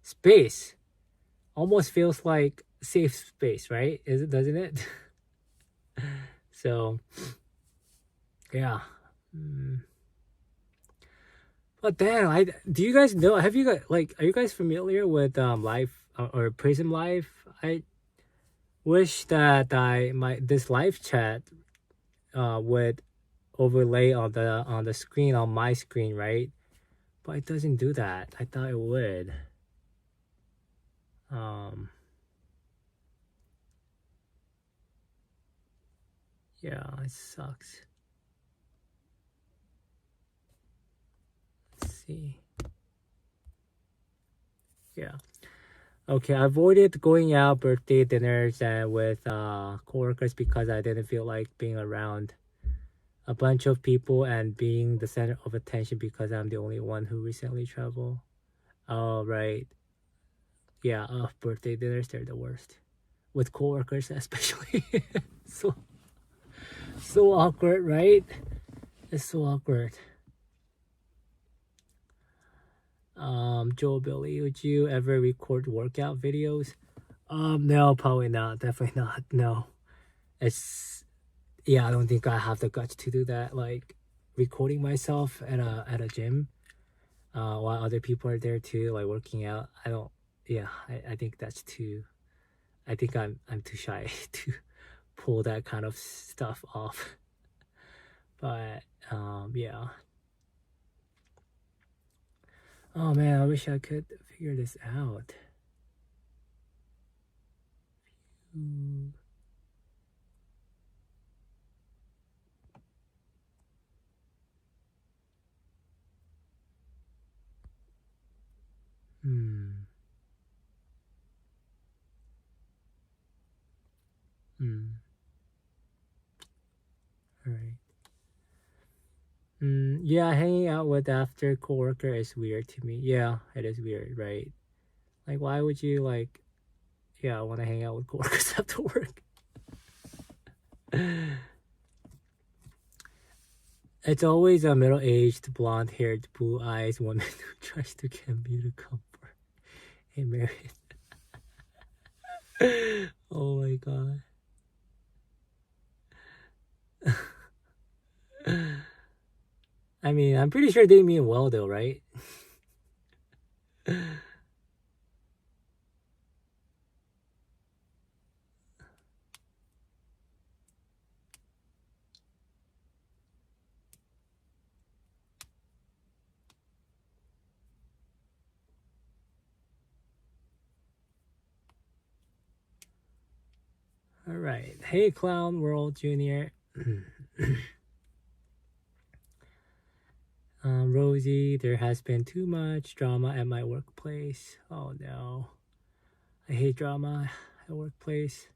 space almost feels like safe space, right? Is it? Doesn't it? So yeah. Mm. But then, I do you guys know? Have you guys like? Are you guys familiar with life or Prism Life? I wish that I my this live chat would overlay on the screen on my screen, right? But it doesn't do that. I thought it would. Um, yeah, it sucks. Let's see. Yeah. Okay, I avoided going out birthday dinners with coworkers because I didn't feel like being around a bunch of people and being the center of attention because I'm the only one who recently traveled. Oh, right. Yeah, birthday dinners, they're the worst. With coworkers especially. so so awkward, right? It's so awkward. Joe Billy, would you ever record workout videos? No, probably not. Definitely not. No. It's yeah, I don't think I have the guts to do that. Like recording myself at a gym, while other people are there too, like working out. I don't. Yeah, I think that's too. I think I'm too shy to pull that kind of stuff off. But yeah. Oh man, I wish I could figure this out. Hmm. Hmm. Hmm. All right. Yeah, hanging out with after coworker is weird to me. Yeah, it is weird, right? Like, why would you like? Yeah, I want to hang out with coworkers after work. It's always a middle-aged, blonde-haired, blue-eyed woman who tries to get me to come for a married. Oh my god. I mean, I'm pretty sure they mean well, though, right? All right. Hey, Clown World Junior. Rosie, there has been too much drama at my workplace. Oh no. I hate drama at workplace.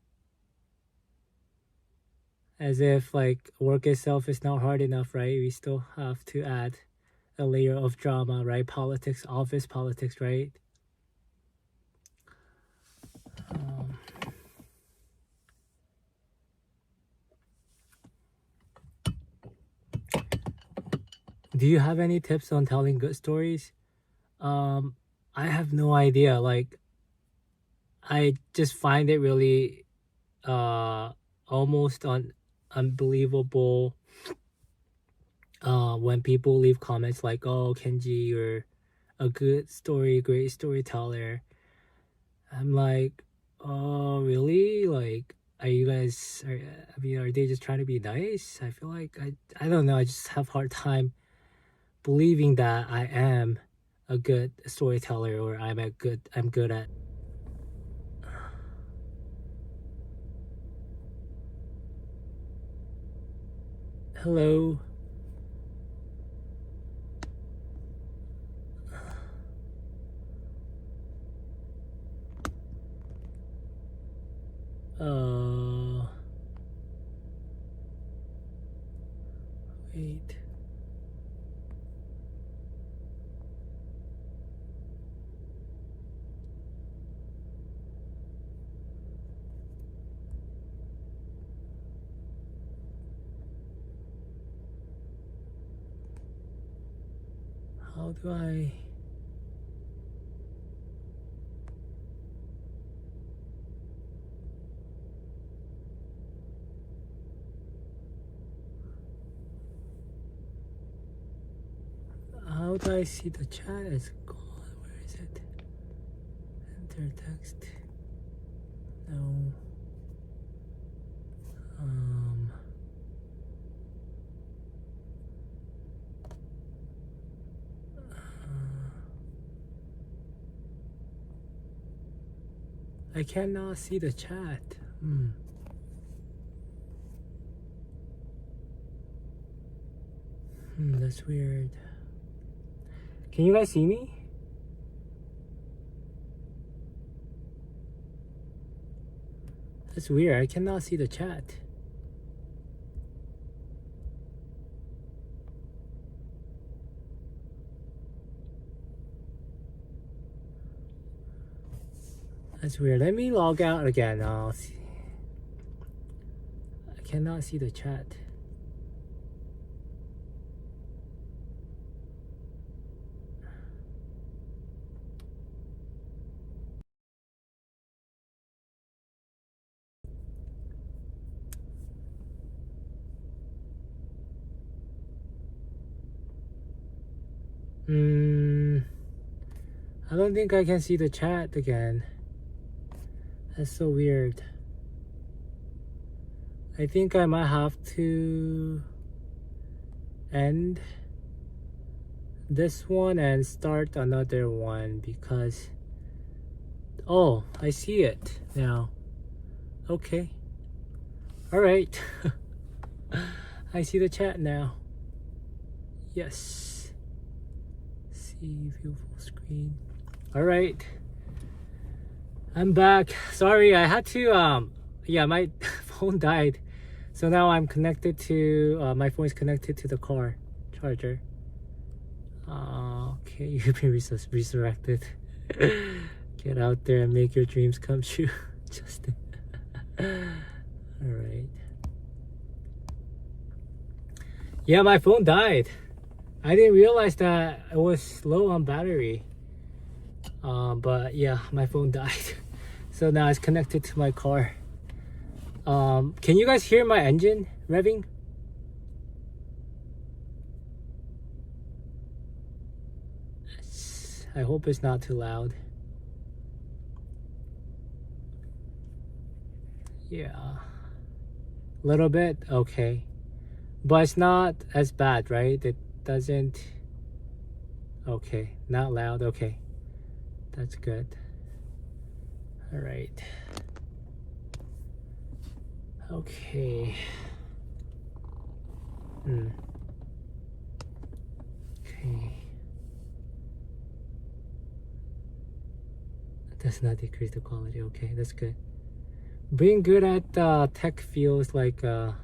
As if like work itself is not hard enough, right? We still have to add a layer of drama, right? Politics, office politics, right? Um, do you have any tips on telling good stories? Um, I have no idea. Like, I just find it really almost unbelievable when people leave comments like, "Oh, Kenji, you're a great storyteller." I'm like, "Oh, really? Like, are you guys? I mean, are they just trying to be nice?" I feel like I don't know. I just have a hard time believing that I am a good storyteller or I'm good at. Hello. Wait. How do I... How do I see the chat? It's gone. Where is it? Enter text. No. I cannot see the chat. That's weird. Can you guys see me? That's weird. I cannot see the chat. That's weird. Let me log out again. I'll see. I cannot see the chat. I don't think I can see the chat again. That's so weird. I think I might have to end this one and start another one because... Oh, I see it now. Okay. Alright. I see the chat now. Yes. See view full screen. Alright. I'm back. Sorry, I had to yeah, my phone died. So now I'm connected to my phone is connected to the car charger. Okay, you've been resurrected. Get out there and make your dreams come true. Justin. Alright. Yeah, my phone died. I didn't realize that it was low on battery. But yeah, my phone died. So now it's connected to my car. Can you guys hear my engine revving? I hope it's not too loud. Yeah. A little bit? Okay. But it's not as bad, right? It doesn't... Okay, not loud. Okay. That's good. Alright. Okay. Okay. It does not decrease the quality. Okay, that's good. Being good at tech feels like a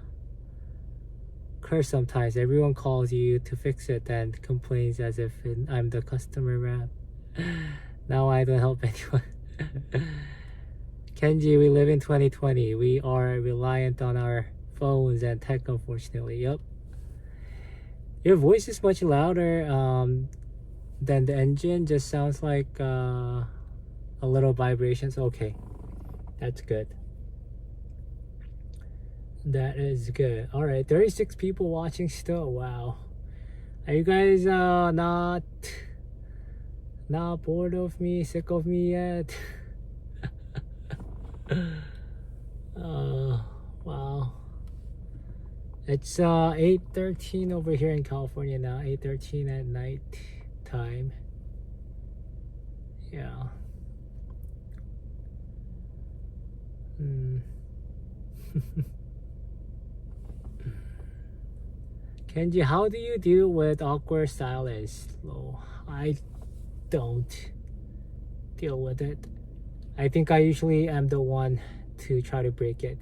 curse sometimes. Everyone calls you to fix it and complains as if I'm the customer rep. Now I don't help anyone. Kenji, we live in 2020. We are reliant on our phones and tech, unfortunately. Yep. Your voice is much louder than the engine. Just sounds like a little vibrations. Okay, that's good. That is good. All right, 36 people watching still. Wow. Are you guys not bored of me, sick of me yet? Wow. It's 8:13 over here in California now. 8:13 at night time. Yeah. Kenji, how do you deal with awkward silence? Slow. I don't deal with it. I think I usually am the one to try to break it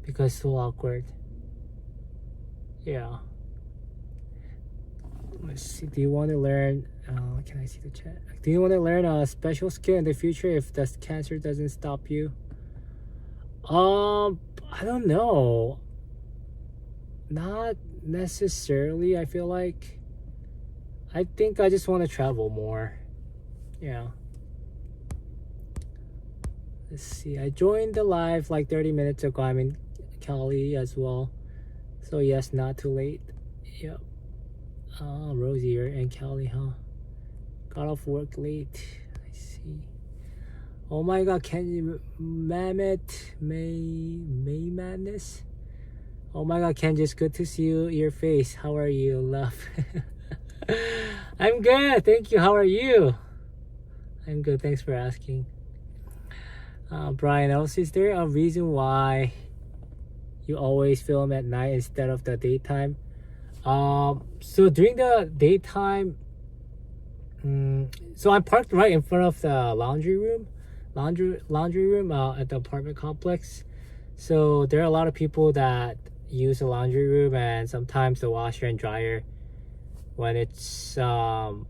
because it's so awkward. Yeah. Let's see. Do you want to learn? Can I see the chat? Do you want to learn a special skill in the future if the cancer doesn't stop you? I don't know. Not necessarily. I feel like I think I just want to travel more. Yeah. Let's see. I joined the live like 30 minutes ago. I'm in Cali as well. So yes, not too late. Yep. Rosie, you're in Cali, huh? Got off work late. I see. Oh my god, Kenji Mammoth May Madness. Oh my god, Kenji, it's good to see your face. How are you, love? I'm good, thank you. How are you? I'm good, thanks for asking. Brian, also, is there a reason why you always film at night instead of the daytime? So during the daytime, so I'm parked right in front of the laundry room at the apartment complex. So there are a lot of people that use the laundry room, and sometimes the washer and dryer, when it's when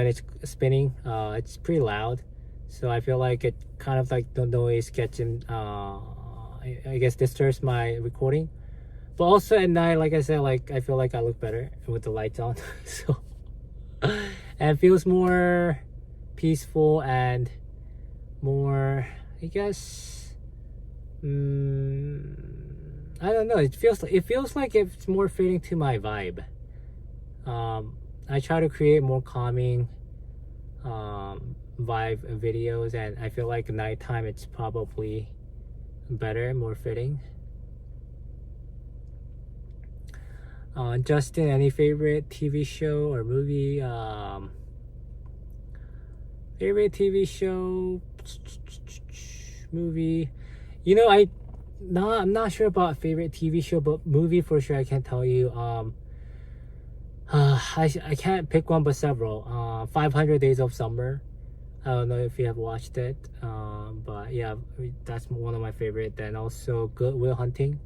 it's spinning, it's pretty loud. So I feel like it kind of like the noise gets in, I guess disturbs my recording. But also at night, like I said, like I feel like I look better with the lights on. So and it feels more peaceful and more, I guess, I don't know, it feels like it's more fitting to my vibe. I try to create more calming vibe videos, and I feel like nighttime it's probably better, more fitting. Justin, any favorite TV show or movie? Favorite TV show, movie. You know, I'm not sure about favorite TV show, but movie for sure I can tell you. I can't pick one, but several. 500 Days of Summer. I don't know if you have watched it, but yeah, that's one of my favorite. Then also Good Will Hunting,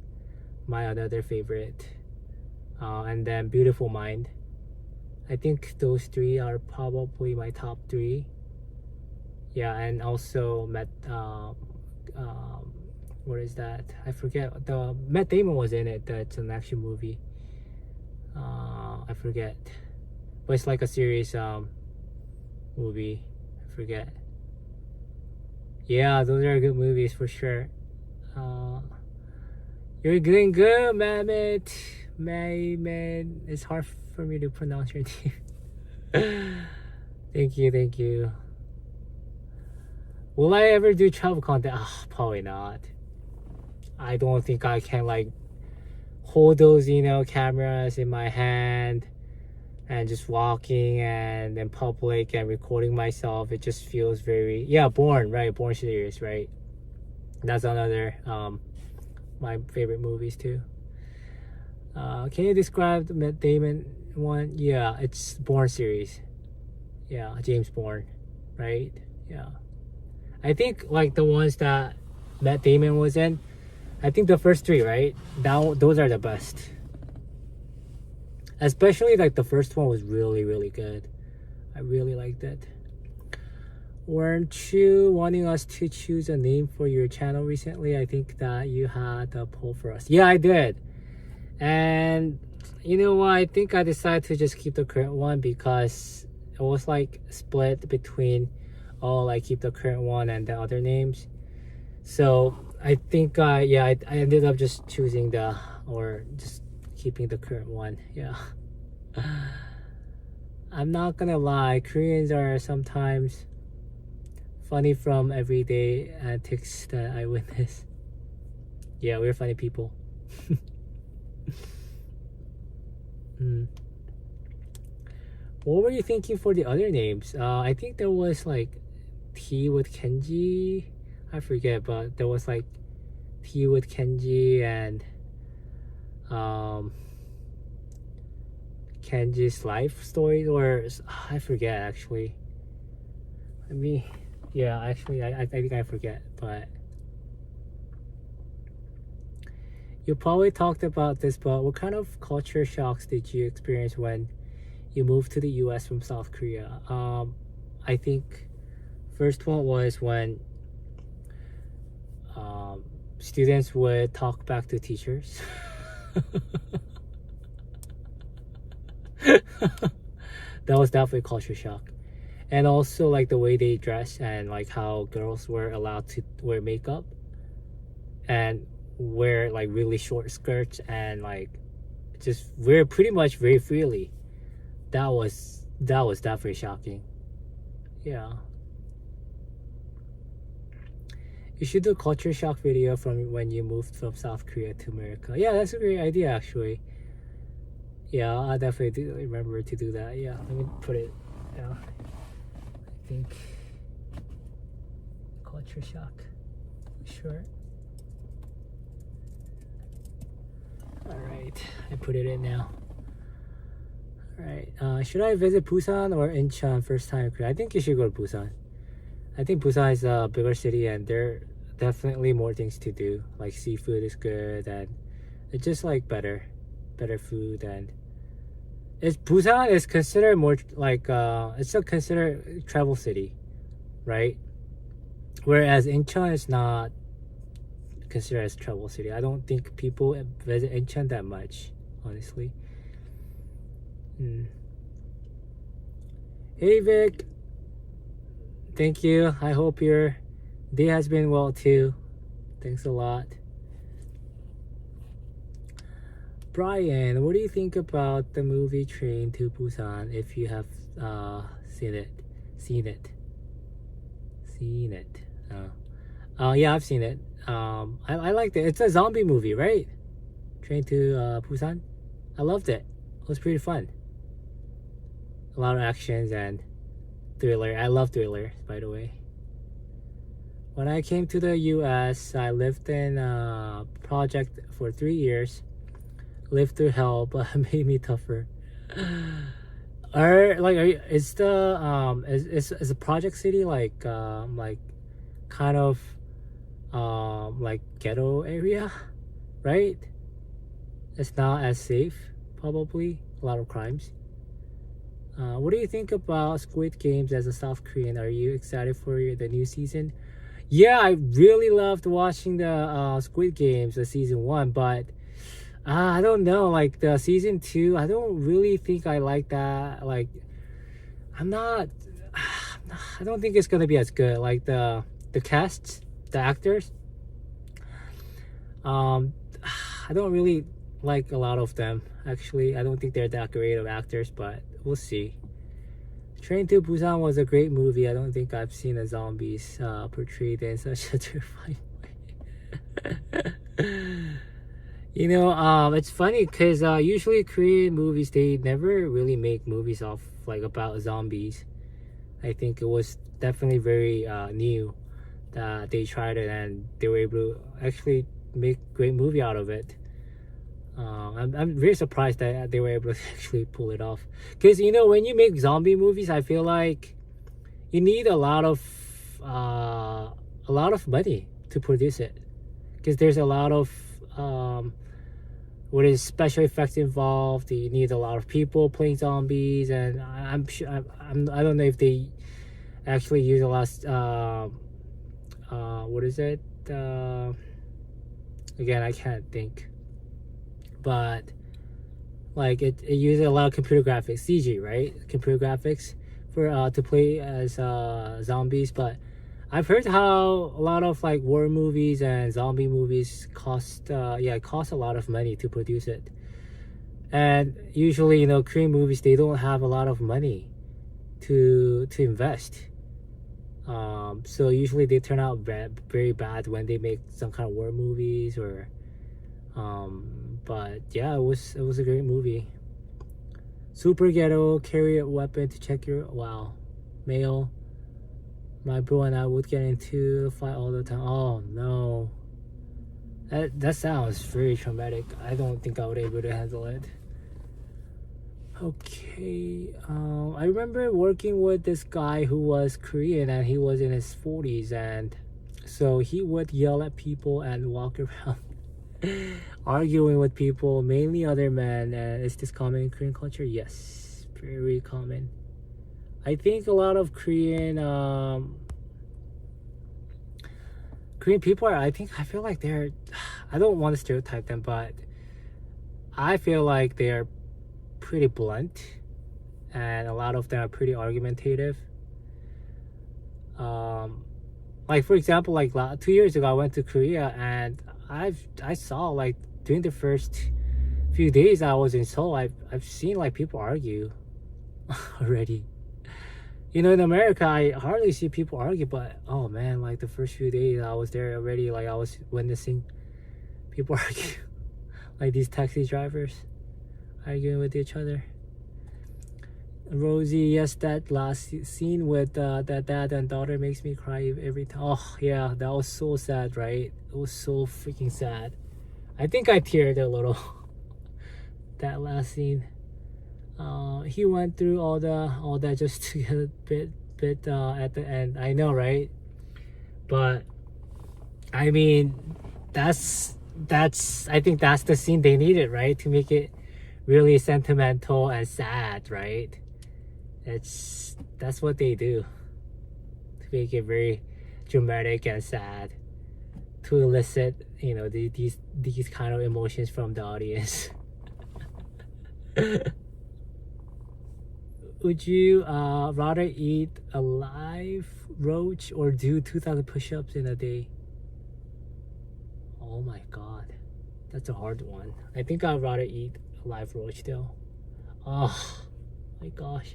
my another favorite. And then Beautiful Mind. I think those three are probably my top three. Yeah, and also what is that? I forget. The Matt Damon was in it. That's an action movie. I forget, but it's like a series movie. I forget. Yeah, those are good movies for sure. You're doing good, Mammoth. Man, it's hard for me to pronounce your name. Thank you. Will I ever do travel content? Probably not. I don't think I can like hold those, cameras in my hand and just walking and in public and recording myself. It just feels very, Born series, right? That's another my favorite movies too. Can you describe the Matt Damon one? Yeah, it's Bourne series. Yeah, James Bourne, right? Yeah. I think like the ones that Matt Damon was in, I think the first three, right? Those are the best. Especially like the first one was really, really good. I really liked it. Weren't you wanting us to choose a name for your channel recently? I think that you had a poll for us. Yeah, I did. And you know what? I think I decided to just keep the current one because it was like split between I keep the current one and the other names. So I think I ended up just choosing just keeping the current one. Yeah. I'm not gonna lie, Koreans are sometimes funny from everyday antics that I witness. Yeah, we're funny people. What were you thinking for the other names? I think there was like Tea with Kenji. I forget, but there was like Tea with Kenji and Kenji's life story, or I forget actually. I think I forget, but You probably talked about this, but what kind of culture shocks did you experience when you moved to the US from South Korea? I think first one was when students would talk back to teachers. That was definitely culture shock. And also like the way they dress and like how girls were allowed to wear makeup and wear like really short skirts and like just wear pretty much very freely. That was definitely shocking. Yeah. You should do a culture shock video from when you moved from South Korea to America. Yeah, that's a great idea actually. Yeah, I definitely do remember to do that. Yeah, let me put it. Yeah, I think culture shock. Sure. All right, I put it in now. All right. Should I visit Busan or Incheon first time in Korea? I think you should go to Busan. I think Busan is a bigger city and there are definitely more things to do. Like seafood is good and it's just like better food and Busan is considered more like it's still considered travel city, right? Whereas Incheon is not considered as travel city. I don't think people visit Incheon that much, honestly. Hey Vic, thank you. I hope your day has been well too. Thanks a lot. Brian, what do you think about the movie Train to Busan if you have seen it? Yeah, I've seen it. I liked it. It's a zombie movie, right? Train to Busan. I loved it. It was pretty fun. A lot of actions and thriller. I love thriller, by the way. When I came to the US, I lived in a project for 3 years. Lived through hell, but it made me tougher. Is the is a project city like kind of like ghetto area, right? It's not as safe, probably. A lot of crimes. What do you think about Squid Games as a South Korean? Are you excited for the new season? Yeah, I really loved watching the Squid Games, the season 1, but I don't know, like the season 2, I don't really think I like that. Like, I don't think it's gonna be as good. Like the cast, the actors, I don't really like a lot of them. Actually, I don't think they're that great of actors, but we'll see. Train to Busan was a great movie. I don't think I've seen the zombies portrayed in such a terrifying way. You know, it's funny because usually Korean movies, they never really make movies off like about zombies. I think it was definitely very new that they tried it and they were able to actually make a great movie out of it. I'm very surprised that they were able to actually pull it off. Because you know, when you make zombie movies, I feel like you need a lot of money to produce it. Because there's a lot of what is special effects involved. You need a lot of people playing zombies, and I'm sure I don't know if they actually use a lot. What is it? Again, I can't think. But like it uses a lot of computer graphics, CG, right? Computer graphics for to play as zombies. But I've heard how a lot of like war movies and zombie movies cost it costs a lot of money to produce it. And usually, you know, Korean movies, they don't have a lot of money to invest. So usually they turn out very bad when they make some kind of war movies or but yeah, it was a great movie. Super ghetto, carry a weapon to check your male. My bro and I would get into a fight all the time. Oh no, that sounds very traumatic. I don't think I would be able to handle it. Okay, I remember working with this guy who was Korean and he was in his 40s, and so he would yell at people and walk around Arguing with people, mainly other men. Is this common in Korean culture? Yes, very common. I think a lot of Korean people are, I feel like they're, I don't want to stereotype them, but I feel like they're pretty blunt, and a lot of them are pretty argumentative. Like for example, like 2 years ago, I went to Korea, and I saw like during the first few days I was in Seoul, I've seen like people argue already. You know, in America, I hardly see people argue, but oh man, like the first few days I was there already, like I was witnessing people argue, like these taxi drivers arguing with each other. Rosie, yes, that last scene with that dad and daughter makes me cry every time. Oh yeah, that was so sad, right? It was so freaking sad. I think I teared a little. That last scene. He went through all that just to get a bit at the end. I know, right? But I mean, that's I think that's the scene they needed, right? To make it really sentimental and sad, right? That's what they do, to make it very dramatic and sad, to elicit, you know, these kind of emotions from the audience. Would you rather eat a live roach or do 2,000 push-ups in a day? Oh my god, that's a hard one. I think I'd rather eat a live roach though. Oh my gosh.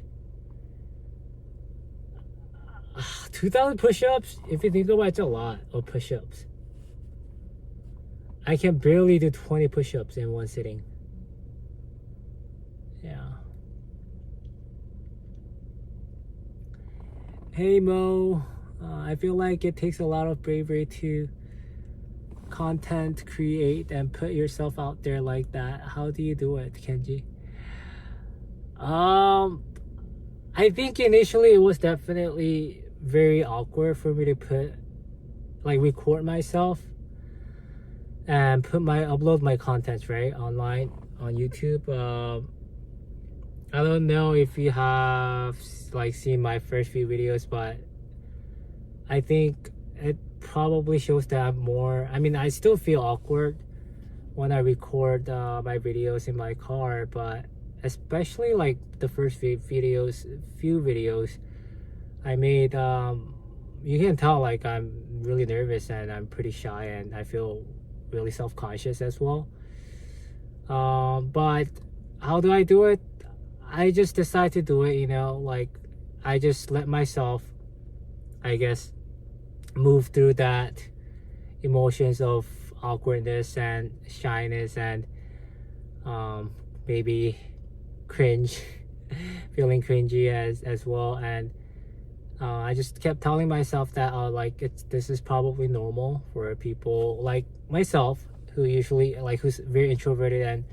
2,000 push-ups, if you think about it, it's a lot of push-ups. I can barely do 20 push-ups in one sitting. Yeah. Hey Mo, I feel like it takes a lot of bravery to content create and put yourself out there like that. How do you do it, Kenji? I think initially it was definitely very awkward for me to record myself and upload my content right online on YouTube. I don't know if you have seen my first few videos, but I think it probably shows that I'm more, I mean, I still feel awkward when I record my videos in my car, but especially like the first few videos I made, you can tell like I'm really nervous and I'm pretty shy and I feel really self-conscious as well. But how do I do it? I just decide to do it, you know, like I just let myself, I guess, move through that emotions of awkwardness and shyness and maybe cringe, feeling cringy as well. And I just kept telling myself that this is probably normal for people like myself, who usually who's very introverted and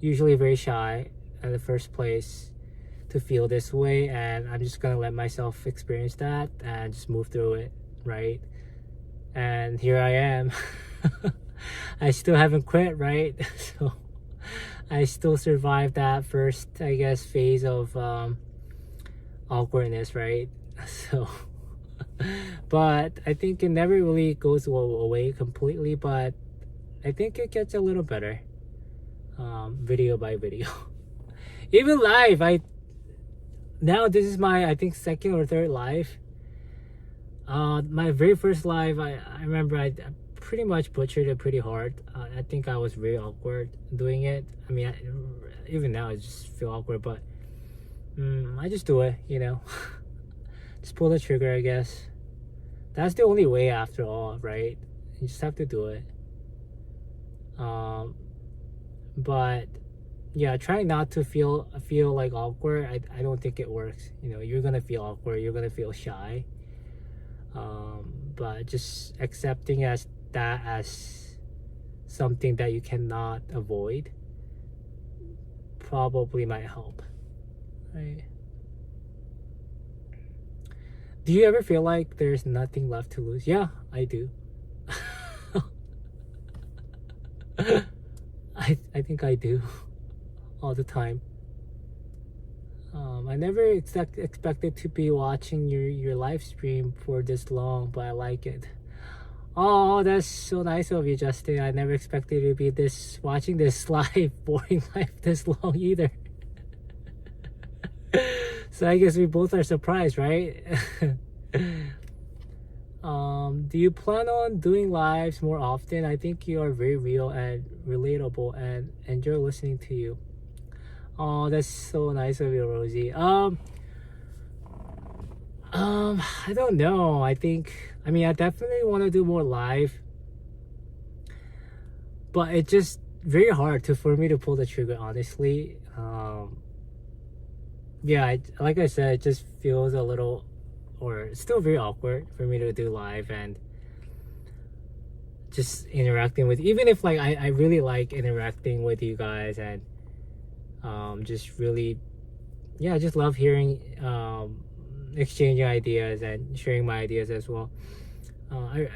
usually very shy in the first place, to feel this way, and I'm just gonna let myself experience that and just move through it, right? And here I am. I still haven't quit, right? So I still survived that first, I guess, phase of awkwardness, right? So but I think it never really goes away completely, but I think it gets a little better, video by video. Even live, now this is my, I think, second or third live. My very first live, I remember I pretty much butchered it pretty hard. I think I was very awkward doing it. I mean, even now I just feel awkward, but I just do it, you know. Just pull the trigger, I guess. That's the only way after all, right? You just have to do it. But yeah, trying not to feel like awkward, I don't think it works. You know, you're gonna feel awkward, you're gonna feel shy. But just accepting that as something that you cannot avoid probably might help, right? Do you ever feel like there's nothing left to lose? Yeah, I do. I think I do all the time. I never expected to be watching your live stream for this long, but I like it. Oh, that's so nice of you, Justin. I never expected to be this watching this live, boring live this long either. So I guess we both are surprised, right? Do you plan on doing lives more often? I think you are very real and relatable and enjoy listening to you. Oh, that's so nice of you, Rosie. I don't know. I definitely want to do more live, but it's just very hard for me to pull the trigger, honestly. Yeah, like I said, it just feels a little, or still very awkward for me to do live and just interacting with, even if like I really like interacting with you guys and just really, yeah, I just love hearing, exchanging ideas and sharing my ideas as well.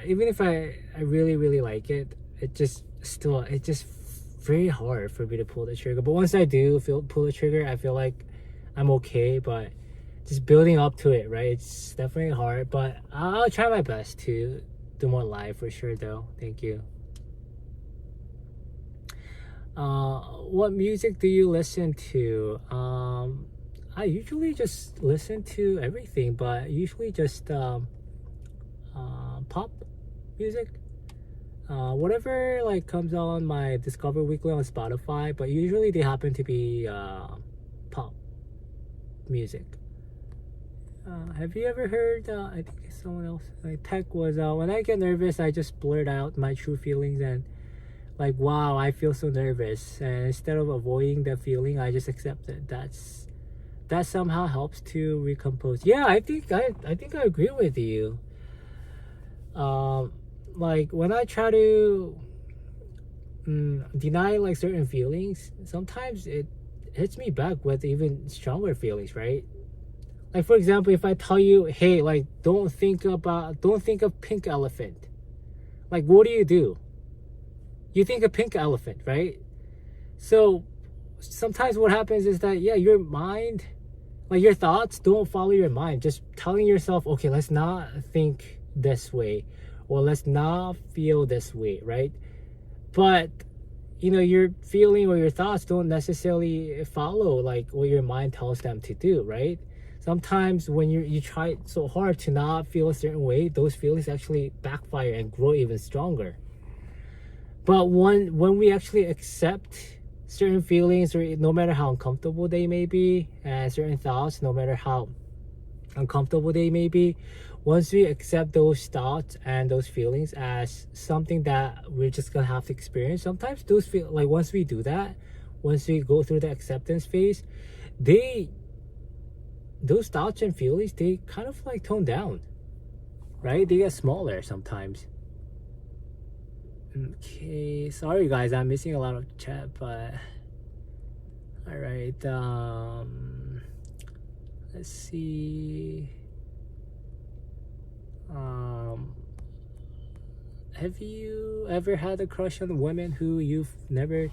Even if I really really like it, it's just very hard for me to pull the trigger. But once I do pull the trigger, I feel like I'm okay. But just building up to it, right? It's definitely hard, but I'll try my best to do more live for sure though. Thank you. What music do you listen to? I usually just listen to everything, but usually just pop music. Whatever like comes on my Discover Weekly on Spotify, but usually they happen to be pop music. Have you ever heard, I think it's someone else, like Tech was, when I get nervous, I just blurt out my true feelings and like, wow, I feel so nervous. And instead of avoiding the feeling, I just accept it. That somehow helps to recompose. Yeah, I think I agree with you. Like when I try to deny like certain feelings, sometimes it hits me back with even stronger feelings, right? Like for example, if I tell you, hey, like don't think of pink elephant, like what do? You think of pink elephant, right? So sometimes what happens is that, yeah, your mind, like your thoughts don't follow your mind. Just telling yourself, okay, let's not think this way, or let's not feel this way, right? But your feeling or your thoughts don't necessarily follow like what your mind tells them to do, right? Sometimes when you try so hard to not feel a certain way, those feelings actually backfire and grow even stronger. But when we actually accept certain feelings, or no matter how uncomfortable they may be, and certain thoughts, no matter how uncomfortable they may be, once we accept those thoughts and those feelings as something that we're just gonna have to experience, sometimes those feel like, once we do that, once we go through the acceptance phase, those thoughts and feelings, they kind of like tone down, right? They get smaller sometimes. Okay, sorry guys, I'm missing a lot of chat, but all right. Let's see. Have you ever had a crush on women who you've never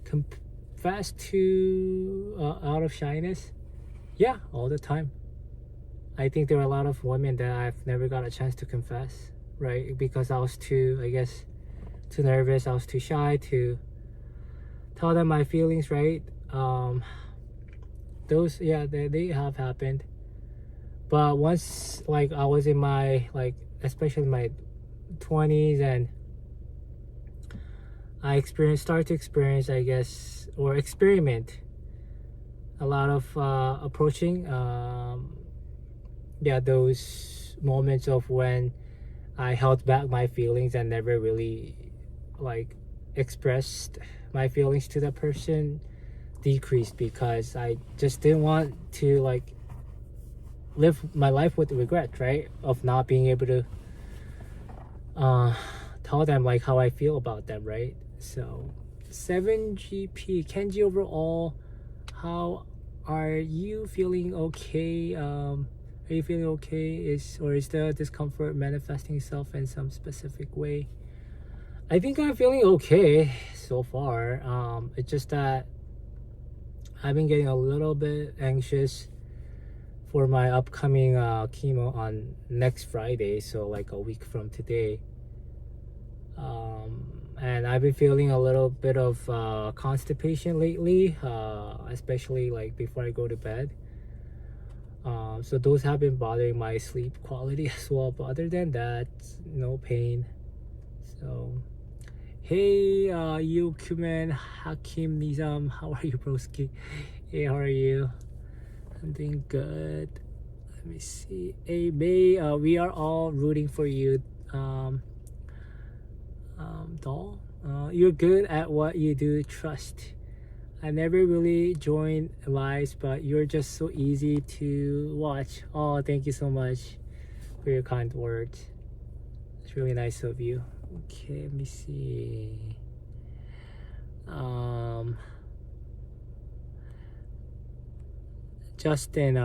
confessed to out of shyness? Yeah, all the time. I think there are a lot of women that I've never got a chance to confess, right? Because I was too nervous, I was too shy to tell them my feelings, right? Those, yeah, they have happened. But once like I was in my, like especially my 20s, and I started to experience, I guess, or experiment a lot of approaching those moments of when I held back my feelings and never really like expressed my feelings to that person decreased, because I just didn't want to like live my life with regret, right, of not being able to tell them like how I feel about them, right? So 7GP Kenji, overall, how are you feeling? Okay, are you feeling okay? Is the discomfort manifesting itself in some specific way? I think I'm feeling okay so far. It's just that I've been getting a little bit anxious for my upcoming chemo on next Friday, so like a week from today. And I've been feeling a little bit of constipation lately, especially like before I go to bed. So those have been bothering my sleep quality as well. But other than that, no pain. So, hey, you Kuman Hakim Nizam, how are you, broski? Hey, how are you? I'm doing good. Let me see. Hey, May, we are all rooting for you. Doll, you're good at what you do. Trust. I never really joined lives, but you're just so easy to watch. Oh, thank you so much for your kind words. It's really nice of you. Okay, let me see. Justin,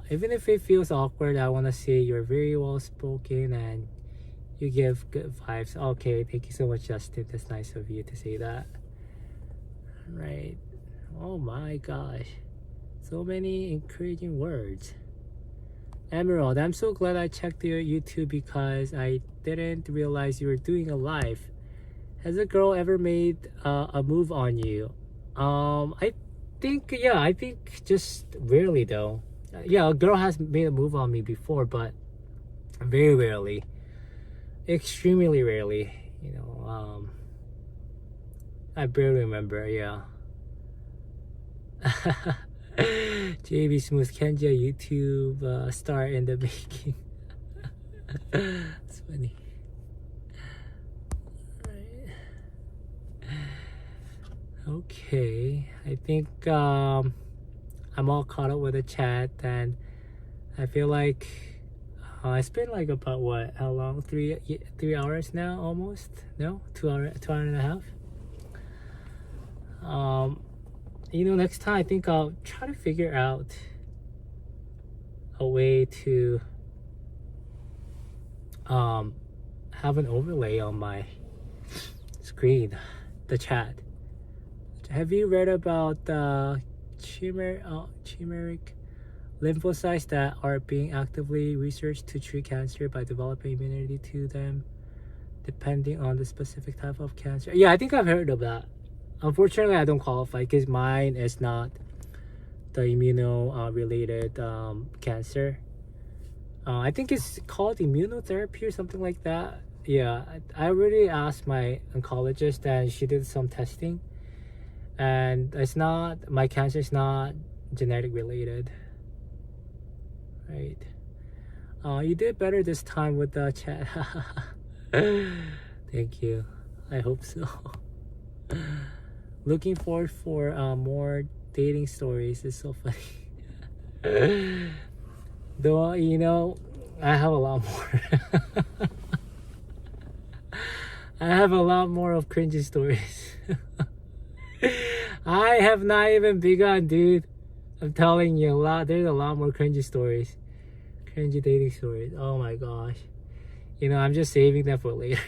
even if it feels awkward, I want to say you're very well spoken and you give good vibes. Okay, thank you so much, Justin. That's nice of you to say that. Right. Oh my gosh. So many encouraging words. Emerald, I'm so glad I checked your YouTube because I didn't realize you were doing a live. Has a girl ever made a move on you? I think, yeah, I think just rarely though. Yeah, a girl has made a move on me before, but very rarely. Extremely rarely, you know. I barely remember, yeah. JB Smooth Kenji, YouTube star in the making. It's funny. Okay, I think I'm all caught up with the chat, and I feel like it's been like about what? How long? 3 hours now, almost? No, 2 hour, 2 hour and a half. You know, next time I think I'll try to figure out a way to have an overlay on my screen, the chat. Have you read about chimeric lymphocytes that are being actively researched to treat cancer by developing immunity to them depending on the specific type of cancer? Yeah, I think I've heard of that. Unfortunately, I don't qualify because mine is not the immuno related cancer. I think it's called immunotherapy or something like that. Yeah, I already asked my oncologist and she did some testing, and it's not, my cancer is not genetic related. Right. You did better this time with the chat. Thank you. I hope so. Looking forward for more dating stories. It's so funny. Though, you know, I have a lot more. I have a lot more of cringy stories. I have not even begun, dude. I'm telling you, there's a lot more cringy stories. Cringy dating stories. Oh my gosh. You know, I'm just saving them for later.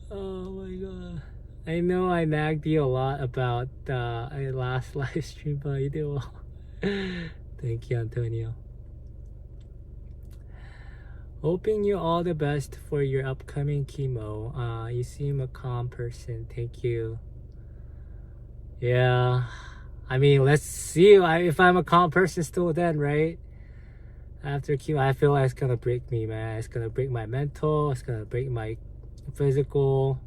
Oh my god. I know I nagged you a lot about a last live stream, but you did well. Thank you, Antonio. Hoping you all the best for your upcoming chemo. You seem a calm person. Thank you. Yeah. I mean, let's see if I'm a calm person still then, right? After chemo, I feel like it's gonna break me, man. It's gonna break my mental. It's gonna break my physical.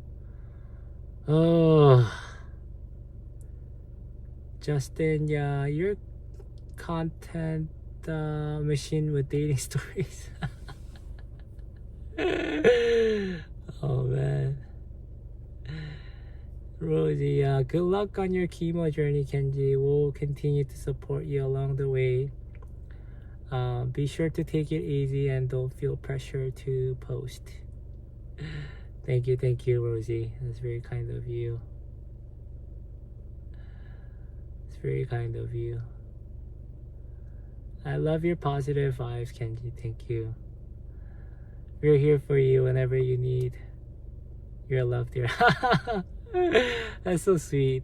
Oh. Justin, yeah, you're content machine with dating stories. Oh man. Rosie, good luck on your chemo journey, Kenji. We'll continue to support you along the way. Be sure to take it easy and don't feel pressure to post. Thank you, Rosie. That's very kind of you. It's very kind of you. I love your positive vibes, Kenji. Thank you. We're here for you whenever you need your love, dear. That's so sweet.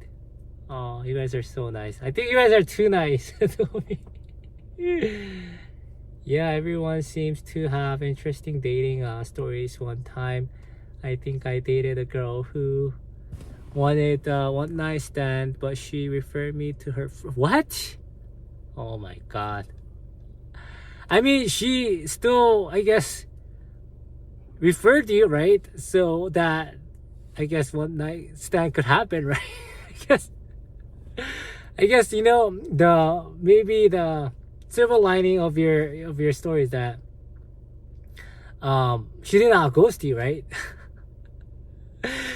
Oh, you guys are so nice. I think you guys are too nice to me. Yeah, everyone seems to have interesting dating stories. One time, I think I dated a girl who wanted one night stand, but she referred me to her. What? Oh my god. I mean, she still, I guess, referred you, right? So that, I guess, one night stand could happen, right? I guess. I guess the maybe the silver lining of your story is that she did not ghost you, right?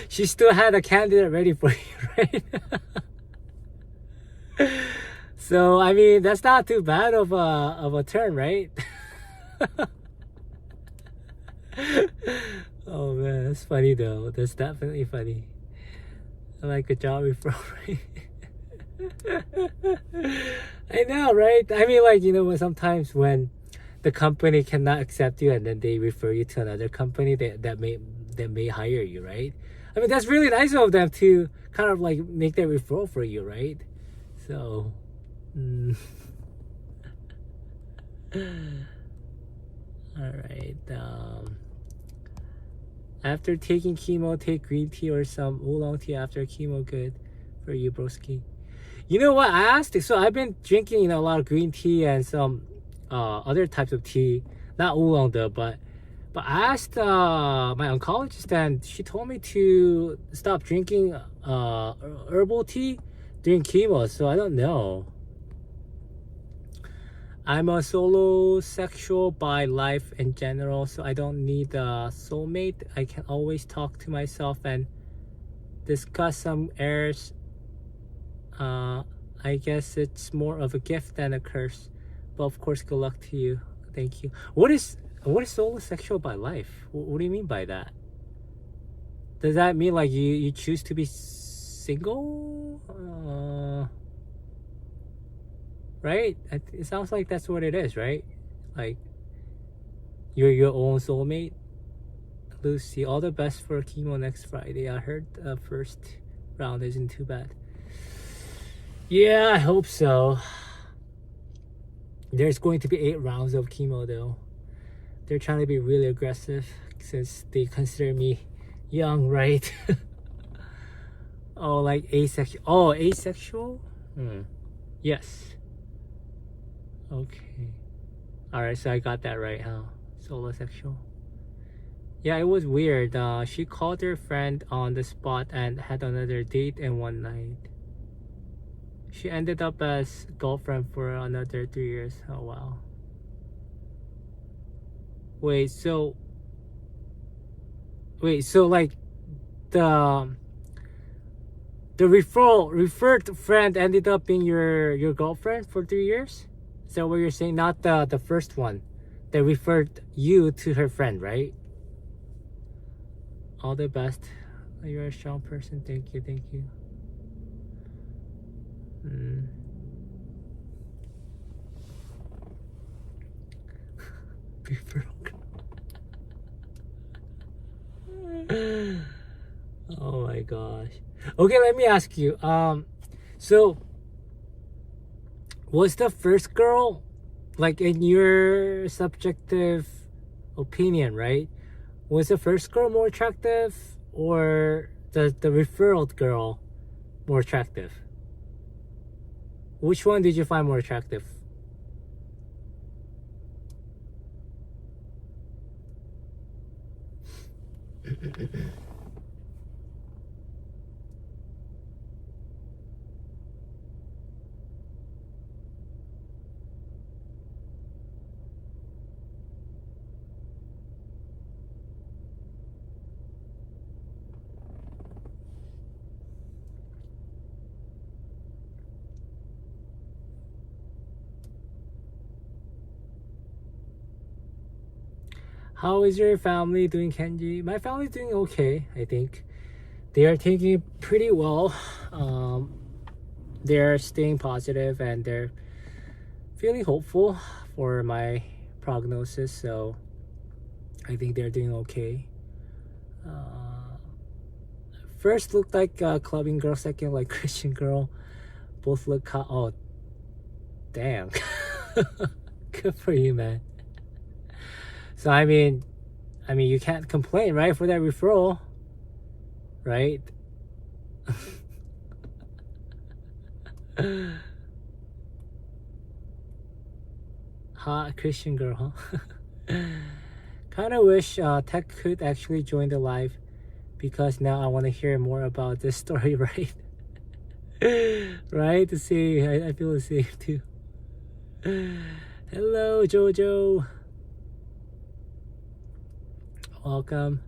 She still had a candidate ready for you, right? So I mean that's not too bad of a turn, right? Oh man, that's funny though. That's definitely funny. I like a job referral, right? I know, right? I mean, like, sometimes when the company cannot accept you and then they refer you to another company that may hire you, right? I mean, that's really nice of them to kind of like make that referral for you, right? So, all right. After taking chemo, take green tea or some oolong tea after chemo. Good for you, broski. You know what? I asked. So I've been drinking, a lot of green tea and some other types of tea. Not oolong though, but I asked my oncologist, and she told me to stop drinking herbal tea during chemo. So I don't know. I'm a solo sexual by life in general, so I don't need a soulmate. I can always talk to myself and discuss some errors. I guess it's more of a gift than a curse, but of course, good luck to you. Thank you. What is solo sexual by life? What do you mean by that? Does that mean like you choose to be single? Right? It sounds like that's what it is, right? Like you're your own soulmate. Lucy, all the best for chemo next Friday. I heard the first round isn't too bad. Yeah, I hope so. There's going to be 8 rounds of chemo though. They're trying to be really aggressive since they consider me young, right? Oh, like asexual. Oh, asexual? Yes. Okay. Alright, so I got that right, huh? Solo sexual. Yeah, it was weird. She called her friend on the spot and had another date in one night. She ended up as girlfriend for another 3 years. Oh wow. Wait, so like the referred friend ended up being your girlfriend for 3 years? Is that what you're saying? Not the first one that referred you to her friend, right? All the best. You're a strong person. Thank you. Oh my gosh. Okay, let me ask you. So was the first girl, like in your subjective opinion, right? Was the first girl more attractive or the referral girl more attractive? Which one did you find more attractive? How is your family doing, Kenji? My family's doing okay, I think. They are taking it pretty well. They're staying positive and they're feeling hopeful for my prognosis. So I think they're doing okay. First looked like clubbing girl, second like Christian girl. Both look oh damn. Good for you, man. So I mean you can't complain, right, for that referral, right? Hot Christian girl, huh? Kind of wish Tech could actually join the live, because now I want to hear more about this story, right? Right? To see, I feel the same too. Hello, Jojo. Welcome.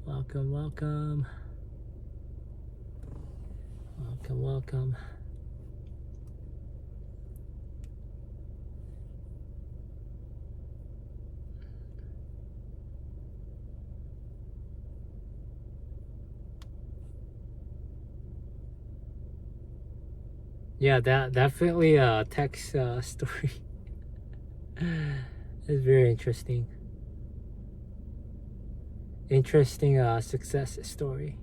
Welcome, welcome. Welcome, welcome. Yeah, that definitely Tech's story is very interesting. Interesting success story.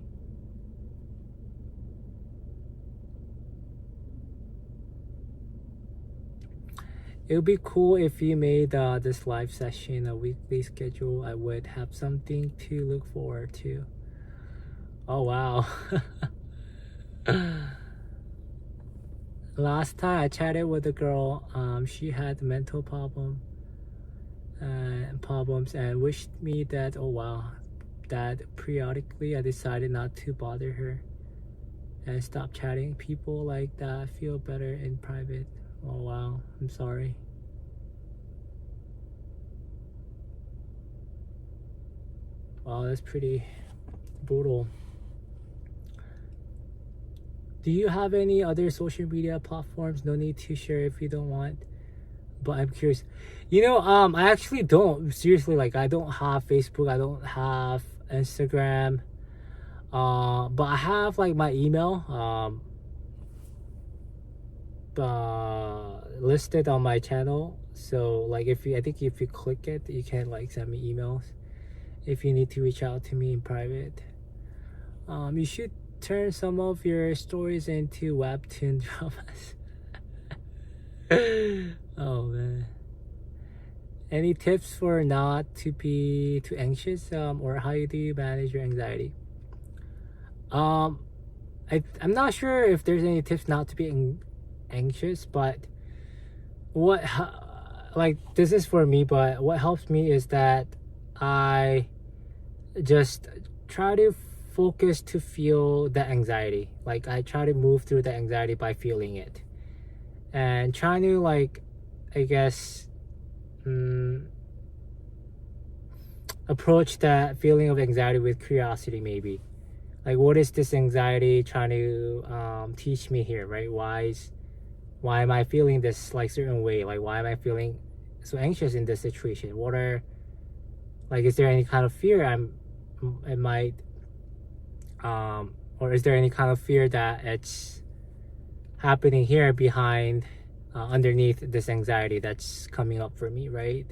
It would be cool if you made this live session a weekly schedule. I would have something to look forward to. Oh wow. Last time I chatted with a girl, she had mental problems and wished me that, oh wow, that periodically I decided not to bother her and stop chatting. People like that feel better in private. Oh wow, I'm sorry. Wow, that's pretty brutal. Do you have any other social media platforms? No need to share if you don't want, but I'm curious. I actually don't. Seriously, like I don't have Facebook. I don't have Instagram. But I have like my email listed on my channel. So like if you click it, you can like send me emails if you need to reach out to me in private. You should turn some of your stories into webtoon dramas. Oh man. Any tips for not to be too anxious, or how do you manage your anxiety? I'm not sure if there's any tips not to be anxious, but like this is for me, but what helps me is that I just try to focus to feel the anxiety. Like I try to move through the anxiety by feeling it and trying to, like, I guess, approach that feeling of anxiety with curiosity. Maybe like, what is this anxiety trying to teach me here, right? Why am I feeling this like certain way? Like, why am I feeling so anxious in this situation? What are, like, is there any kind of fear it might or is there any kind of fear that it's happening here behind, underneath this anxiety that's coming up for me, right?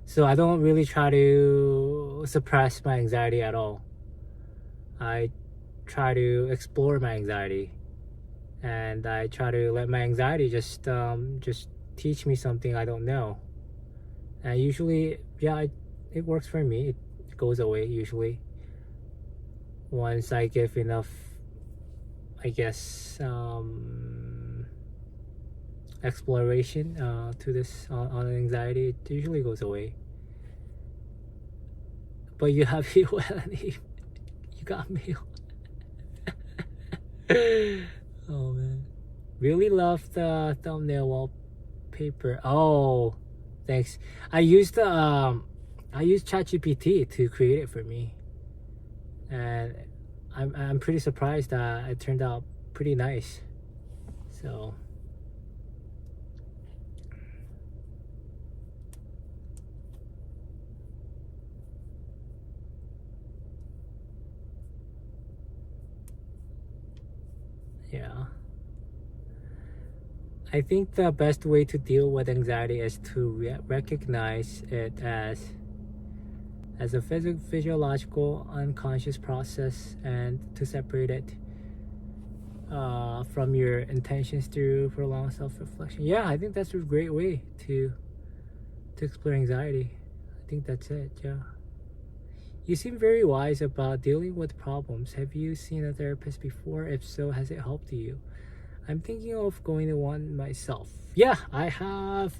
So I don't really try to suppress my anxiety at all. I try to explore my anxiety, and I try to let my anxiety just teach me something I don't know. And usually, yeah, it works for me. It goes away usually once I give enough, I guess, exploration to this on anxiety. It usually goes away. But you have you got mail. Oh man, really love the thumbnail wallpaper. Oh, thanks. I used ChatGPT to create it for me, and I'm pretty surprised that it turned out pretty nice. So yeah, I think the best way to deal with anxiety is to recognize it as a physiological unconscious process, and to separate it from your intentions through prolonged self-reflection. Yeah, I think that's a great way to explore anxiety. I think that's it. Yeah. You seem very wise about dealing with problems. Have you seen a therapist before? If so, has it helped you? I'm thinking of going to one myself. Yeah, I have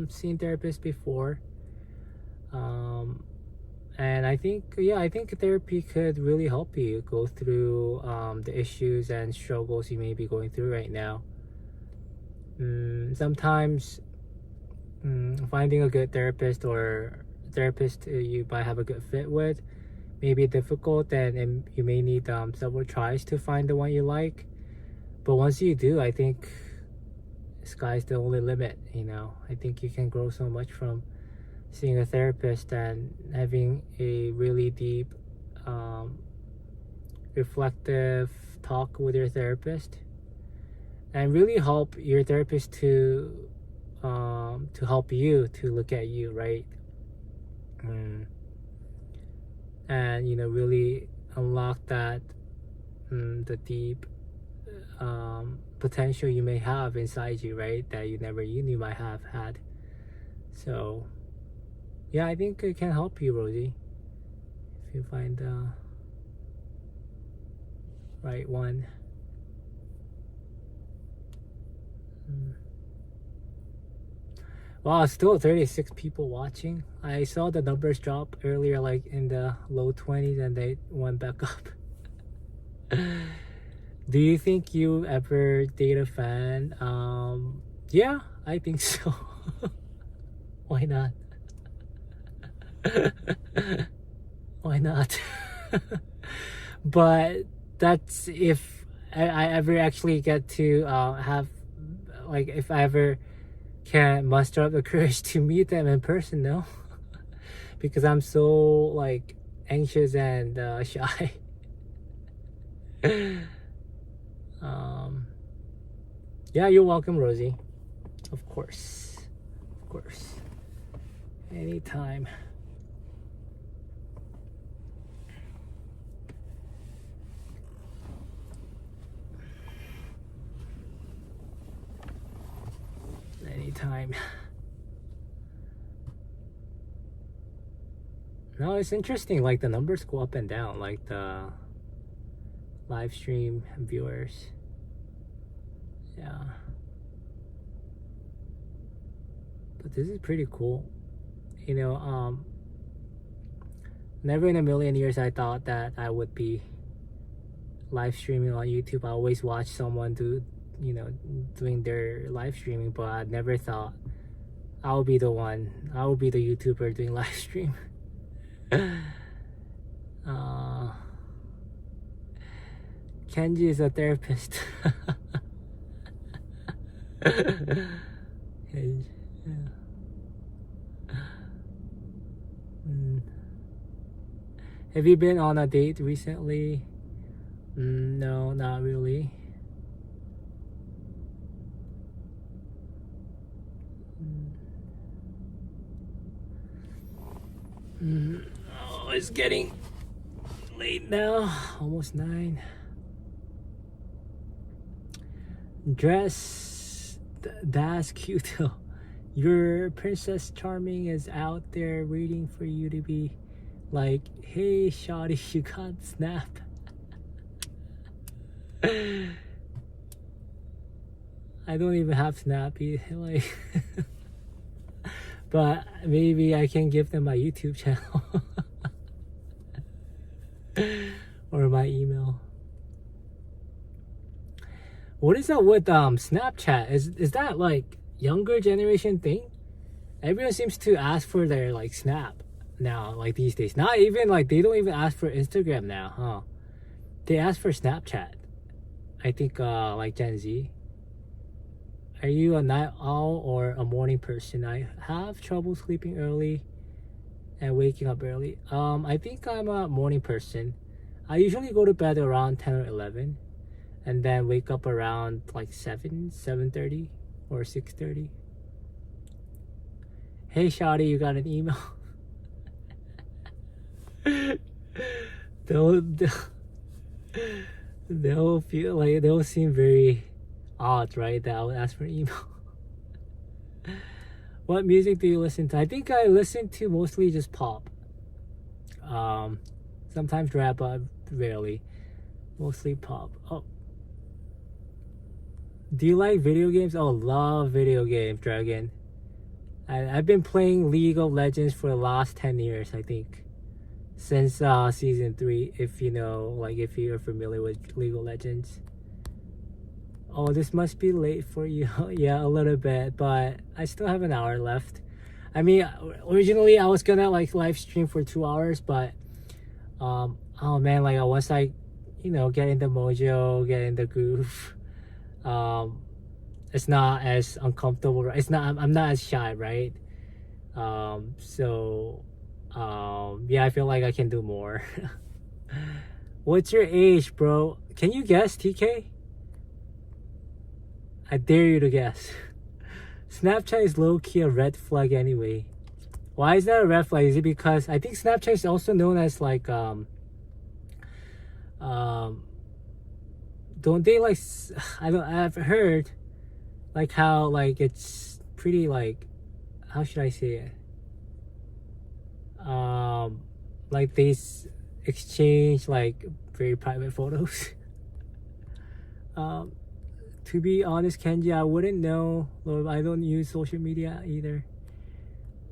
seen therapists before. And I think therapy could really help you go through the issues and struggles you may be going through right now. Sometimes finding a good therapist or therapist you might have a good fit with may be difficult, and you may need several tries to find the one you like. But once you do, I think sky's the only limit. I think you can grow so much from seeing a therapist and having a really deep reflective talk with your therapist, and really help your therapist to help you to look at you, right? And really unlock that the deep potential you may have inside you, right? That you never knew you might have had. So yeah, I think it can help you, Rosie, if you find the right one. Wow, still 36 people watching. I saw the numbers drop earlier, like in the low 20s, and they went back up. Do you think you ever date a fan? Yeah, I think so. Why not? Why not? But that's if I ever actually get to have, like, if I ever can muster up the courage to meet them in person, no. Because I'm so, like, anxious and shy. Yeah, you're welcome, Rosie. Of course. Anytime. No, it's interesting, like the numbers go up and down, like the live stream viewers. Yeah, but this is pretty cool. Never in a million years I thought that I would be live streaming on YouTube. I always watch someone doing their live streaming, but I never thought I would be the YouTuber doing live stream. Kenji is a therapist. Have you been on a date recently? No, not really. Oh, it's getting late now. Almost 9. That's cute though. Your Princess Charming is out there waiting for you to be like, hey shawty, you can't snap. I don't even have Snappy, like. But maybe I can give them my YouTube channel. Or my email. What is that with Snapchat? Is that like younger generation thing? Everyone seems to ask for their like Snap now, like these days. Not even like, they don't even ask for Instagram now, huh? They ask for Snapchat. I think like Gen Z. Are you a night owl or a morning person? I have trouble sleeping early and waking up early. I think I'm a morning person. I usually go to bed around 10 or 11 and then wake up around like 7:30. or 6:30. Hey Shawty, you got an email? they'll feel like they'll seem very odd, right? That I would ask for an email. What music do you listen to? I think I listen to mostly just pop. Sometimes rap, but rarely. Mostly pop. Oh. Do you like video games? Oh, love video games, Dragon. I've been playing League of Legends for the last 10 years, I think. Since season 3, if you know, like if you're familiar with League of Legends. Oh, this must be late for you. Yeah, a little bit, but I still have an hour left. I mean, originally I was gonna like live stream for 2 hours, but oh man, like once I, you know, get in the mojo, get in the groove, it's not as uncomfortable. It's not. I'm not as shy, right? So yeah, I feel like I can do more. What's your age, bro? Can you guess, TK? I dare you to guess. Snapchat is low-key a red flag anyway. Why is that a red flag? Is it because I think Snapchat is also known as like don't they like I've heard like how like it's pretty like, how should I say it? Like they exchange like very private photos. To be honest, Kenji, I wouldn't know. I don't use social media either.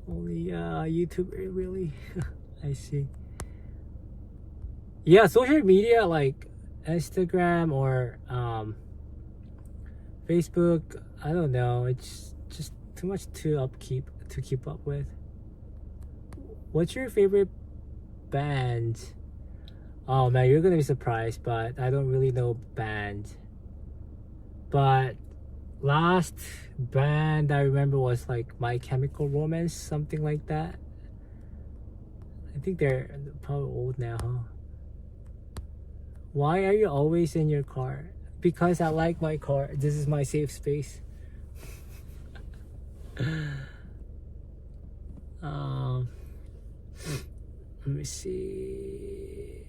Only YouTube, really. I see. Yeah, social media like Instagram or Facebook. I don't know. It's just too much to keep up with. What's your favorite band? Oh man, you're gonna be surprised, but I don't really know band. But last band I remember was like My Chemical Romance, something like that. I think they're probably old now, huh? Why are you always in your car? Because I like my car. This is my safe space. Let me see.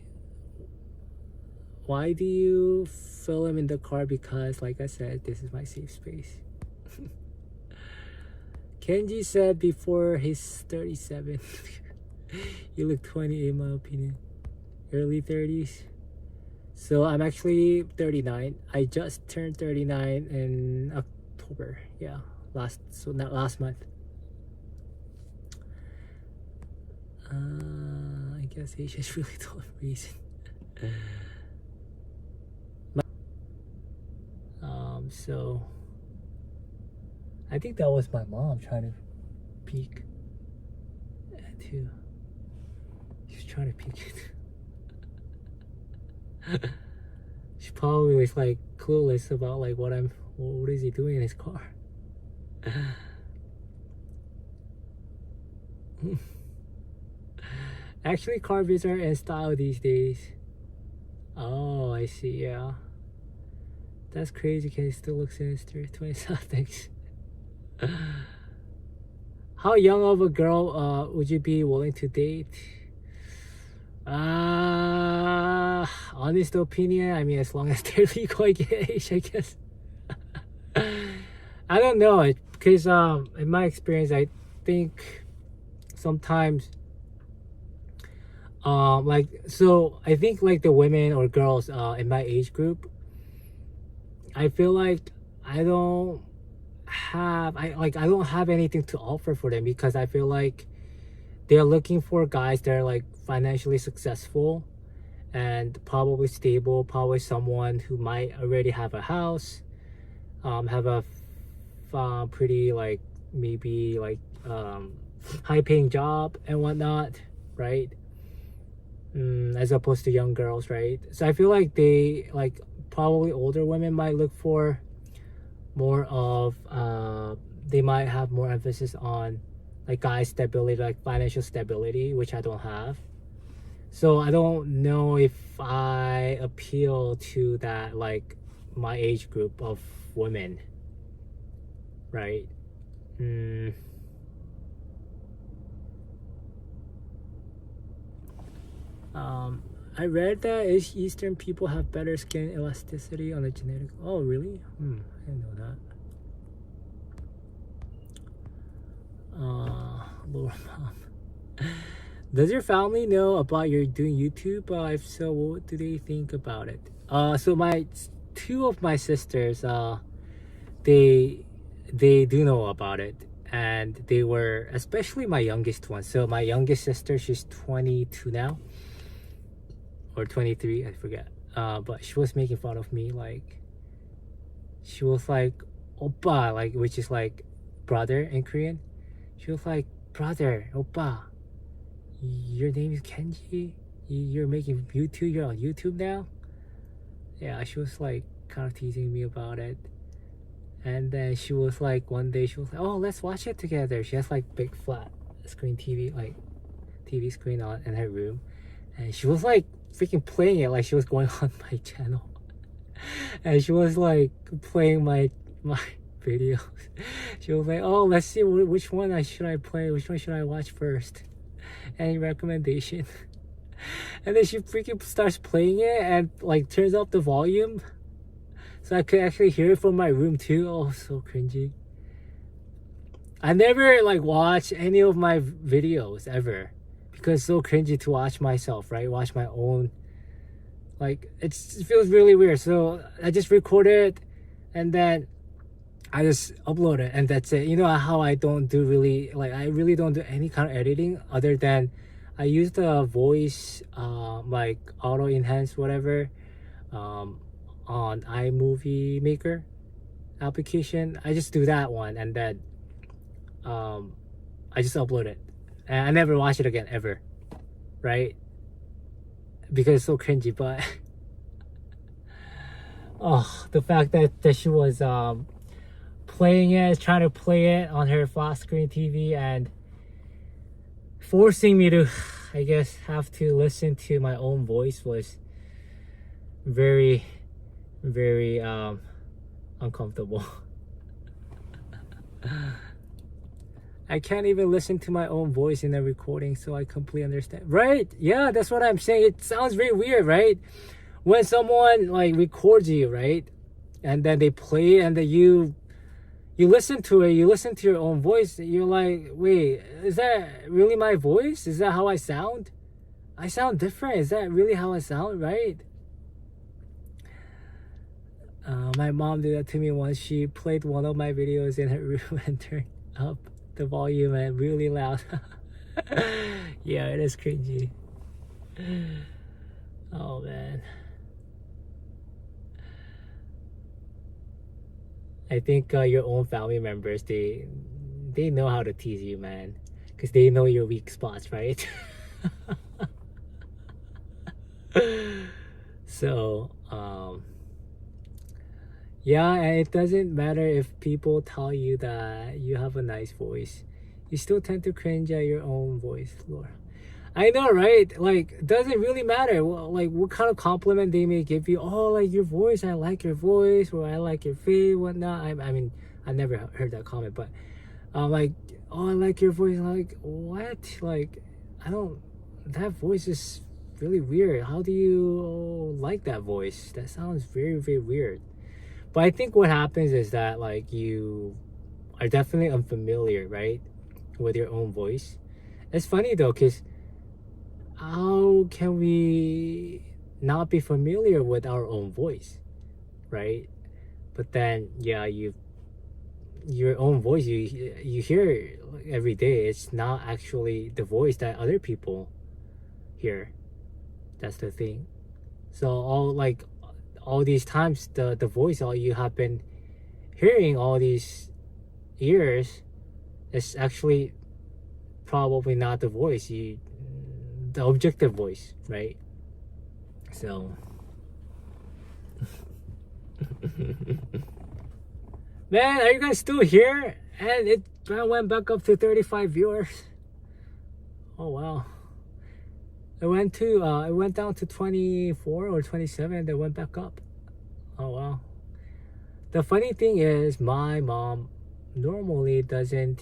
Why do you film in the car? Because like I said, this is my safe space. Kenji said before he's 37. You look 20 in my opinion. Early 30s. So I'm actually 39. I just turned 39 in October. Yeah, last month. I guess age is really the only reason. So I think that was my mom trying to peek too. She's trying to peek it. She probably was like clueless about like what is he doing in his car. Actually, car bits are in style these days. Oh, I see. Yeah, that's crazy. Can he still look sinister? 20 somethings. How young of a girl would you be willing to date? Honest opinion, I mean, as long as they're legal age, I guess. I don't know, because in my experience, I think sometimes like, so I think like the women or girls in my age group, I feel like I don't have anything to offer for them, because I feel like they're looking for guys that are like financially successful and probably stable, probably someone who might already have a house, have a pretty like maybe like high paying job and whatnot, right? As opposed to young girls, right? So I feel like they like probably older women might look for more of they might have more emphasis on like guys stability, like financial stability, which I don't have. So I don't know if I appeal to that like my age group of women. right? Mm. I read that Eastern people have better skin elasticity on the genetic. Oh, really? I didn't know that. Lower mom. Does your family know about your doing YouTube? If so, what do they think about it? So my two of my sisters, they do know about it, and they were, especially my youngest one. So my youngest sister, she's 22 now, or 23, I forget. But she was making fun of me, like she was like oppa, like, which is like brother in Korean. She was like, brother, oppa, your name is Kenji, you're making YouTube, you're on YouTube now. Yeah, she was like kind of teasing me about it. And then she was like, one day she was like, oh, let's watch it together. She has like big flat screen TV, like TV screen on in her room, and she was like freaking playing it like she was going on my channel. And she was like playing my videos. She was like, oh, let's see which one should I play, which one should I watch first, any recommendation? And then she freaking starts playing it and like turns up the volume so I could actually hear it from my room too. Oh, so cringy. I never like watch any of my videos ever because it's so cringy to watch myself, right? Watch my own. Like it feels really weird. So I just record it and then I just upload it and that's it. You know how I don't do really, like I really don't do any kind of editing other than I use the voice like auto enhance whatever on iMovie Maker application. I just do that one and then I just upload it and I never watch it again ever, right? Because it's so cringy. But oh, the fact that she was playing it, trying to play it on her flat screen TV and forcing me to, I guess, have to listen to my own voice was very, very uncomfortable. I can't even listen to my own voice in a recording, so I completely understand. Right? Yeah, that's what I'm saying. It sounds very weird, right? When someone like records you, right? And then they play and then you listen to it, you listen to your own voice, you're like, wait, is that really my voice? Is that how I sound? I sound different. Is that really how I sound, right? My mom did that to me once. She played one of my videos in her room and turned up the volume and really loud. Yeah, it is cringy. Oh man. I think your own family members, they know how to tease you, man, because they know your weak spots, right? So yeah, and it doesn't matter if people tell you that you have a nice voice, you still tend to cringe at your own voice, Laura. I know, right? Like, it doesn't really matter like what kind of compliment they may give you. Oh, like your voice, I like your voice, or I like your face, whatnot. I mean, I never heard that comment, but like, oh, I like your voice. Like, what? Like, I don't. That voice is really weird. How do you like that voice? That sounds very, very weird. But I think what happens is that like you are definitely unfamiliar, right, with your own voice. It's funny though, because how can we not be familiar with our own voice, right? But then yeah, your own voice, you hear every day. It's not actually the voice that other people hear. That's the thing. So all these times, the voice all you have been hearing all these years is actually probably not the voice, the objective voice, right? So man, are you guys still here? And it went back up to 35 viewers. Oh wow. It went down to 24 or 27, then went back up. Oh wow. The funny thing is my mom normally doesn't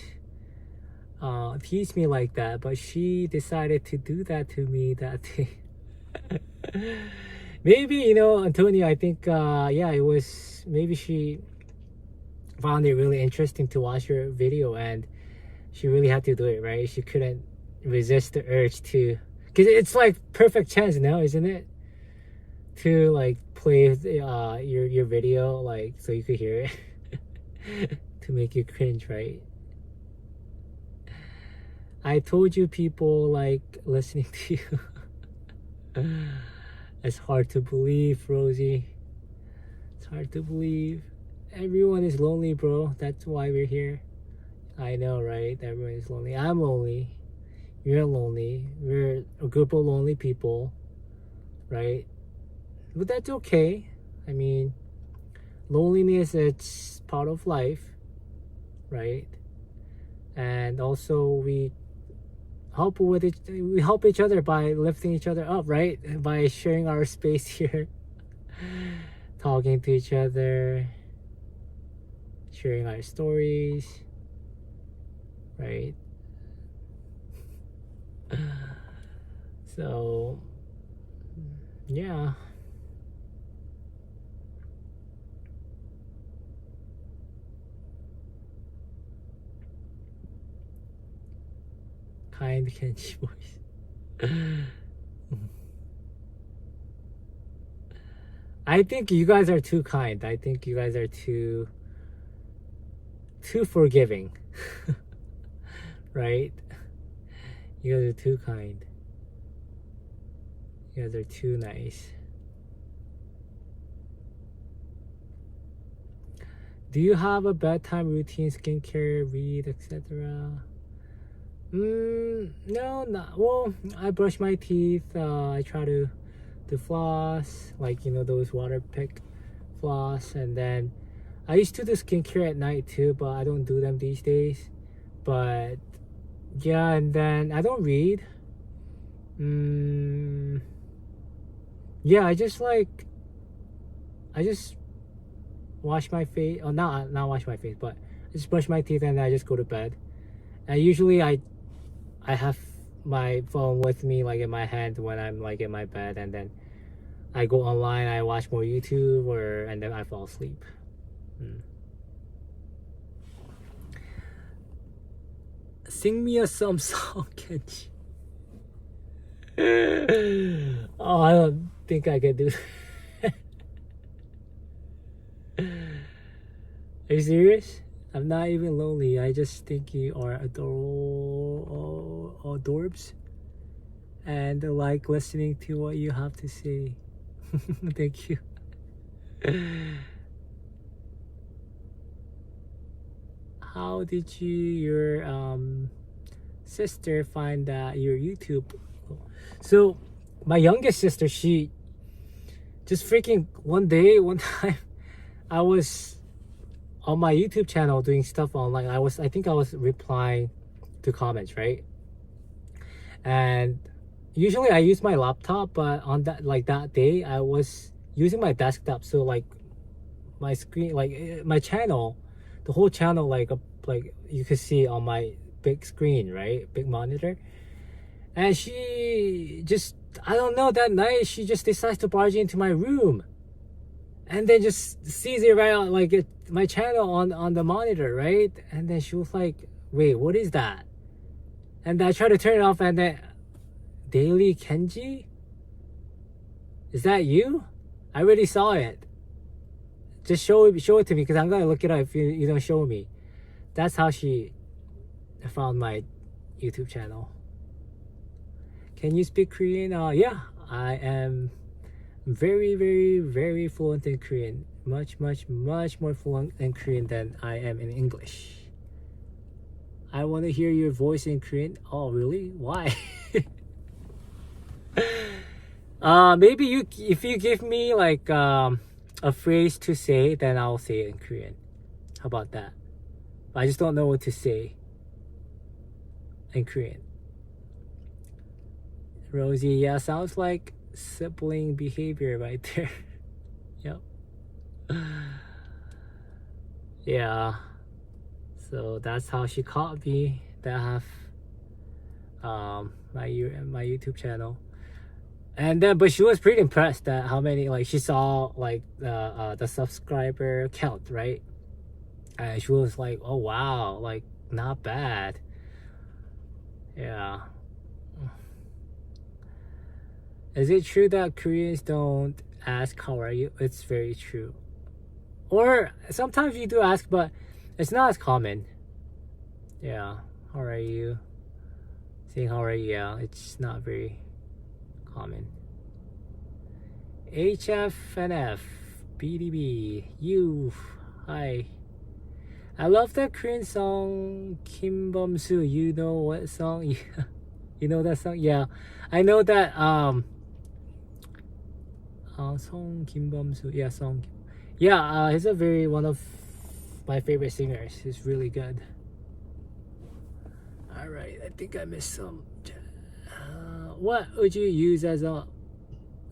tease me like that, but she decided to do that to me that day. Maybe, you know, Antonio, I think yeah, it was, maybe she found it really interesting to watch your video and she really had to do it, right? She couldn't resist the urge to, because it's like perfect chance now, isn't it, to like play your video, like, so you could hear it. To make you cringe, right? I told you people like listening to you. It's hard to believe, Rosie. It's hard to believe. Everyone is lonely, bro. That's why we're here. I know, right? Everyone is lonely. I'm lonely. You're lonely. We're a group of lonely people, right? But that's okay. I mean, loneliness, it's part of life, right? And also we help each other by lifting each other up, right? By sharing our space here, talking to each other, sharing our stories, right? So yeah, kind Kenji voice. I think you guys are too kind. I think you guys are too forgiving. Right? You guys are too kind. You guys are too nice. Do you have a bedtime routine, skincare, read, etc.? No, not well. I brush my teeth. I try to floss, like, you know, those water pick floss, and then I used to do skincare at night too, but I don't do them these days. But yeah, and then I don't read. Yeah, I just wash my face. Oh, not wash my face, but I just brush my teeth and I just go to bed. And usually I have my phone with me, like in my hand, when I'm like in my bed, and then I go online, I watch more YouTube, and then I fall asleep. Sing me a some song, Kenji. Oh, I don't think I can do that. Are you serious? I'm not even lonely. I just think you are adorbs and like listening to what you have to say. Thank you. How did your sister find your YouTube? So my youngest sister, she just freaking one time, I was on my YouTube channel doing stuff online. I think I was replying to comments, right? And usually I use my laptop, but on that day I was using my desktop, so like my screen, like my channel, the whole channel, like you could see on my big screen, right? Big monitor. And she just, I don't know, that night she just decides to barge into my room and then just sees it right on, like my channel on the monitor, right? And then she was like, wait, what is that? And I tried to turn it off, and then, Daily Kenji? Is that you? I already saw it. Just show it to me, because I'm gonna look it up if you don't show me. That's how she found my YouTube channel. Can you speak Korean? Yeah, I am very, very, very fluent in Korean. Much, much, much more fluent in Korean than I am in English. I want to hear your voice in Korean. Oh, really? Why? Maybe if you give me like a phrase to say, then I'll say it in Korean. How about that? I just don't know what to say in Korean. Rosie, yeah, sounds like sibling behavior right there. Yep. Yeah. So that's how she caught me. That I have my YouTube channel. And then, but she was pretty impressed that how many, like, she saw like the subscriber count, right? And she was like, oh wow, like not bad. Yeah. Is it true that Koreans don't ask how are you? It's very true. Or sometimes you do ask, but it's not as common. Yeah, how are you? Saying how are you? Yeah, it's not very common. HFNF, BDB, you, hi. I love that Korean song Kim Bum-soo. You know what song? Yeah. You know that song? Yeah, I know that. Song Kim Bum-soo. Yeah, song. Yeah, he's a very one of my favorite singers. He's really good. All right, I think I missed some. What would you use as a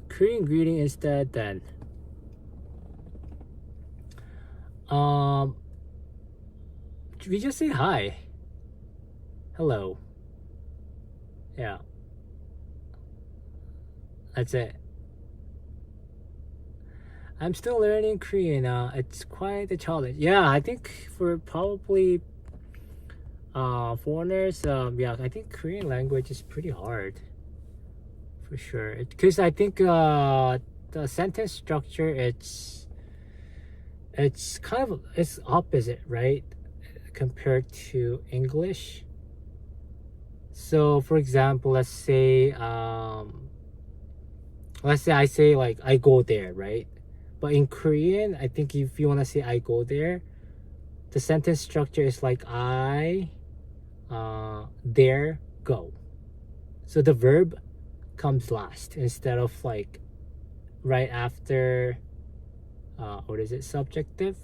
Korean greeting instead then? We just say hi. Hello. Yeah. That's it. I'm still learning Korean. It's quite a challenge. Yeah, I think for probably foreigners, yeah, I think Korean language is pretty hard. For sure. Because I think the sentence structure, it's kind of, it's opposite, right? Compared to English. So for example, let's say I say like I go there, right? But in Korean, I think if you want to say I go there, the sentence structure is like I there go. So the verb comes last instead of like right after what is it, subjective?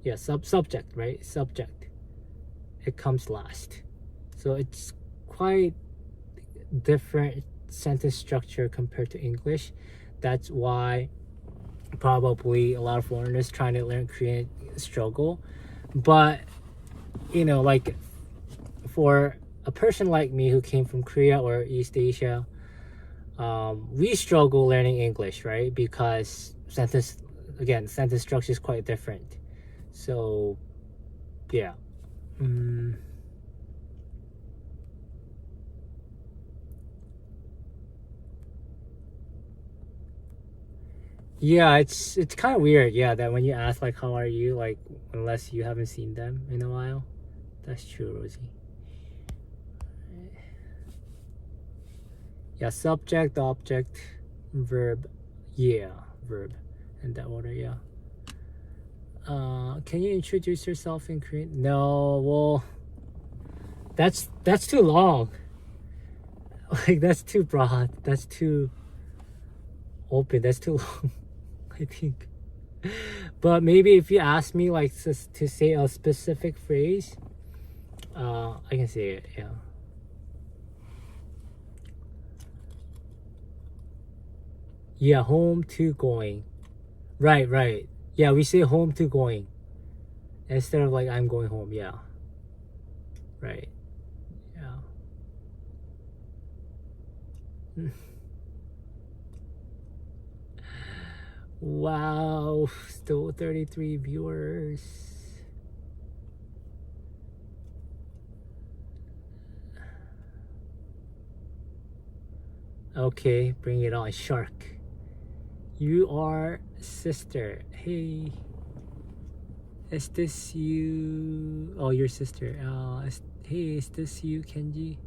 Yeah, subject, right? Subject. It comes last. So it's quite different sentence structure compared to English. That's why probably a lot of foreigners trying to learn Korean struggle. But you know, like for a person like me who came from Korea or East Asia, we struggle learning English, right? Because sentence structure is quite different. So yeah. Yeah, it's kind of weird, yeah, that when you ask like how are you, like unless you haven't seen them in a while. That's true, Rosie. Yeah, subject, object, verb. Yeah, verb in that order. Yeah. Can you introduce yourself in Korean? No, well, that's too long. Like that's too broad. That's too open. That's too long. I think. But maybe if you ask me like to say a specific phrase, I can say it. Yeah. Yeah, home to going. Right. Yeah, we say home to going instead of like I'm going home. Yeah. Right. Yeah. Wow, still 33 viewers. Okay, bring it on, shark. You are sister. Hey, is this you? Oh, your sister. Hey, is this you, Kenji?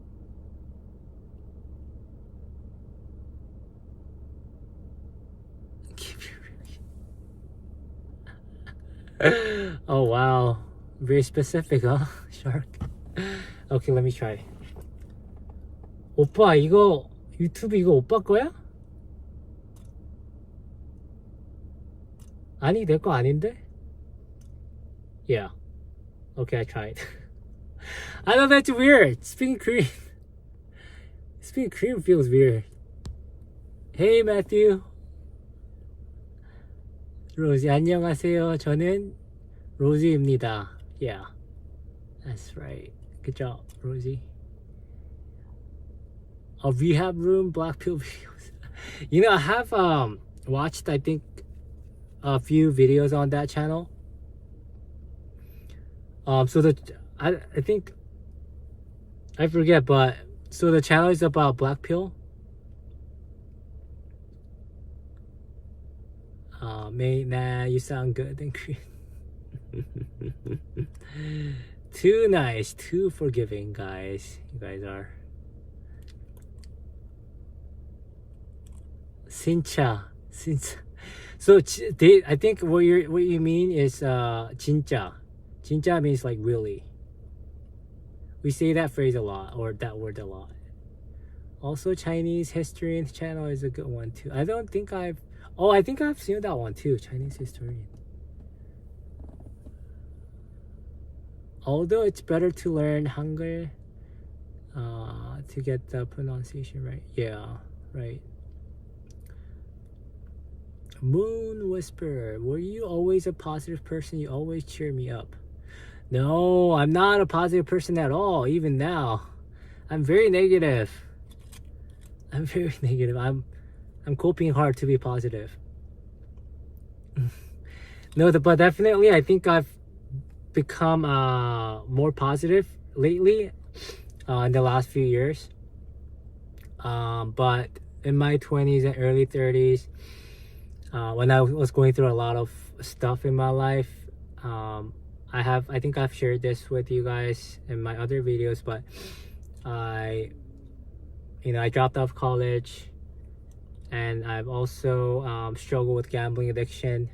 Oh wow, very specific, huh? Shark. Okay, let me try. 오빠 이거 유튜브 이거 오빠 거야? 아니 내 거 아닌데? Yeah. Okay, I tried. I know that's weird. Speaking Korean feels weird. Hey Matthew. 로지 안녕하세요. 저는 로지입니다. Yeah. That's right. Good job, Rosie. A rehab room, black pill videos. You know, I have watched, I think, a few videos on that channel. So I think I forget, but so the channel is about black pill. Nah, you sound good and too nice, too forgiving, guys. You guys are. Sincha. So I think what you mean is 진짜. 진짜 means like really. We say that phrase a lot, or that word a lot. Also, Chinese Historian channel is a good one too. I think I've seen that one too, Chinese Historian. Although it's better to learn Hangul to get the pronunciation right. Yeah, right. Moon Whisperer, were you always a positive person? You always cheer me up. No, I'm not a positive person at all, even now. I'm very negative. I'm coping hard to be positive. No, but definitely I think I've become more positive lately in the last few years. But in my 20s and early 30s, when I was going through a lot of stuff in my life, I think I've shared this with you guys in my other videos, but I dropped out of college, and I've also struggled with gambling addiction,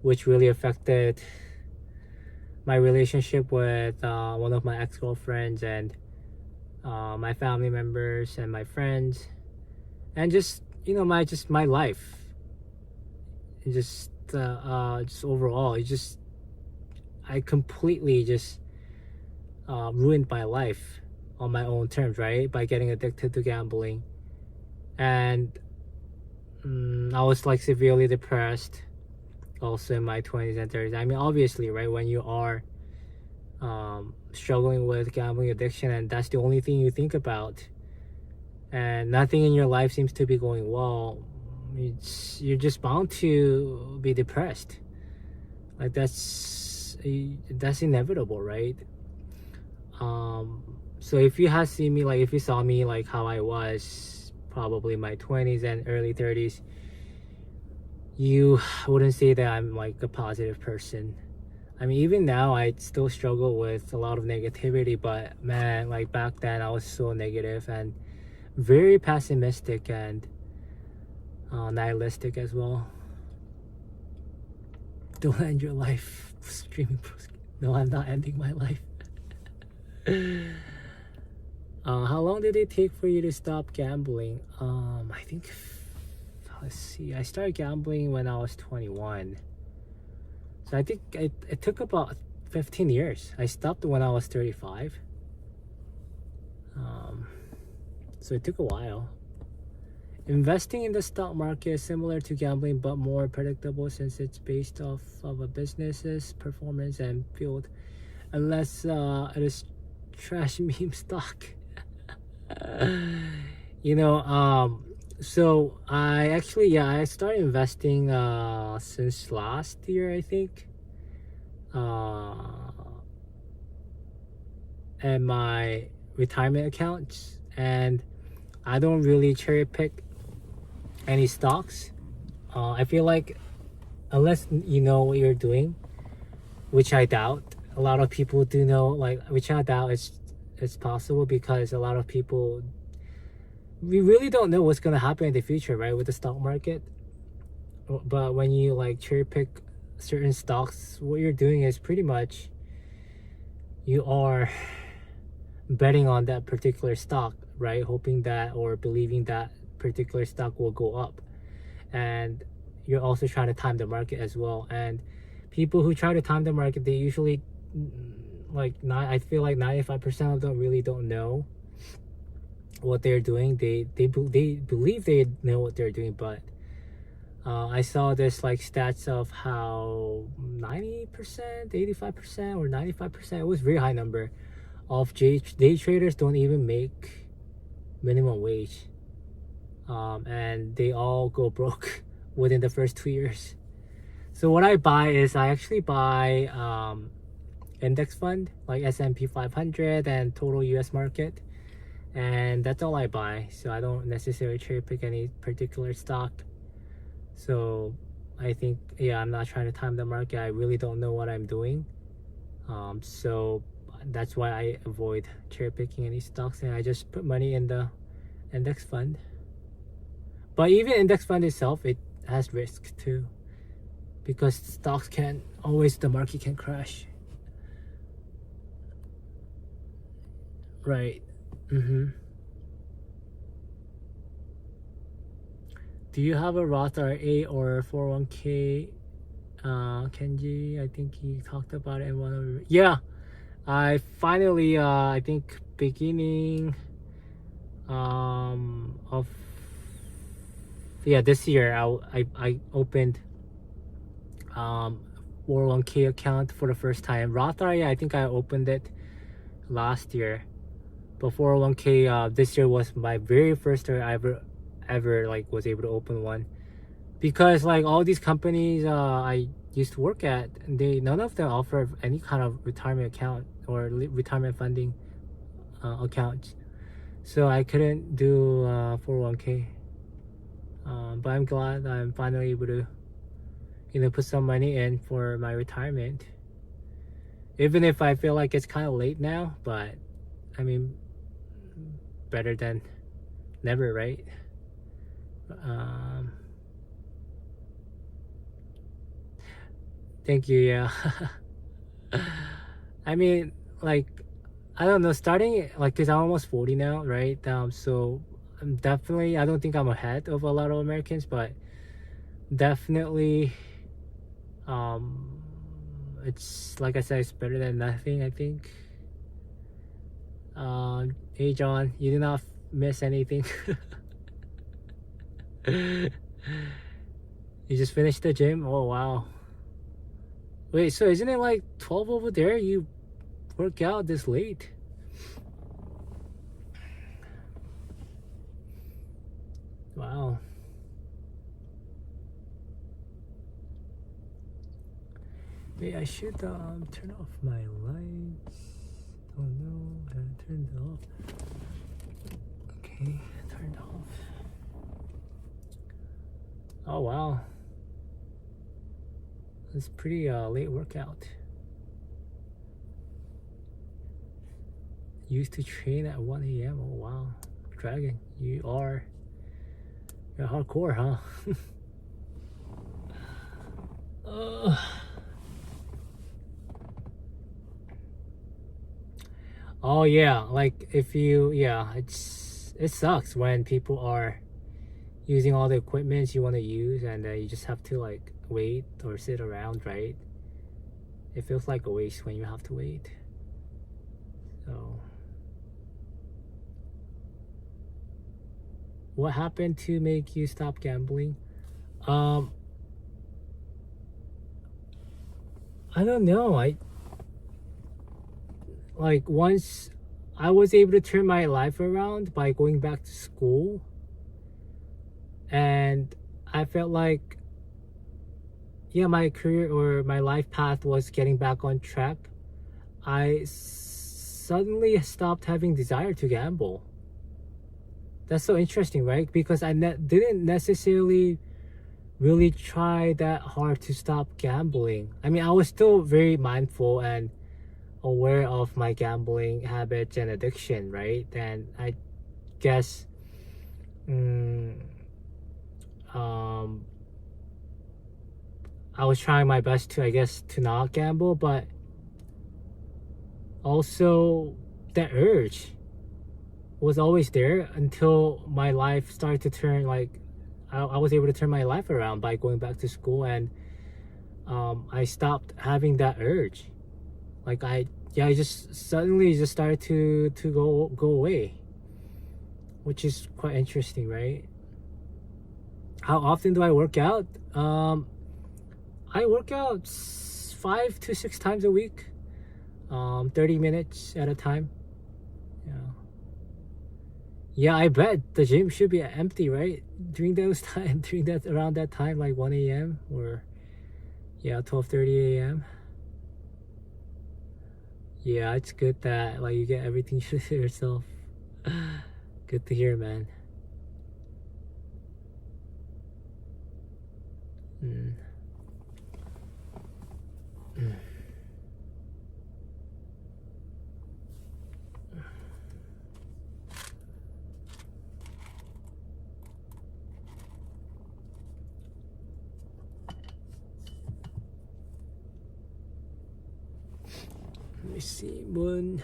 which really affected my relationship with one of my ex-girlfriends and my family members and my friends, and just my life. Just overall, I completely just ruined my life on my own terms, right? By getting addicted to gambling. And I was like severely depressed also in my 20s and 30s. I mean, obviously, right, when you are struggling with gambling addiction and that's the only thing you think about and nothing in your life seems to be going well, you're just bound to be depressed. Like that's inevitable, right? So if you saw me like how I was probably in my 20s and early 30s, you wouldn't say that I'm like a positive person. I mean, even now I still struggle with a lot of negativity, but man, like back then I was so negative and very pessimistic and nihilistic as well. Don't end your life streaming. No, I'm not ending my life. How long did it take for you to stop gambling? I think, let's see, I started gambling when I was 21. So I think it took about 15 years. I stopped when I was 35. So it took a while. Investing in the stock market is similar to gambling but more predictable since it's based off of a business's performance and field, unless it is trash meme stock. So I started investing since last year, I think, and my retirement accounts, and I don't really cherry pick any stocks. I feel like unless you know what you're doing, which I doubt, a lot of people do know, which I doubt it's possible, because a lot of people, we really don't know what's going to happen in the future, right, with the stock market. But when you like cherry pick certain stocks, what you're doing is pretty much you are betting on that particular stock, right, hoping that or believing that particular stock will go up, and you're also trying to time the market as well. And people who try to time the market, they usually I feel like 95% of them really don't know what they're doing. They believe they know what they're doing, but I saw this like stats of how 90%, 85%, or 95%, it was a very high number of day traders don't even make minimum wage. And they all go broke within the first 2 years. So what I buy is I actually buy index fund like S&P 500 and total US market, and that's all I buy. So I don't necessarily cherry pick any particular stock. So I think, yeah, I'm not trying to time the market. I really don't know what I'm doing. So that's why I avoid cherry picking any stocks, and I just put money in the index fund. But even index fund itself, it has risk too, because stocks can always, the market can crash. Right. Do you have a Roth IRA or 401k? Kenji, I think he talked about it in one of the... Yeah, I finally, I think beginning of, yeah, this year, I opened 401k account for the first time. Roth IRA, I think I opened it last year, but 401k this year was my very first year I ever like was able to open one, because like all these companies I used to work at, none of them offer any kind of retirement account or retirement funding account, so I couldn't do 401k. But I'm glad I'm finally able to, put some money in for my retirement, even if I feel like it's kind of late now. But I mean, better than never, right? Thank you. Yeah. I mean, like, I don't know, starting like, because I'm almost 40 now, right? So I'm definitely, I don't think I'm ahead of a lot of Americans, but definitely it's, like I said, it's better than nothing, I think. Hey John, you did not miss anything. You just finished the gym? Oh wow. Wait, so isn't it like 12 over there? You work out this late? Wow. Maybe I should turn off my lights. Oh no, I turned it off. Okay, turned off. Oh wow. It's pretty late workout. Used to train at 1 a.m. Oh wow. Dragon, you're hardcore, huh? Oh yeah, like if you, yeah, it sucks when people are using all the equipment you want to use, and you just have to like wait or sit around, right? It feels like a waste when you have to wait. So what happened to make you stop gambling? I don't know. Once I was able to turn my life around by going back to school, and I felt like, yeah, my career or my life path was getting back on track. I suddenly stopped having desire to gamble. That's so interesting, right? Because I didn't necessarily really try that hard to stop gambling. I mean, I was still very mindful and aware of my gambling habits and addiction, right? And I guess I was trying my best to, I guess, to not gamble, but also that urge was always there until my life started to turn, like I was able to turn my life around by going back to school, and I stopped having that urge. Like I just suddenly just started to go away, which is quite interesting, right? How often do I work out? I work out 5 to 6 times a week, 30 minutes at a time. Yeah. Yeah, I bet the gym should be empty, right? During those time, during that around that time, like 1 a.m. or yeah, 12:30 a.m. Yeah, it's good that like you get everything to yourself. Good to hear, man. Mm. Mm. Let me see, Moon.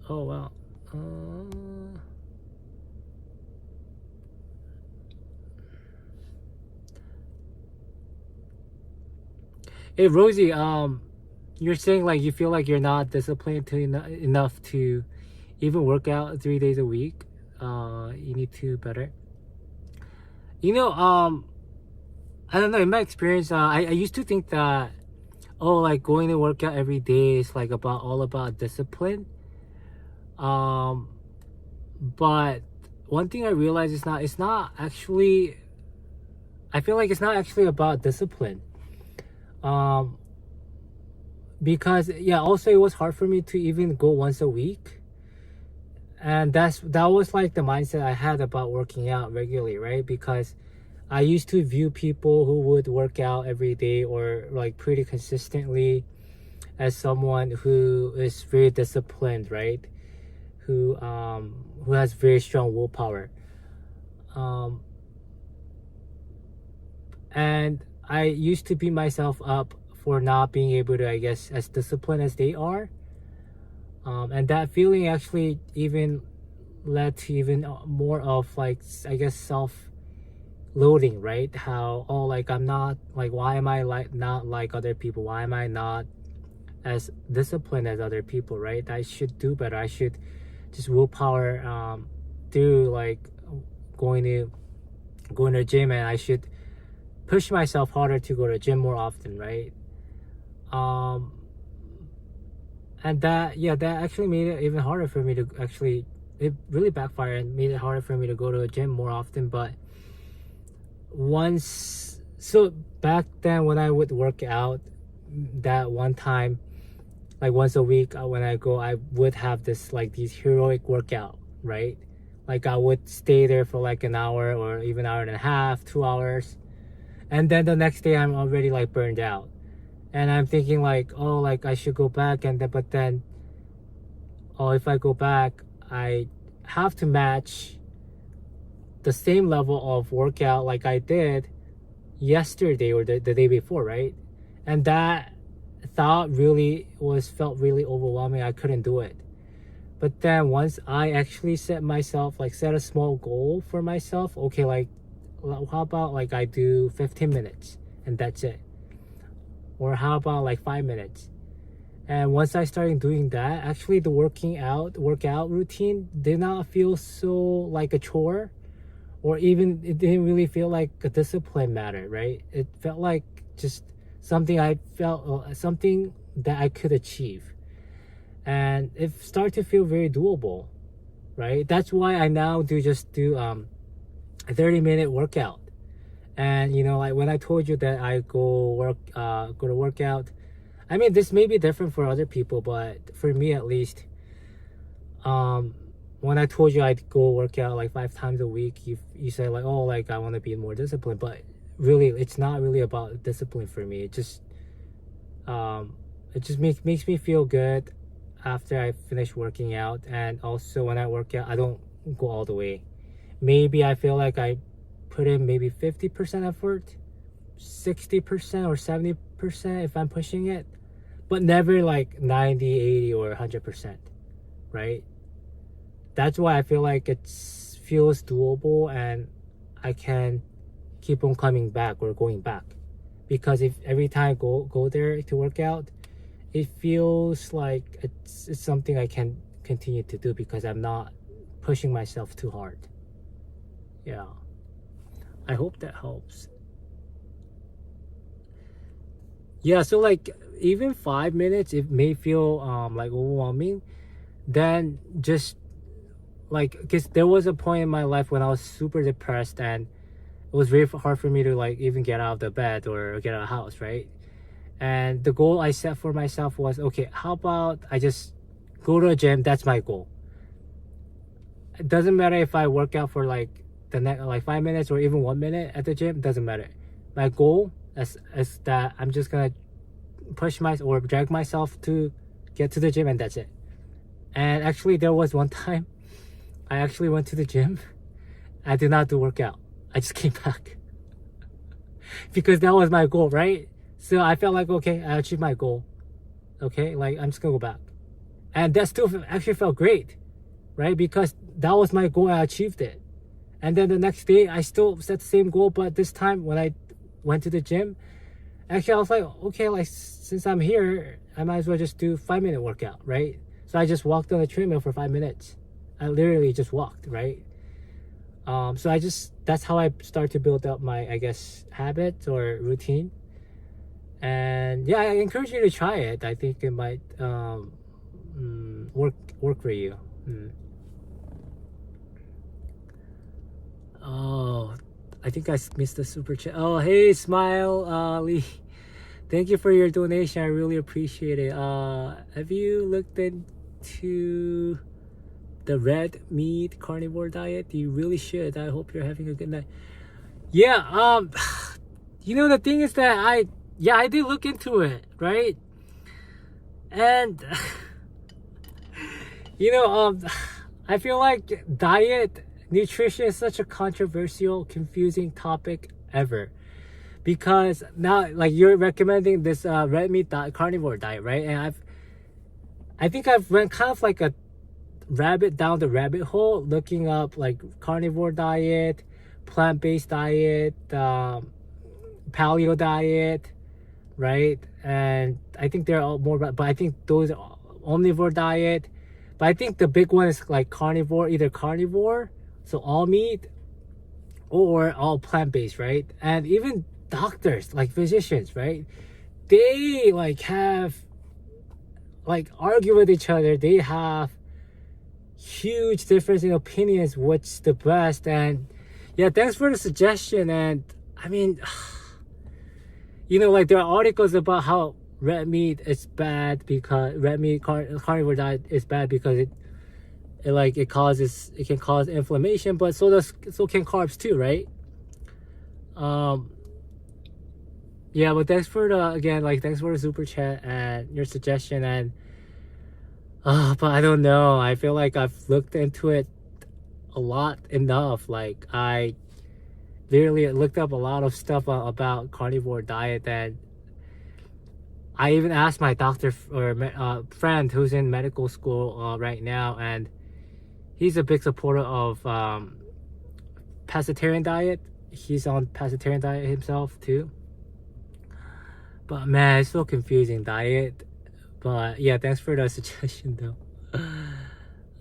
Oh wow. Hey Rosie, you're saying like you feel like you're not disciplined to enough to even work out 3 days a week. You need to better. You know, I don't know. In my experience, I used to think that like going to work out every day is like all about discipline. Um, but one thing I realized is not. It's not actually. I feel like it's not actually about discipline. Um, because yeah, also it was hard for me to even go once a week, and that was like the mindset I had about working out regularly, right? Because I used to view people who would work out every day or like pretty consistently as someone who is very disciplined, right? Who has very strong willpower. Um, and I used to beat myself up for not being able to, I guess, as disciplined as they are. And that feeling actually even led to even more of like, I guess, self loading, right? How, oh, like I'm not like, why am I like not like other people? Why am I not as disciplined as other people, right? I should do better. I should just willpower through like going to the gym, and I should push myself harder to go to the gym more often, right? um and that actually made it even harder for me to actually, it really backfired and made it harder for me to go to a gym more often. But back then when I would work out that one time, like once a week, when I go, I would have this like these heroic workout, right? Like I would stay there for like an hour or even hour and a half, 2 hours, and then the next day I'm already like burned out, and I'm thinking like, oh, like I should go back, and then but then, oh, if I go back, I have to match the same level of workout like I did yesterday or the day before, right? And that thought really felt really overwhelming. I couldn't do it. But then once I actually set a small goal for myself, okay, like how about like I do 15 minutes and that's it, or how about like 5 minutes? And once I started doing that, actually the workout routine did not feel so like a chore, or even it didn't really feel like a discipline matter, right? It felt like just something that I could achieve, and it started to feel very doable, right? That's why I now do a 30-minute workout. And like when I told you that I go to work out, I mean, this may be different for other people, but for me at least, when I told you I'd go work out like 5 times a week, you say like, oh, like I want to be more disciplined. But really, it's not really about discipline for me. It just makes me feel good after I finish working out. And also when I work out, I don't go all the way. Maybe I feel like I put in maybe 50% effort, 60% or 70% if I'm pushing it, but never like 90, 80 or 100%, right? That's why I feel like it feels doable, and I can keep on coming back or going back. Because if every time I go there to work out, it feels like it's something I can continue to do because I'm not pushing myself too hard. Yeah. I hope that helps. Yeah, so like even 5 minutes, it may feel like overwhelming. Then just like, because there was a point in my life when I was super depressed, and it was very hard for me to like even get out of the bed or get out of the house, right? And the goal I set for myself was, okay, how about I just go to a gym? That's my goal. It doesn't matter if I work out for like the next like 5 minutes or even 1 minute at the gym. Doesn't matter. My goal is that I'm just gonna push my or drag myself to get to the gym, and that's it. And actually, there was one time I actually went to the gym. I did not do workout. I just came back because that was my goal, right? So I felt like, okay, I achieved my goal. Okay, like I'm just gonna go back, and that still actually felt great, right? Because that was my goal. I achieved it. And then the next day I still set the same goal, but this time when I went to the gym, actually I was like, okay, like since I'm here, I might as well just do 5 minute workout, right? So I just walked on the treadmill for 5 minutes. I literally just walked, right? So that's how I start to build up my, I guess, habit or routine. And yeah, I encourage you to try it. I think it might work for you. Oh, I think I missed the super chat. Oh, hey, Smile Lee. Thank you for your donation. I really appreciate it. Have you looked into the red meat carnivore diet? You really should. I hope you're having a good night. Yeah, you know, the thing is that I did look into it, right? And you know, I feel like diet nutrition is such a controversial, confusing topic ever, because now like you're recommending this red meat carnivore diet, right? And I think I've went kind of like a down the rabbit hole looking up like carnivore diet, plant-based diet, paleo diet, right? And I think they're all more, but I think those are omnivore diet. But I think the big one is like carnivore, either carnivore, so all meat, or all plant-based, right? And even doctors, like physicians, right? They like have like argue with each other. They have huge difference in opinions what's the best. And yeah, thanks for the suggestion. And I mean, you know, like there are articles about how red meat is bad because carnivore diet is bad because it can cause inflammation, but so can carbs too, right? Yeah, but thanks for the super chat and your suggestion. And but I don't know, I feel like I've looked into it a lot enough. Like I literally looked up a lot of stuff about carnivore diet, and I even asked my doctor or friend who's in medical school right now, and he's a big supporter of pescatarian diet. He's on pescatarian diet himself too. But man, it's so confusing diet. But yeah, thanks for the suggestion though.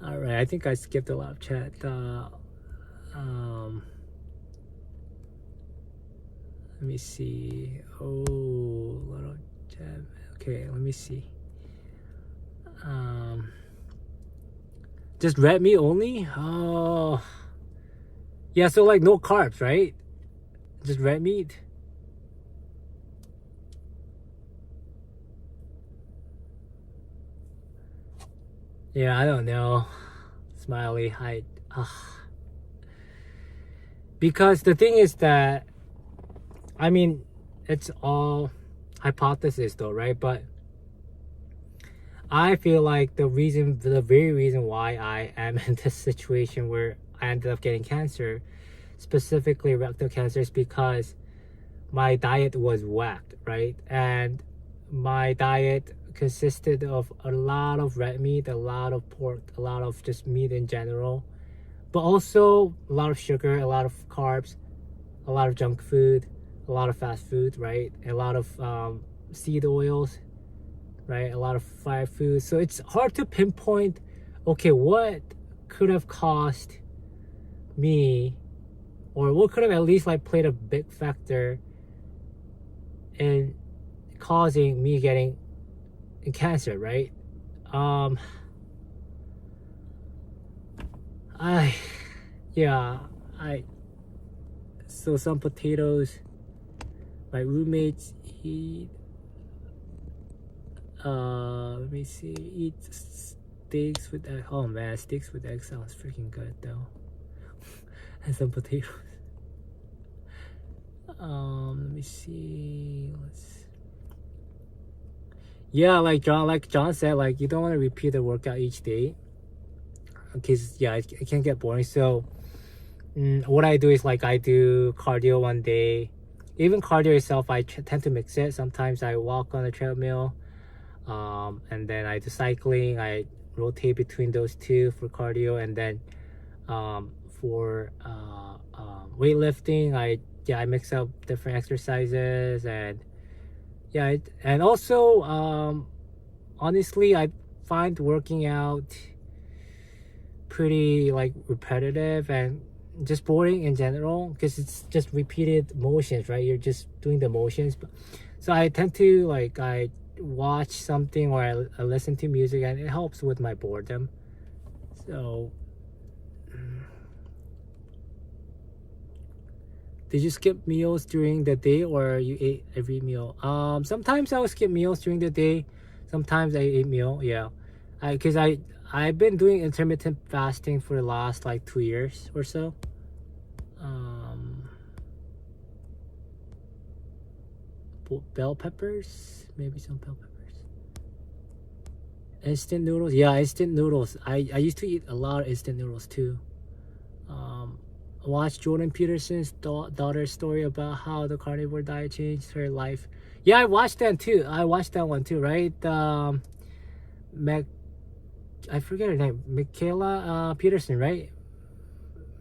All right, I think I skipped a lot of chat. Let me see. Oh, a lot of chat. Okay, let me see. Just red meat only? Oh, yeah. So like no carbs, right? Just red meat. Yeah, I don't know. Smiley, because the thing is that, I mean, it's all hypothesis though, right? But I feel like the very reason why I am in this situation where I ended up getting cancer, specifically rectal cancer, is because my diet was whacked, right? And my diet consisted of a lot of red meat, a lot of pork, a lot of just meat in general, but also a lot of sugar, a lot of carbs, a lot of junk food, a lot of fast food, right? A lot of seed oils, right? A lot of fried foods. So it's hard to pinpoint, okay, what could have caused me or what could have at least like played a big factor in causing me getting cancer, right? um I yeah I so some potatoes my roommates eat. Let me see. Eat steaks with egg. Oh man, steaks with egg sounds freaking good though. And some potatoes. Let me see. Yeah, like John said, like you don't want to repeat the workout each day, because yeah, it can get boring. So what I do is like I do cardio one day. Even cardio itself, I tend to mix it. Sometimes I walk on the treadmill, and then I do cycling. I rotate between those two for cardio, and then for weightlifting, I mix up different exercises, and yeah, and also honestly, I find working out pretty like repetitive and just boring in general, because it's just repeated motions, right? You're just doing the motions. So I tend to like I watch something, or I listen to music, and it helps with my boredom. So did you skip meals during the day, or you ate every meal? Sometimes I will skip meals during the day. Sometimes I eat meal. Yeah, because I've been doing intermittent fasting for the last like 2 years or so. Bell peppers, maybe some bell peppers. Instant noodles, yeah, instant noodles. I used to eat a lot of instant noodles too. Watch Jordan Peterson's daughter's story about how the carnivore diet changed her life. Yeah, I watched that too. I watched that one too, right? I forget her name, Michaela Peterson, right?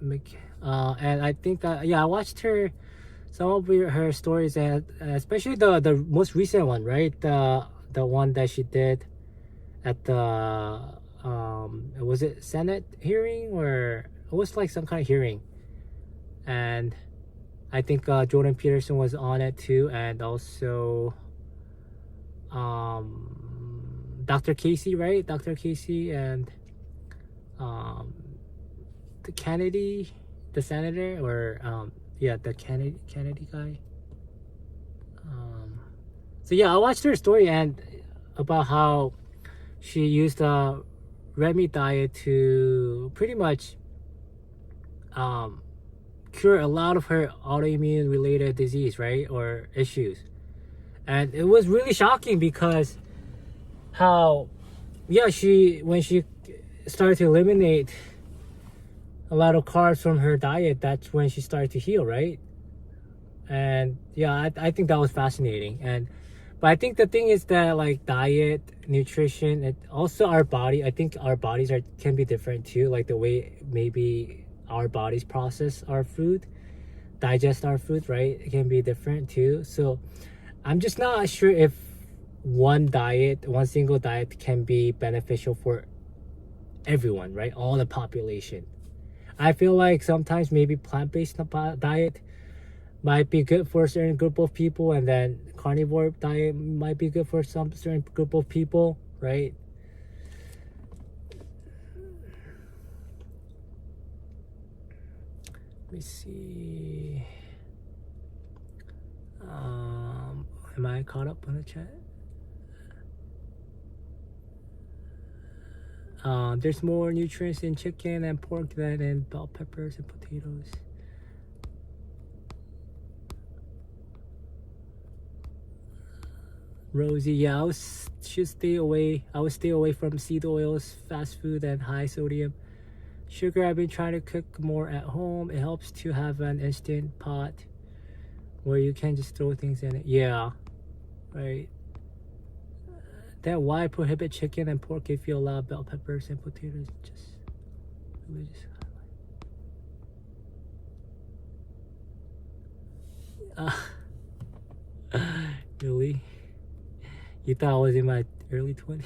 And I think that yeah, I watched her some of her stories, and especially the most recent one, right? The one that she did at the was it Senate hearing, or it was like some kind of hearing, and I think Jordan Peterson was on it too, and also Dr. Casey, right? Dr. Casey, and the Kennedy, the senator, or yeah, the Kennedy guy. So yeah, I watched her story and about how she used a red meat diet to pretty much cure a lot of her autoimmune related disease, right, or issues. And it was really shocking because how yeah, when she started to eliminate a lot of carbs from her diet, that's when she started to heal, right? And yeah, I think that was fascinating. And but I think the thing is that like diet, nutrition, and also our body, I think our bodies can be different too, like the way maybe our bodies process our food, digest our food, right? It can be different too. So I'm just not sure if one single diet can be beneficial for everyone, right? All the population. I feel like sometimes maybe plant-based diet might be good for a certain group of people, and then carnivore diet might be good for some certain group of people, right? Let me see. Am I caught up on the chat? There's more nutrients in chicken and pork than in bell peppers and potatoes. Rosie, yeah, I would stay away from seed oils, fast food, and high sodium sugar. I've been trying to cook more at home. It helps to have an instant pot where you can just throw things in it. Yeah, right. Then why prohibit chicken and pork if you allow bell peppers and potatoes? Just religious. Really? You thought I was in my early 20s?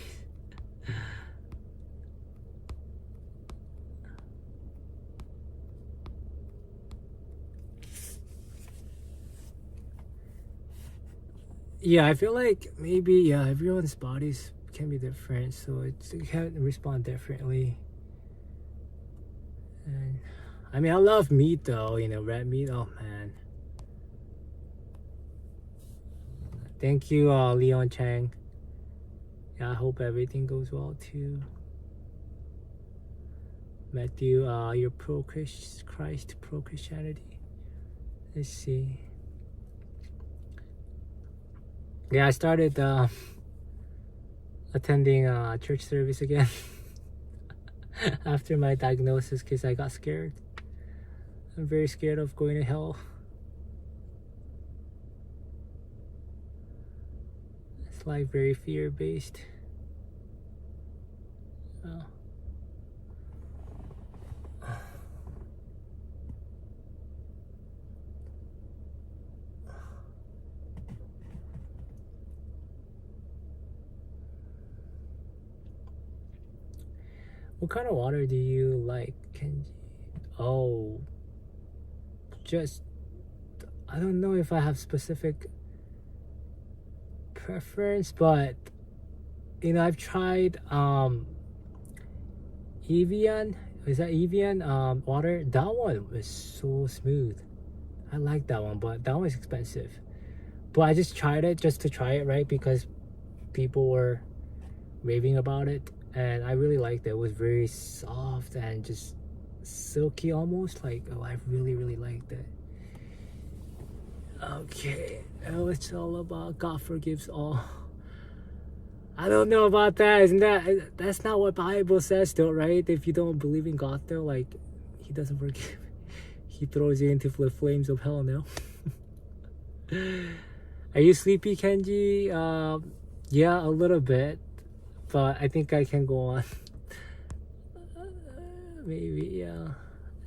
yeah, I feel like maybe, yeah, everyone's bodies can be different, so it can respond differently. And I mean, I love meat though, red meat. Oh man. Thank you, Leon Chang. Yeah, I hope everything goes well too. Matthew, you're pro-Christ, pro-Christianity. Let's see. Yeah, I started attending church service again after my diagnosis because I got scared. I'm very scared of going to hell. It's like very fear-based. Oh. What kind of water do you like, Kenji? Oh, just I don't know if I have specific preference, but I've tried Evian. Is that Evian water? That one was so smooth. I like that one, but that one is expensive. But I just tried it just to try it, right? Because people were raving about it, and I really liked it. It was very soft and just silky almost. Like, oh, I really, really liked it. Okay, oh, it's all about God forgives all. I don't know about that. That's not what Bible says though, right? If you don't believe in God though, like, he doesn't forgive. He throws you into the flames of hell, no? Are you sleepy, Kenji? Yeah, a little bit, but I think I can go on. Maybe, yeah.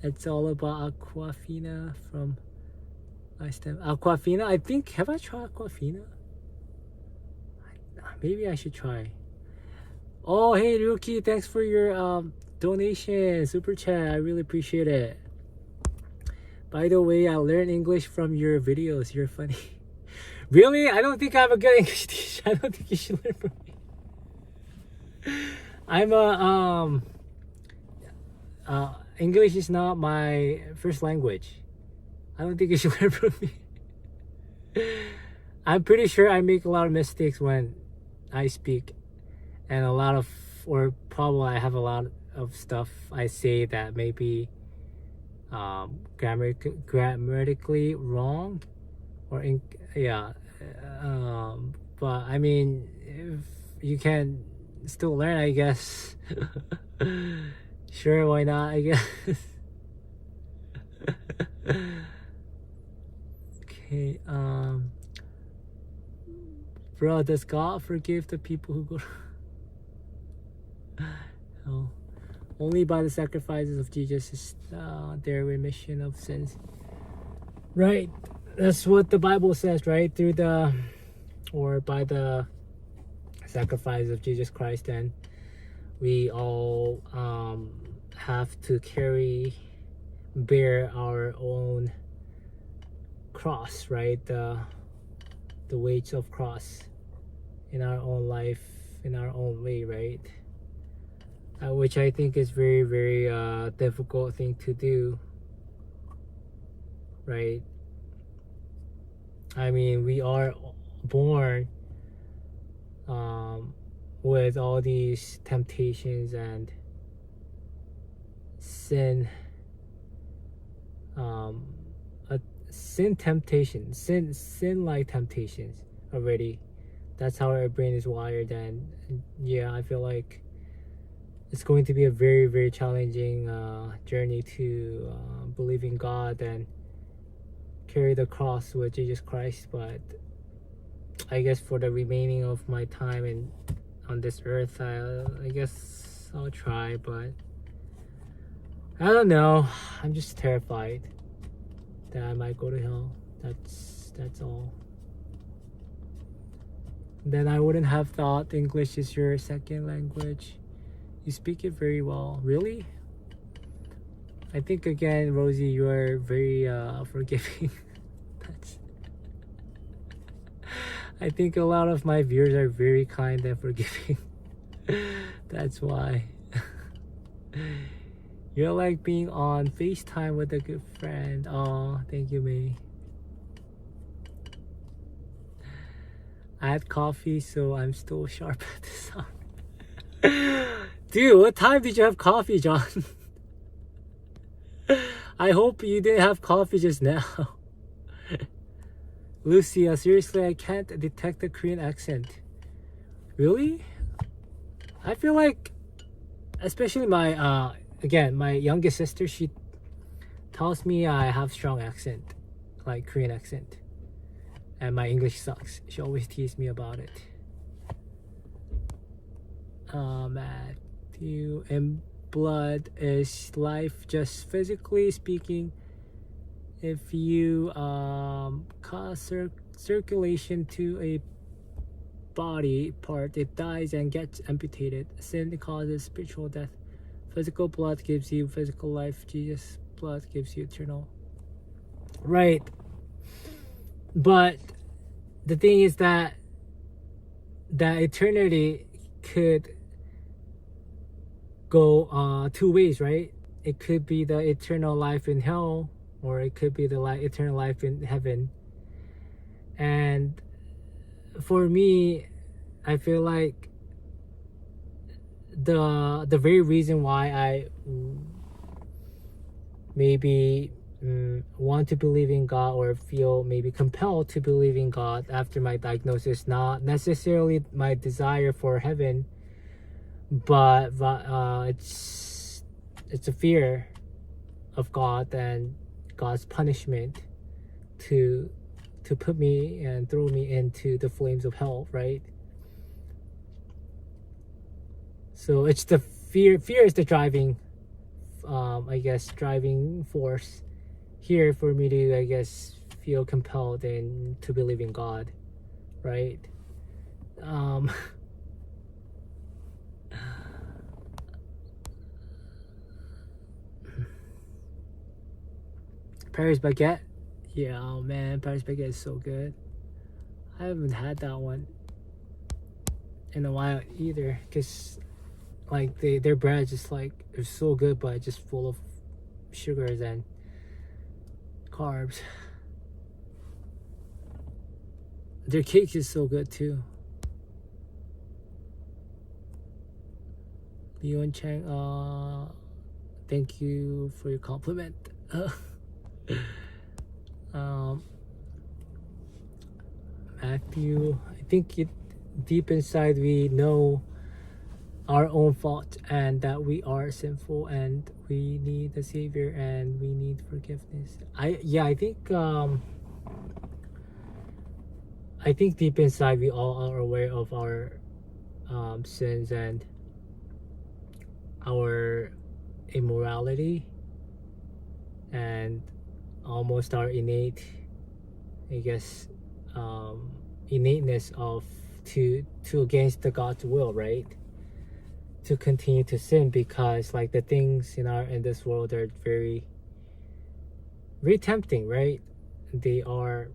It's all about Aquafina from last time. Aquafina, I think, have I tried Aquafina? Maybe I should try. Oh, hey, Ryuki, thanks for your donation, super chat. I really appreciate it. By the way, I learned English from your videos. You're funny. Really? I don't think I have a good English teacher. I don't think you should learn from me. I'm English is not my first language. I don't think you should learn from me. I'm pretty sure I make a lot of mistakes when I speak, and probably I have a lot of stuff I say that may be grammatically wrong, or but I mean, if you can still learn, I guess. Sure, why not, I guess. Okay, bro, does God forgive the people who go hell? Only by the sacrifices of Jesus is their remission of sins. Right, that's what the Bible says, right? By the sacrifice of Jesus Christ, then we all have to bear our own cross, right? The weights of cross in our own life, in our own way, right? Which I think is very, very difficult thing to do, right? I mean, we are born with all these temptations and sin like temptations already. That's how our brain is wired, and yeah, I feel like it's going to be a very, very challenging journey to believe in God and carry the cross with Jesus Christ. But I guess for the remaining of my time on this earth, I guess I'll try, but I don't know. I'm just terrified that I might go to hell. That's all. Then I wouldn't have thought English is your second language. You speak it very well. Really? I think again, Rosie, you are very forgiving. I think a lot of my viewers are very kind and forgiving. That's why. You're like being on FaceTime with a good friend. Oh, thank you, May. I had coffee, so I'm still sharp at this hour. Dude, what time did you have coffee, John? I hope you didn't have coffee just now. Lucia, seriously, I can't detect the Korean accent. Really? I feel like, especially my, again, my youngest sister, she tells me I have strong accent, like Korean accent. And my English sucks. She always teases me about it. Matthew, in blood is life just physically speaking. If you cause circulation to a body part, it dies and gets amputated. Sin causes spiritual death. Physical blood gives you physical life. Jesus' blood gives you eternal. Right. But the thing is that eternity could go two ways, right? It could be the eternal life in hell, or it could be the eternal life in heaven. And for me, I feel like the very reason why I maybe want to believe in God, or feel maybe compelled to believe in God after my diagnosis, not necessarily my desire for heaven, but it's a fear of God and God's punishment to put me and throw me into the flames of hell, right? So it's the fear is the driving driving force here for me to, I guess, feel compelled and to believe in God, right? Paris baguette, yeah, oh man, Paris baguette is so good. I haven't had that one in a while either, because like their bread just like is so good, but just full of sugars and carbs. Their cake is so good too. Leon Chang, thank you for your compliment. Matthew, I think deep inside we know our own fault and that we are sinful and we need a savior and we need forgiveness. I think deep inside we all are aware of our sins and our immorality and almost our innate, I guess, innateness of to against the God's will, right? To continue to sin, because like the things in this world are very very tempting, right? They are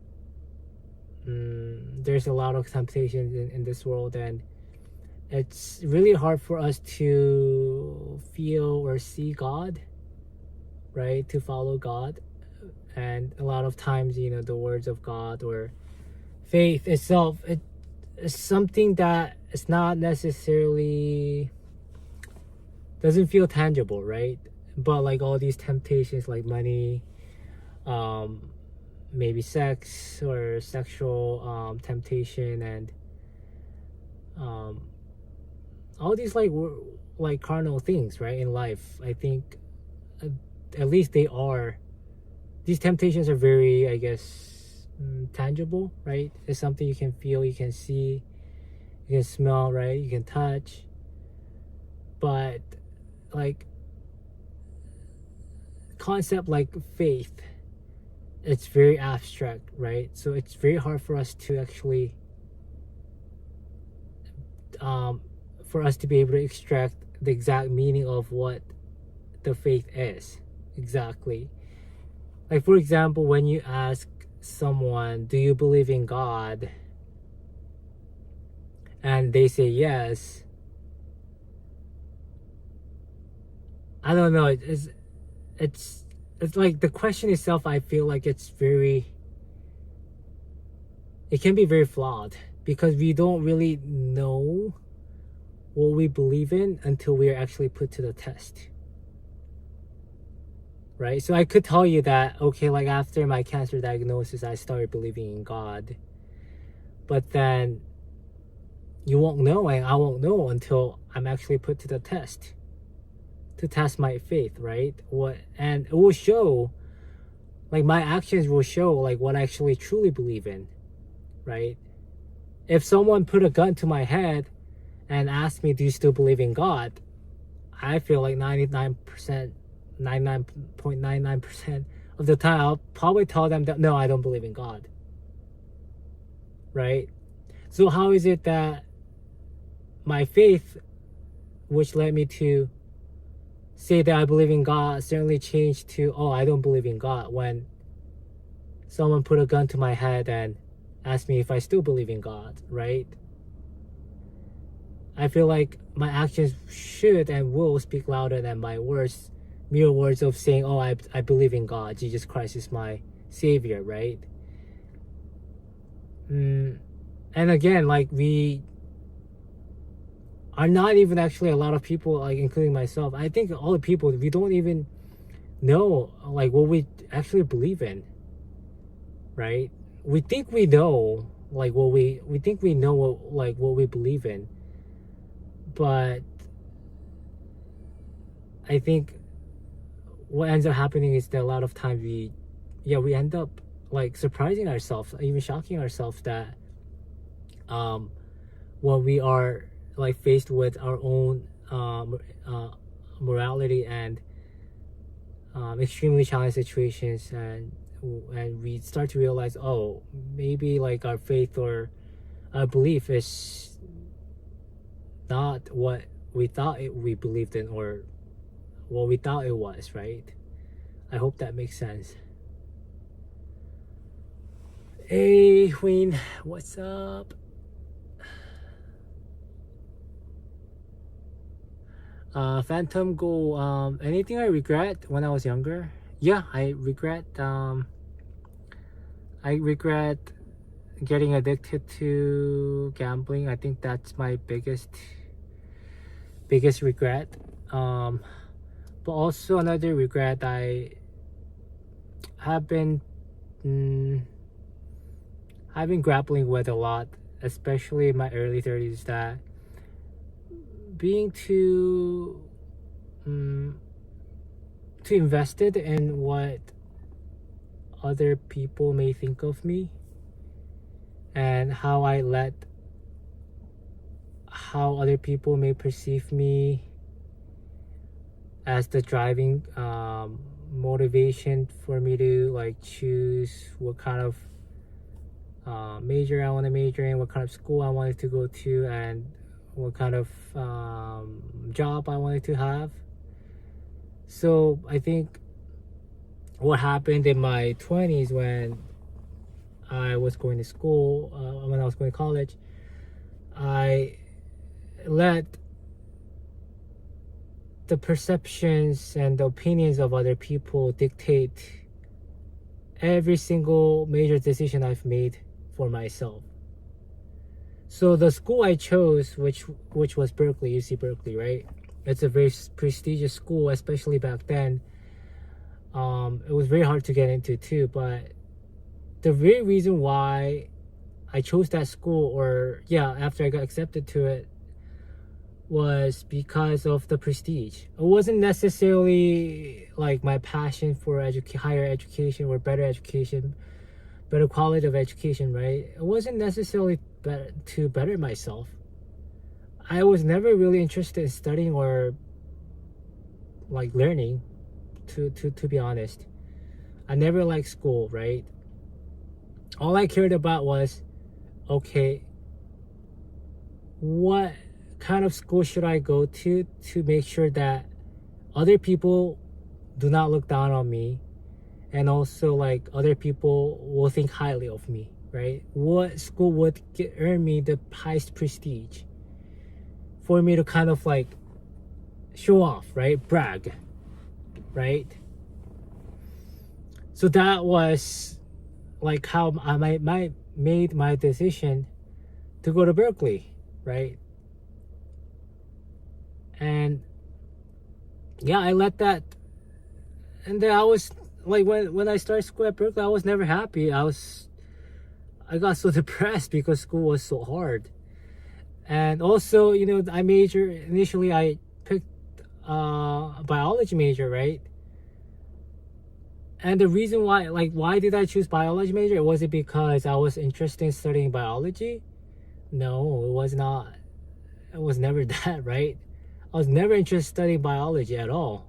there's a lot of temptations in this world, and it's really hard for us to feel or see God, right? To follow God. And a lot of times, the words of God or faith itself, it is something that is not necessarily doesn't feel tangible, right? But like all these temptations like money, maybe sex or sexual temptation, and all these like carnal things, right, in life. I think at least these temptations are very, I guess, tangible, right? It's something you can feel, you can see, you can smell, right? You can touch. But like concept like faith, it's very abstract, right? So it's very hard for us to actually for us to be able to extract the exact meaning of what the faith is exactly. Like, for example, when you ask someone, do you believe in God, and they say yes, I don't know. It's it's like the question itself. I feel like it can be very flawed because we don't really know what we believe in until we are actually put to the test. Right? So I could tell you that, okay, like after my cancer diagnosis, I started believing in God. But then you won't know, and I won't know until I'm actually put to the test to test my faith, right? And it will show, like my actions will show like what I actually truly believe in, right? If someone put a gun to my head and asked me, do you still believe in God? I feel like 99.99% of the time, I'll probably tell them that no, I don't believe in God. Right? So how is it that my faith, which led me to say that I believe in God, certainly changed to, oh, I don't believe in God, when someone put a gun to my head and asked me if I still believe in God, right? I feel like my actions should and will speak louder than my words, mere words of saying, oh, I believe in God, Jesus Christ is my savior, right? And again, like we are not even actually a lot of people, like including myself, I think all the people, we don't even know like what we actually believe in, right? We think we know like we think we know what we believe in, but I think what ends up happening is that a lot of times we end up like surprising ourselves, even shocking ourselves, that when we are like faced with our own morality and extremely challenging situations, and we start to realize, oh, maybe like our faith or our belief is not what we thought we believed in, or what we thought it was, right? I hope that makes sense. Hey Queen, what's up? Phantom Goal. Anything I regret when I was younger? Yeah, I regret getting addicted to gambling. I think that's my biggest regret. But also another regret I have been I've been grappling with a lot, especially in my early 30s, that being too invested in what other people may think of me, and how other people may perceive me as the driving motivation for me to like choose what kind of major I want to major in, what kind of school I wanted to go to, and what kind of job I wanted to have. So I think what happened in my 20s when I was going to school, when I was going to college, I let the perceptions and the opinions of other people dictate every single major decision I've made for myself. So the school I chose, which was Berkeley, UC Berkeley, right? It's a very prestigious school, especially back then. It was very hard to get into too, but the very reason why I chose that school, or after I got accepted to it, was because of the prestige. It wasn't necessarily like my passion for higher education or better education, better quality of education, right? It wasn't necessarily to better myself. I was never really interested in studying or like learning, to be honest. I never liked school, right? All I cared about was, okay, what kind of school should I go to make sure that other people do not look down on me, and also like other people will think highly of me, right? What school would earn me the highest prestige for me to kind of like show off, right? Brag, right? So that was like how I made my decision to go to Berkeley, right? And yeah, I let that, and then I was like, when I started school at Berkeley, I was never happy. I got so depressed because school was so hard. And also, initially I picked a biology major, right? And the reason why did I choose biology major? Was it because I was interested in studying biology? No, it was not. It was never that, right? I was never interested in studying biology at all.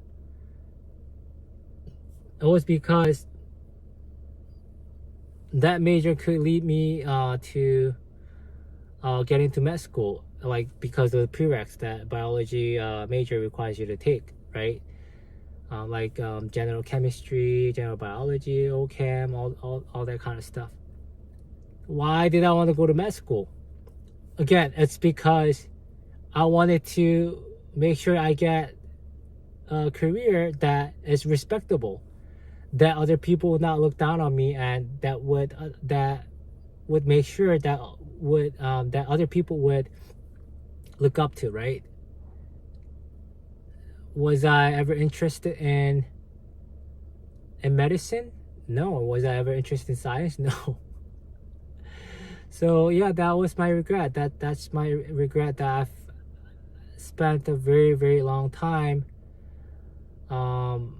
It was because that major could lead me to get into med school, like because of the prereqs that biology major requires you to take, right? General chemistry, general biology, OChem, all that kind of stuff. Why did I want to go to med school? Again, it's because I wanted to make sure I get a career that is respectable, that other people would not look down on me, and that would make sure that other people would look up to, right? Was I ever interested in medicine? No. Was I ever interested in science? No. So yeah, that was my regret. That's my regret, that I've spent a very, very long time um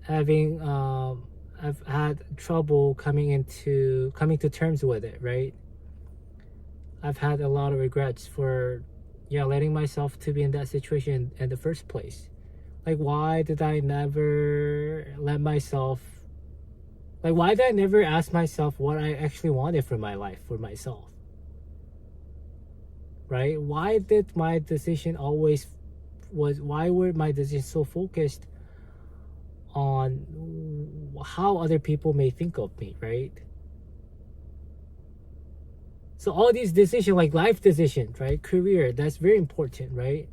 having I've had trouble coming to terms with it, right? I've had a lot of regrets for letting myself to be in that situation in the first place. Like, why did I never let myself, like, why did I never ask myself what I actually wanted for my life, for myself? Right? Why did my decision always why were my decisions so focused on how other people may think of me, right? So all these decisions, like life decisions, right? Career, that's very important, right?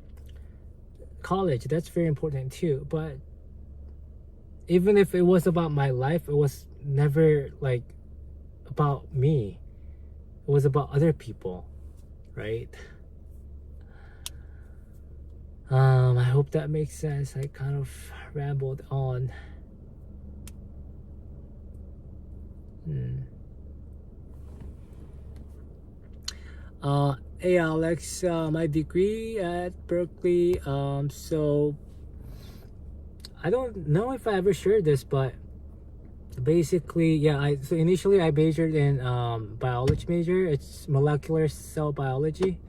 College, that's very important too. But even if it was about my life, it was never like about me. It was about other people, right? I hope that makes sense. I kind of rambled on. Hey Alex, my degree at Berkeley. So I don't know if I ever shared this, but basically, yeah. So initially I majored in biology major. It's molecular cell biology.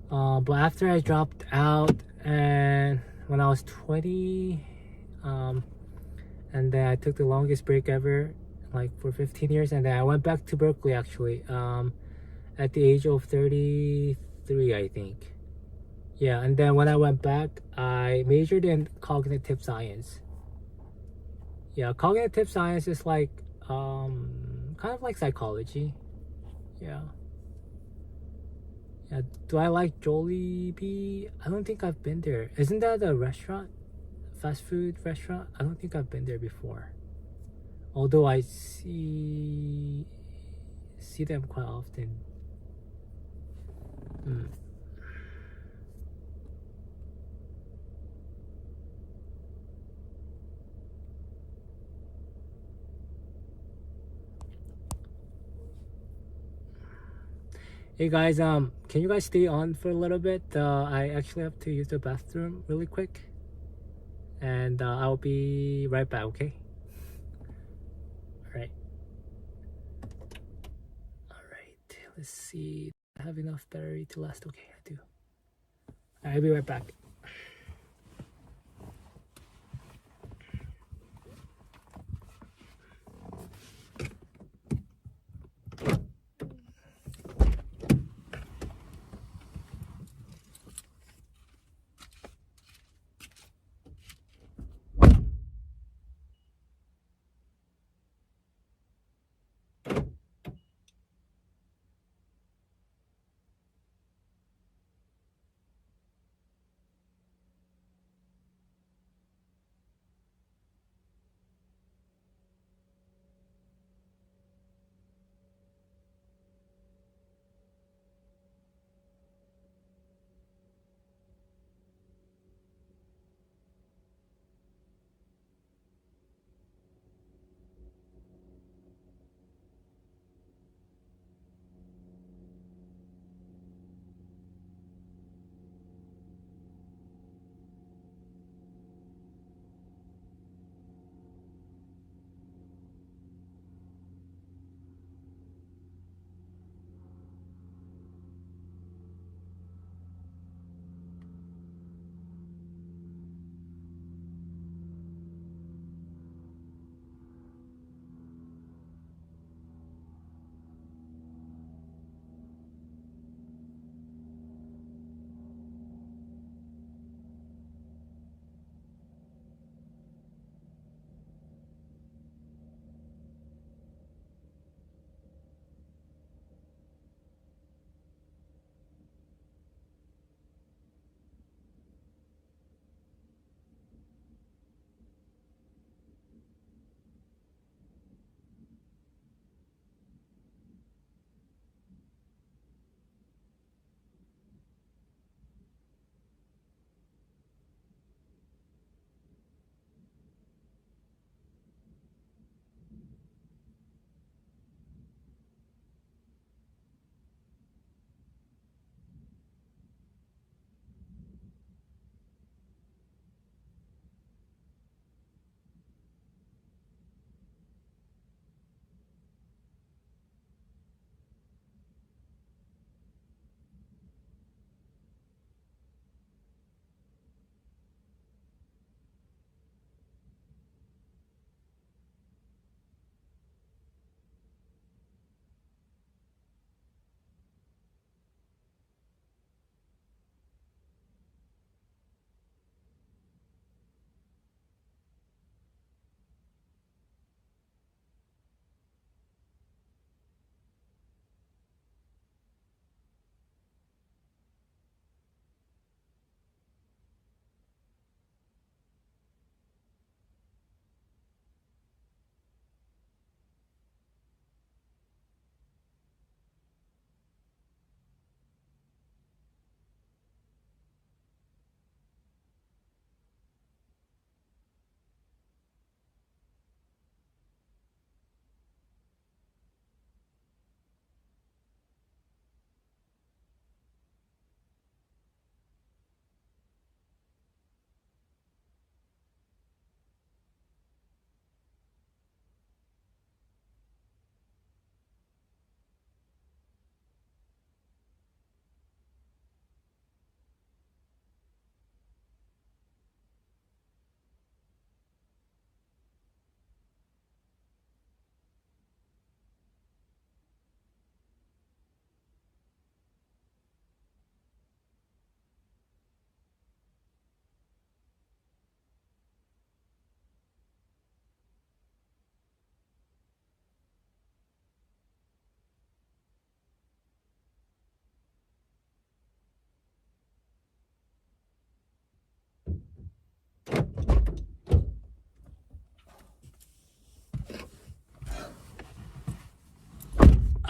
But after I dropped out, and when I was 20, and then I took the longest break ever, like for 15 years, and then I went back to Berkeley actually. At the age of 33, I think. Yeah, and then when I went back, I majored in cognitive science. Yeah, cognitive science is like kind of like psychology. Yeah. Yeah. Do I like Jollibee? I don't think I've been there. Isn't that a restaurant? Fast food restaurant? I don't think I've been there before. Although I see them quite often. Hey guys, can you guys stay on for a little bit? I actually have to use the bathroom really quick, and I'll be right back. Okay. All right. All right. Let's see. I have enough battery to last. Okay, I do. I'll be right back.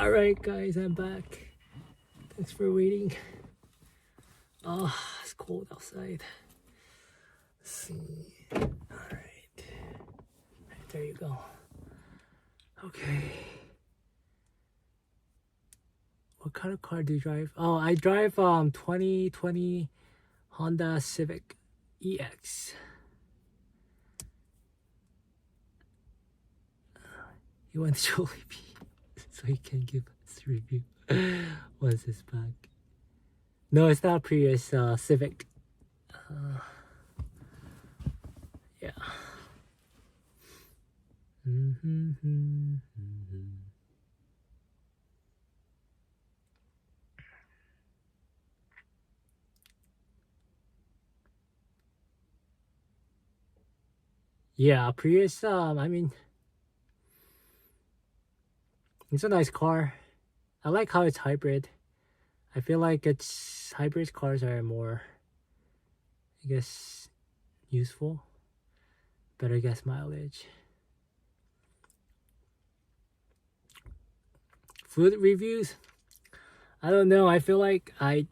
Alright guys, I'm back. Thanks for waiting. Oh, it's cold outside. Let's see. Alright. There you go. Okay. What kind of car do you drive? Oh, I drive 2020 Honda Civic EX. He went to Jollibee so he can give us a review once it's back. No, it's not Prius, Civic. Yeah. Yeah, Prius, I mean, it's a nice car. I like how it's hybrid. I feel like it's hybrid cars are more, I guess, useful. Better gas mileage. Food reviews? I don't know. I feel like I'm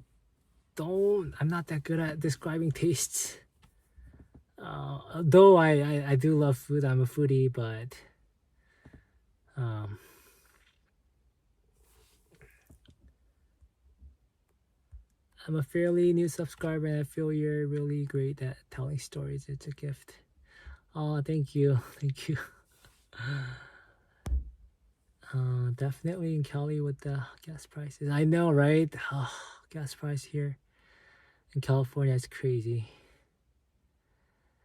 not that good at describing tastes. Though I do love food. I'm a foodie, but I'm a fairly new subscriber and I feel you're really great at telling stories. It's a gift. Oh, thank you. Thank you. Definitely in Cali with the gas prices. I know, right? Oh, gas price here in California is crazy.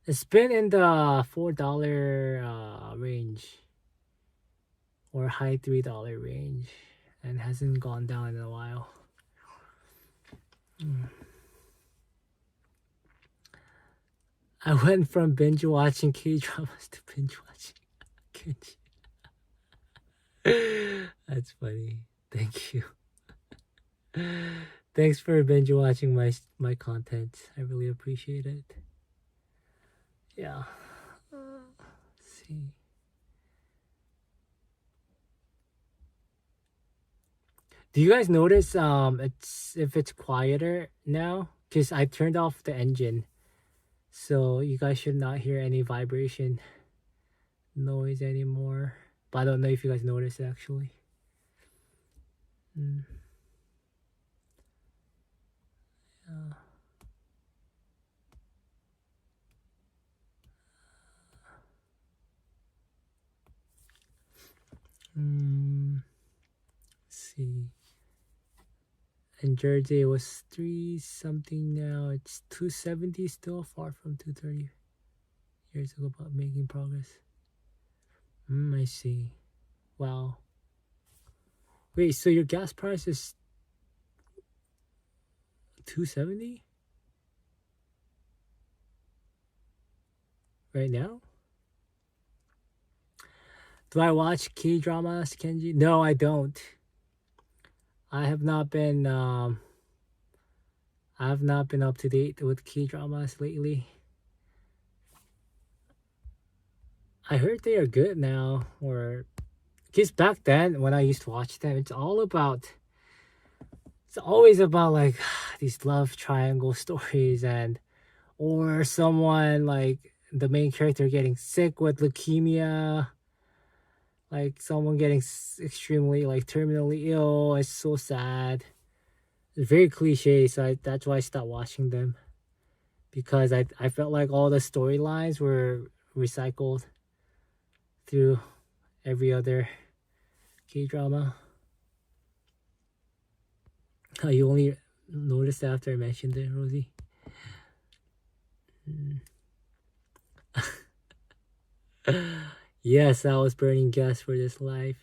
It's been in the $4 range or high $3 range and hasn't gone down in a while. I went from binge watching K-dramas to binge watching Kenji. That's funny. Thank you. Thanks for binge watching my content. I really appreciate it. Yeah. Let's see. Do you guys notice if it's quieter now? Because I turned off the engine. So you guys should not hear any vibration noise anymore. But I don't know if you guys noticed actually. Yeah. Let's see. In Jersey it was 3 something now. It's 270, still far from 230 years ago, but making progress. I see. Wow. Wait, so your gas price is 270 right now? Do I watch K-dramas, Kenji? No, I don't. I have not been up to date with K-dramas lately. I heard they are good now, or because back then when I used to watch them, it's always about like these love triangle stories or someone like the main character getting sick with leukemia, like someone getting extremely like terminally ill. It's so sad. It's very cliche, so that's why I stopped watching them, because I felt like all the storylines were recycled through every other K-drama. Oh, you only noticed after I mentioned it, Rosie? Yes, I was burning gas for this life.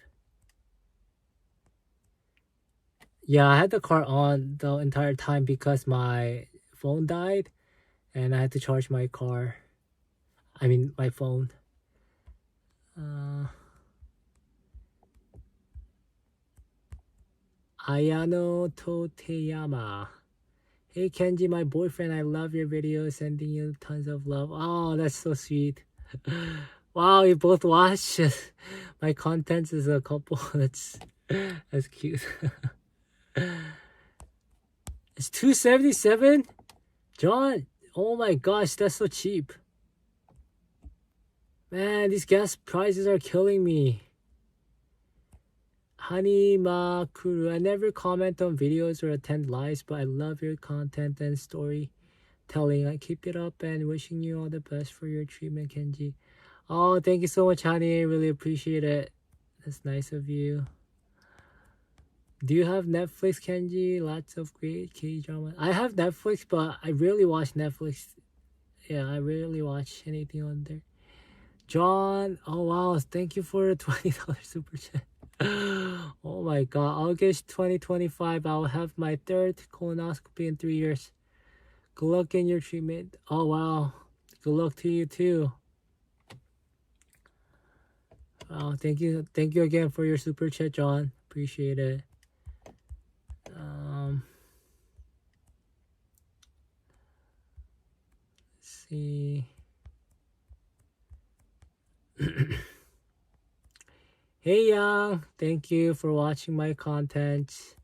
Yeah, I had the car on the entire time because my phone died and I had to charge my car. I mean, my phone. Ayano Toteyama. Hey Kenji, my boyfriend, I love your videos. Sending you tons of love. Oh, that's so sweet. Wow, we both watch my content as a couple. That's That's cute. It's $2.77, John. Oh my gosh, that's so cheap. Man, these gas prices are killing me. Hani Makuru, I never comment on videos or attend lives, but I love your content and storytelling. I keep it up and wishing you all the best for your treatment, Kenji. Oh, thank you so much, honey. I really appreciate it. That's nice of you. Do you have Netflix, Kenji? Lots of great K-drama. I have Netflix, but I rarely watch Netflix. Yeah, I rarely watch anything on there. John, oh wow, thank you for a $20 super chat. Oh my god, August 2025, I'll have my third colonoscopy in 3 years. Good luck in your treatment. Oh wow, good luck to you too. Oh, thank you again for your super chat, John. Appreciate it. Let's see. Hey Yang, thank you for watching my content.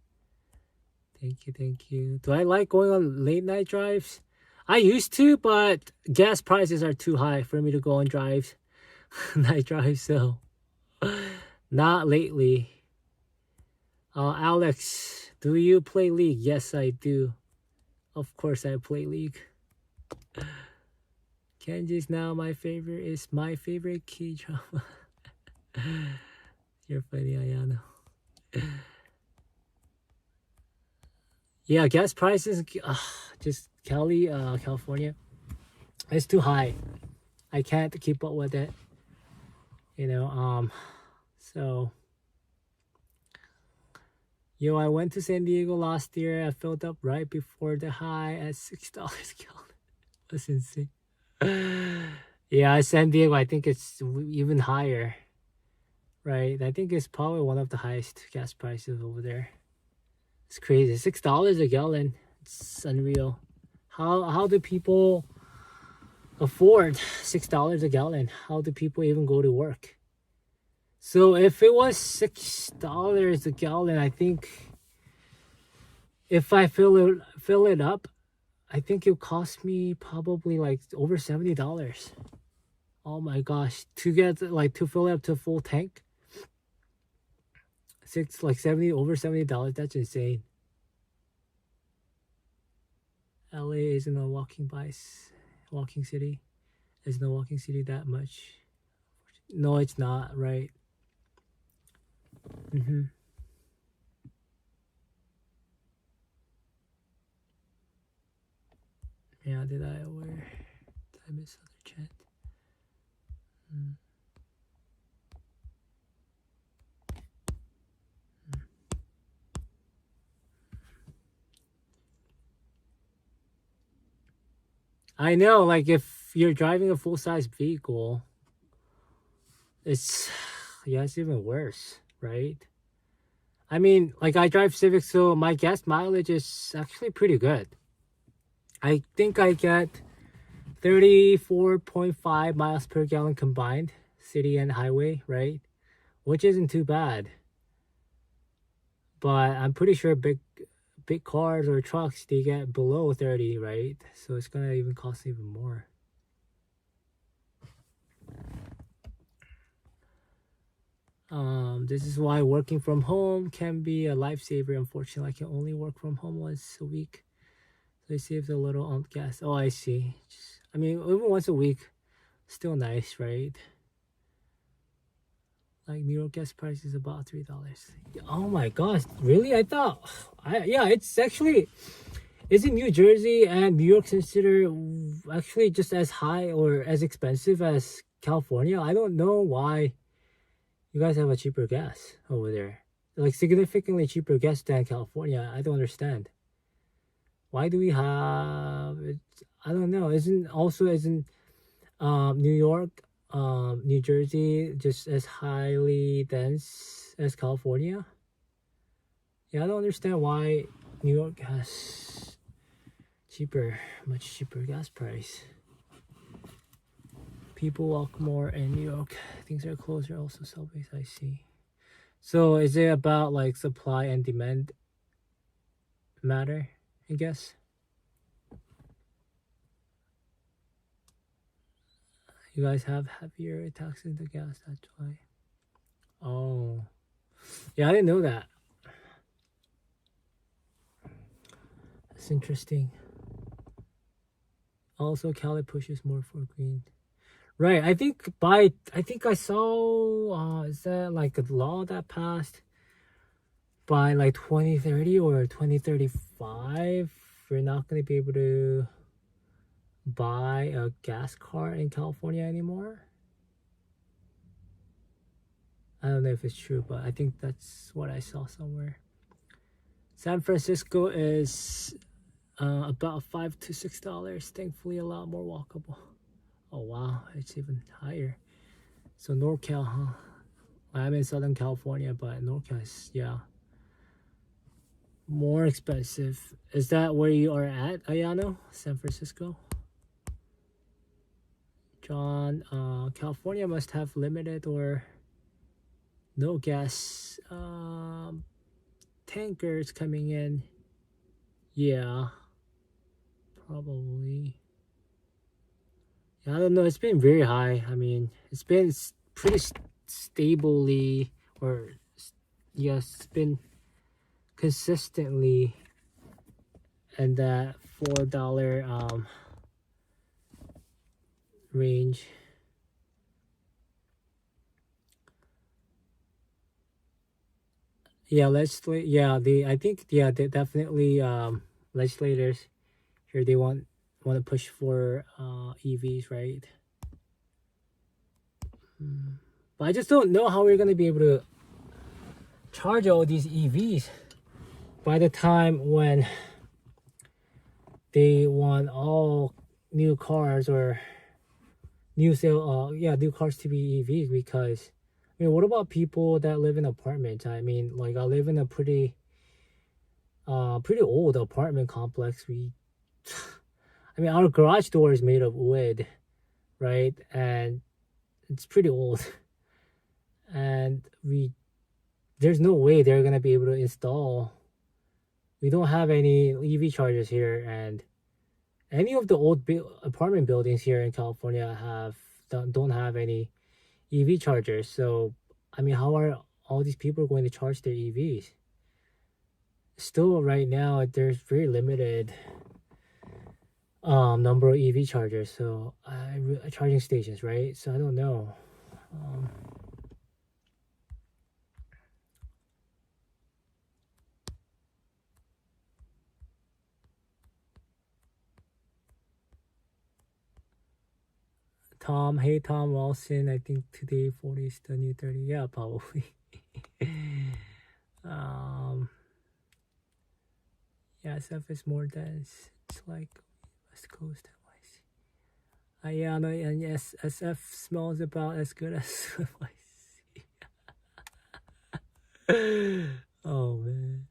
Thank you. Do I like going on late night drives? I used to, but gas prices are too high for me to go on drives, night drives. So not lately. Alex, do you play League? Yes, I do. Of course, I play League. Kenji's now my favorite. Is my favorite key drama. You're funny, Ayano. Yeah, gas prices, just California, it's too high. I can't keep up with it. So I went to San Diego last year. I filled up right before the high at $6 a gallon. That's insane. Yeah, San Diego, I think it's even higher, right? I think it's probably one of the highest gas prices over there. It's crazy. $6 a gallon. It's unreal. How do people afford $6 a gallon? How do people even go to work? So if it was $6 a gallon, I think if I fill it up, I think it cost me probably like over $70. Oh my gosh, to fill it up to a full tank. Over $70. That's insane. LA isn't a walking city. Isn't a walking city that much. No, it's not, right? Yeah, did I miss other chat? I know, like if you're driving a full-size vehicle, it's even worse, right? I mean, like I drive Civic, so my gas mileage is actually pretty good. I think I get 34.5 miles per gallon combined, city and highway, right? Which isn't too bad. But I'm pretty sure big cars or trucks, they get below 30, right? So it's gonna even cost even more. This is why working from home can be a lifesaver. Unfortunately, I can only work from home once a week, so I saved a little on gas. Oh, I see. Even once a week, still nice, right? Like New York gas price is about $3. Oh my gosh, really? I thought, it's actually, isn't New Jersey and New York considered actually just as high or as expensive as California? I don't know why you guys have a cheaper gas over there, like significantly cheaper gas than California. I don't understand. Why do we have it? I don't know. Isn't New York, New Jersey just as highly dense as California? Yeah, I don't understand why New York has much cheaper gas price. People walk more in New York. Things are closer. Also, subways. I see. So is it about like supply and demand matter, I guess? You guys have heavier taxes than gas, that's why. Oh. Yeah, I didn't know that. That's interesting. Also, Cali pushes more for green. Right. I think I saw is that like a law that passed by like 2030 or 2035, we're not going to be able to buy a gas car in California anymore. I don't know if it's true, but I think that's what I saw somewhere. San Francisco is about $5 to $6. Thankfully, a lot more walkable. Oh wow, it's even higher. So NorCal, huh? I'm in Southern California, but NorCal is, yeah, more expensive. Is that where you are at, Ayano? San Francisco? John, California must have limited or no gas tankers coming in. Yeah, probably. Yeah, I don't know. It's been very high. I mean, it's been pretty stably, or yes, it's been consistently in that $4 range. Yeah, I think, yeah, they definitely, legislators here, they want to push for EVs, right? But I just don't know how we're gonna be able to charge all these EVs by the time when they want all new cars or new cars to be EVs. Because I mean, what about people that live in apartments? I mean, like, I live in a pretty old apartment complex. I mean, our garage door is made of wood, right? And it's pretty old. And there's no way they're gonna be able to install. We don't have any EV chargers here, and any of the old apartment buildings here in California don't have any EV chargers. So, I mean, how are all these people going to charge their EVs? Still, right now, there's very limited number of EV chargers. So, charging stations, right? So I don't know. Hey Tom Wilson, I think today 40 is the new 30. Yeah, probably. um, yeah, SF is more dense. It's like West Coast. Yeah, no, and yes, SF smells about as good as Oh man.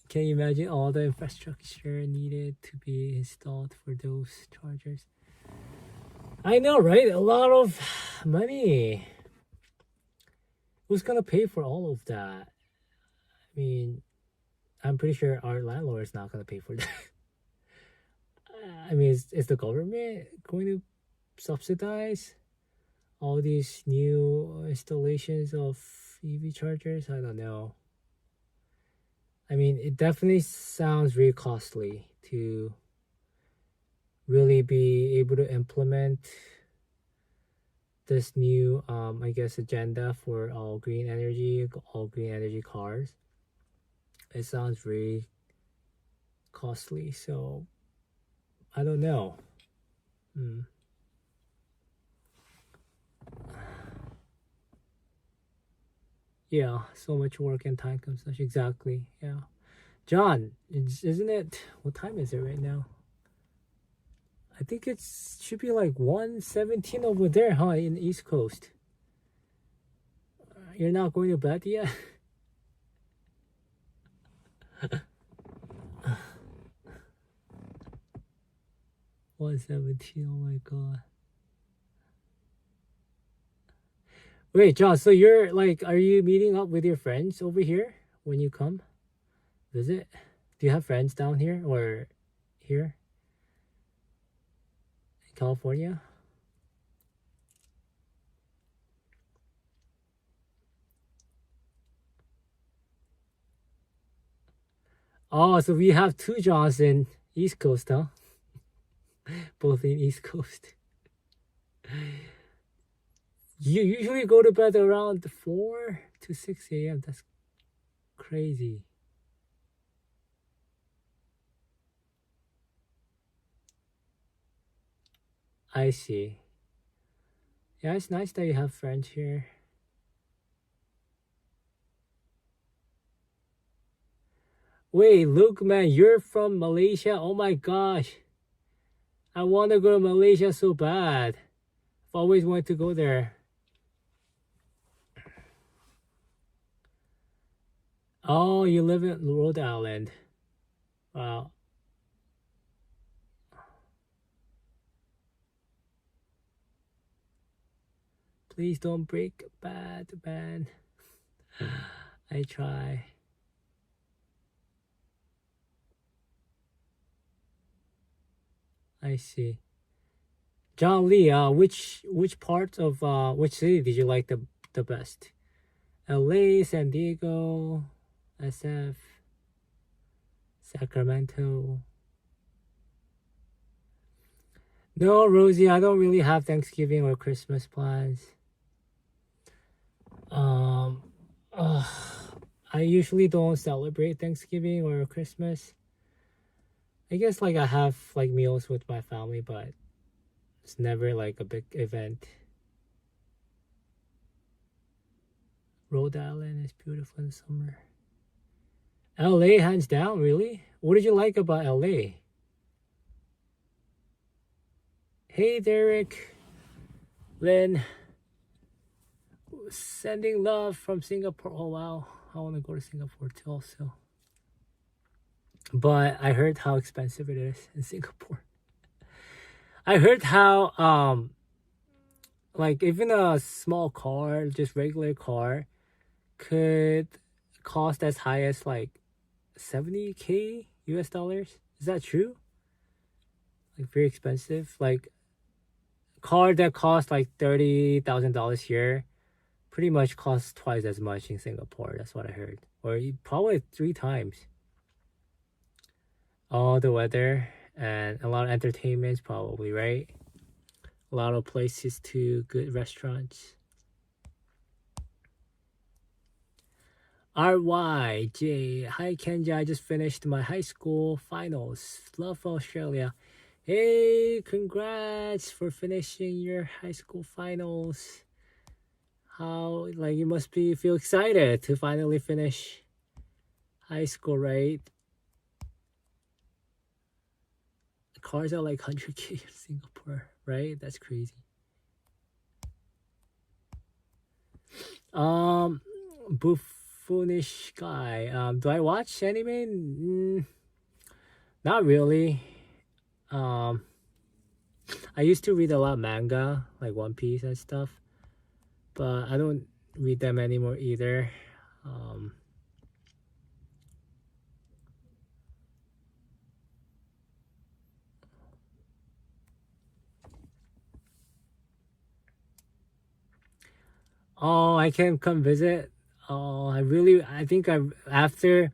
Can you imagine all the infrastructure needed to be installed for those chargers? I know, right? A lot of money. Who's gonna pay for all of that? I mean, I'm pretty sure our landlord is not gonna pay for that. I mean, is the government going to subsidize all these new installations of EV chargers? I don't know. I mean, it definitely sounds very costly to really be able to implement this new, I guess, agenda for all green energy cars. It sounds very costly, so I don't know. Yeah, so much work and time consumption. Exactly. Yeah. John, isn't it? What time is it right now? I think it should be like 1:17 over there, huh? In the East Coast. You're not going to bed yet? 1:17. Oh my god. Wait, John, so you're like, are you meeting up with your friends over here when you come visit? Do you have friends down here or here in California? Oh, so we have two Johns in East Coast, huh? Both in East Coast. You usually go to bed around 4 to 6 a.m. That's crazy. I see. Yeah, it's nice that you have friends here. Wait, Luke, man, you're from Malaysia? Oh my gosh. I want to go to Malaysia so bad. I've always wanted to go there. Oh, you live in Rhode Island. Wow. Please don't break bad, man. I try. I see. John Lee, which part of which city did you like the best? LA, San Diego, SF, Sacramento. No, Rosie, I don't really have Thanksgiving or Christmas plans. Um, uh, I usually don't celebrate Thanksgiving or Christmas. I guess like I have like meals with my family, but it's never like a big event. Rhode Island is beautiful in summer. LA, hands down, really? What did you like about LA? Hey, Derek, Lynn, sending love from Singapore. Oh, wow. I want to go to Singapore too, also. But I heard how expensive it is in Singapore. I heard how, like, even a small car, just regular car, could cost as high as like 70K US dollars. Is that true? Like, very expensive. Like, car that costs like $30,000 here pretty much costs twice as much in Singapore. That's what I heard, or probably 3 times. All the weather and a lot of entertainments, probably, right? A lot of places to good restaurants. RYJ, hi Kenji, I just finished my high school finals. Love Australia. Hey, congrats for finishing your high school finals. How, like, you must be feel excited to finally finish high school, right? Cars are like 100K in Singapore, right? That's crazy. Buffoonish guy. Do I watch anime? Not really. Um, I used to read a lot of manga, like One Piece and stuff, but I don't read them anymore either. Um, oh, I can come visit. Oh, I think after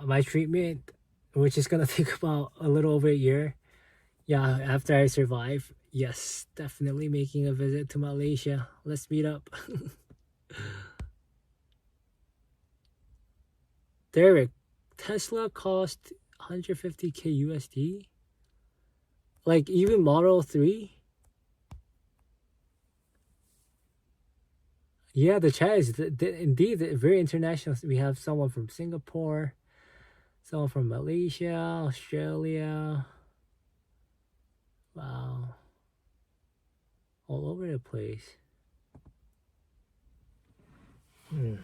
my treatment, which is gonna take about a little over a year. Yeah, after I survive, yes, definitely making a visit to Malaysia. Let's meet up. Derek, Tesla cost 150K USD? Like even Model 3? Yeah, the chat is indeed very international. We have someone from Singapore, someone from Malaysia, Australia. Wow. All over the place. Hmm.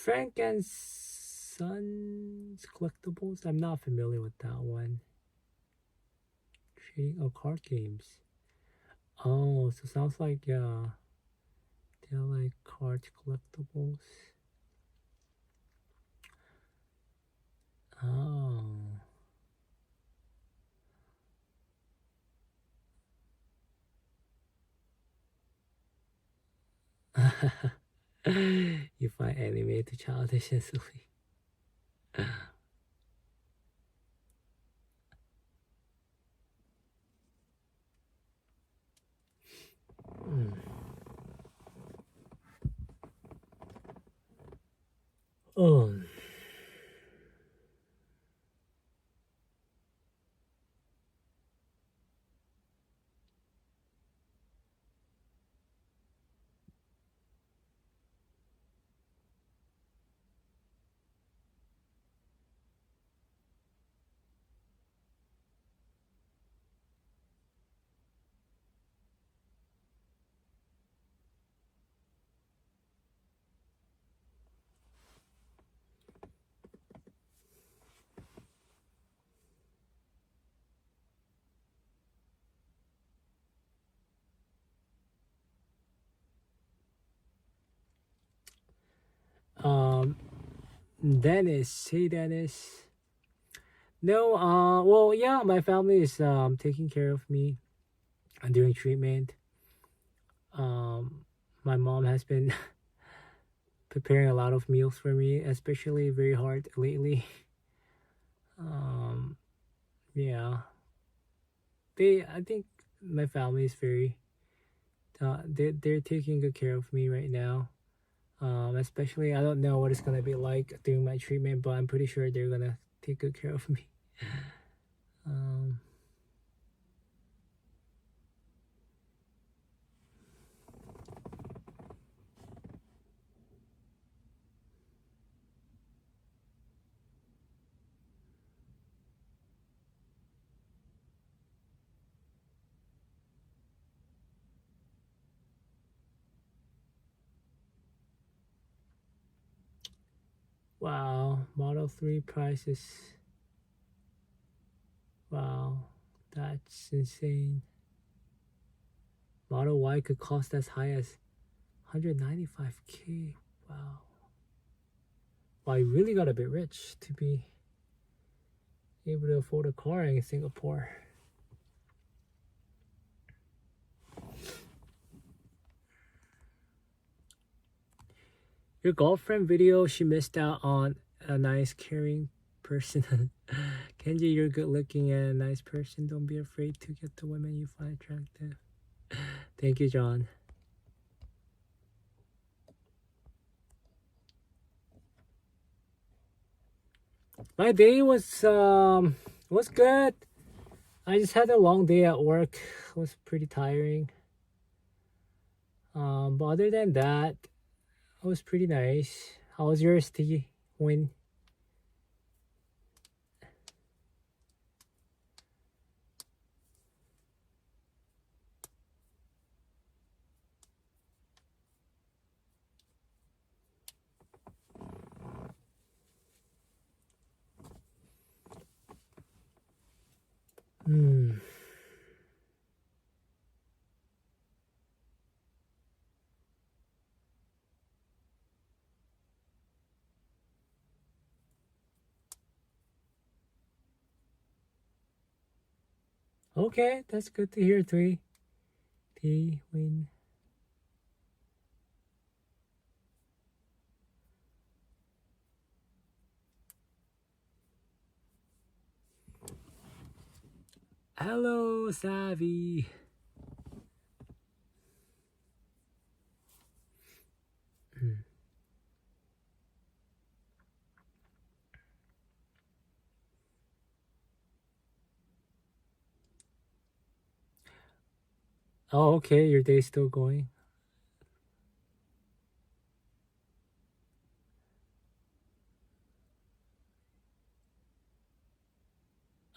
Frank and Sons Collectibles? I'm not familiar with that one. Trading card games. Oh, so sounds like, yeah, they're like card collectibles. Oh. You find anime too childish and silly. Hmm. Oh. Um, Dennis. Hey, Dennis. No, well, yeah, my family is taking care of me during treatment. Um, my mom has been preparing a lot of meals for me, especially very hard lately. Um, yeah, I think my family is very, they're taking good care of me right now. Especially I don't know what it's gonna be like during my treatment, but I'm pretty sure they're gonna take good care of me. Um, wow, Model 3 prices. Wow, that's insane. Model Y could cost as high as 195K. Wow. Well, you really gotta be rich to be able to afford a car in Singapore. Your girlfriend video, she missed out on a nice, caring person. Kenji, you're good looking and a nice person. Don't be afraid to get the women you find attractive. Thank you, John. My day was good. I just had a long day at work. It was pretty tiring. But other than that, it was pretty nice. How was yours, T? When? Hmm. Okay, that's good to hear, T. T. Win. Hello, Savvy. Hmm. Oh, okay. Your day's still going.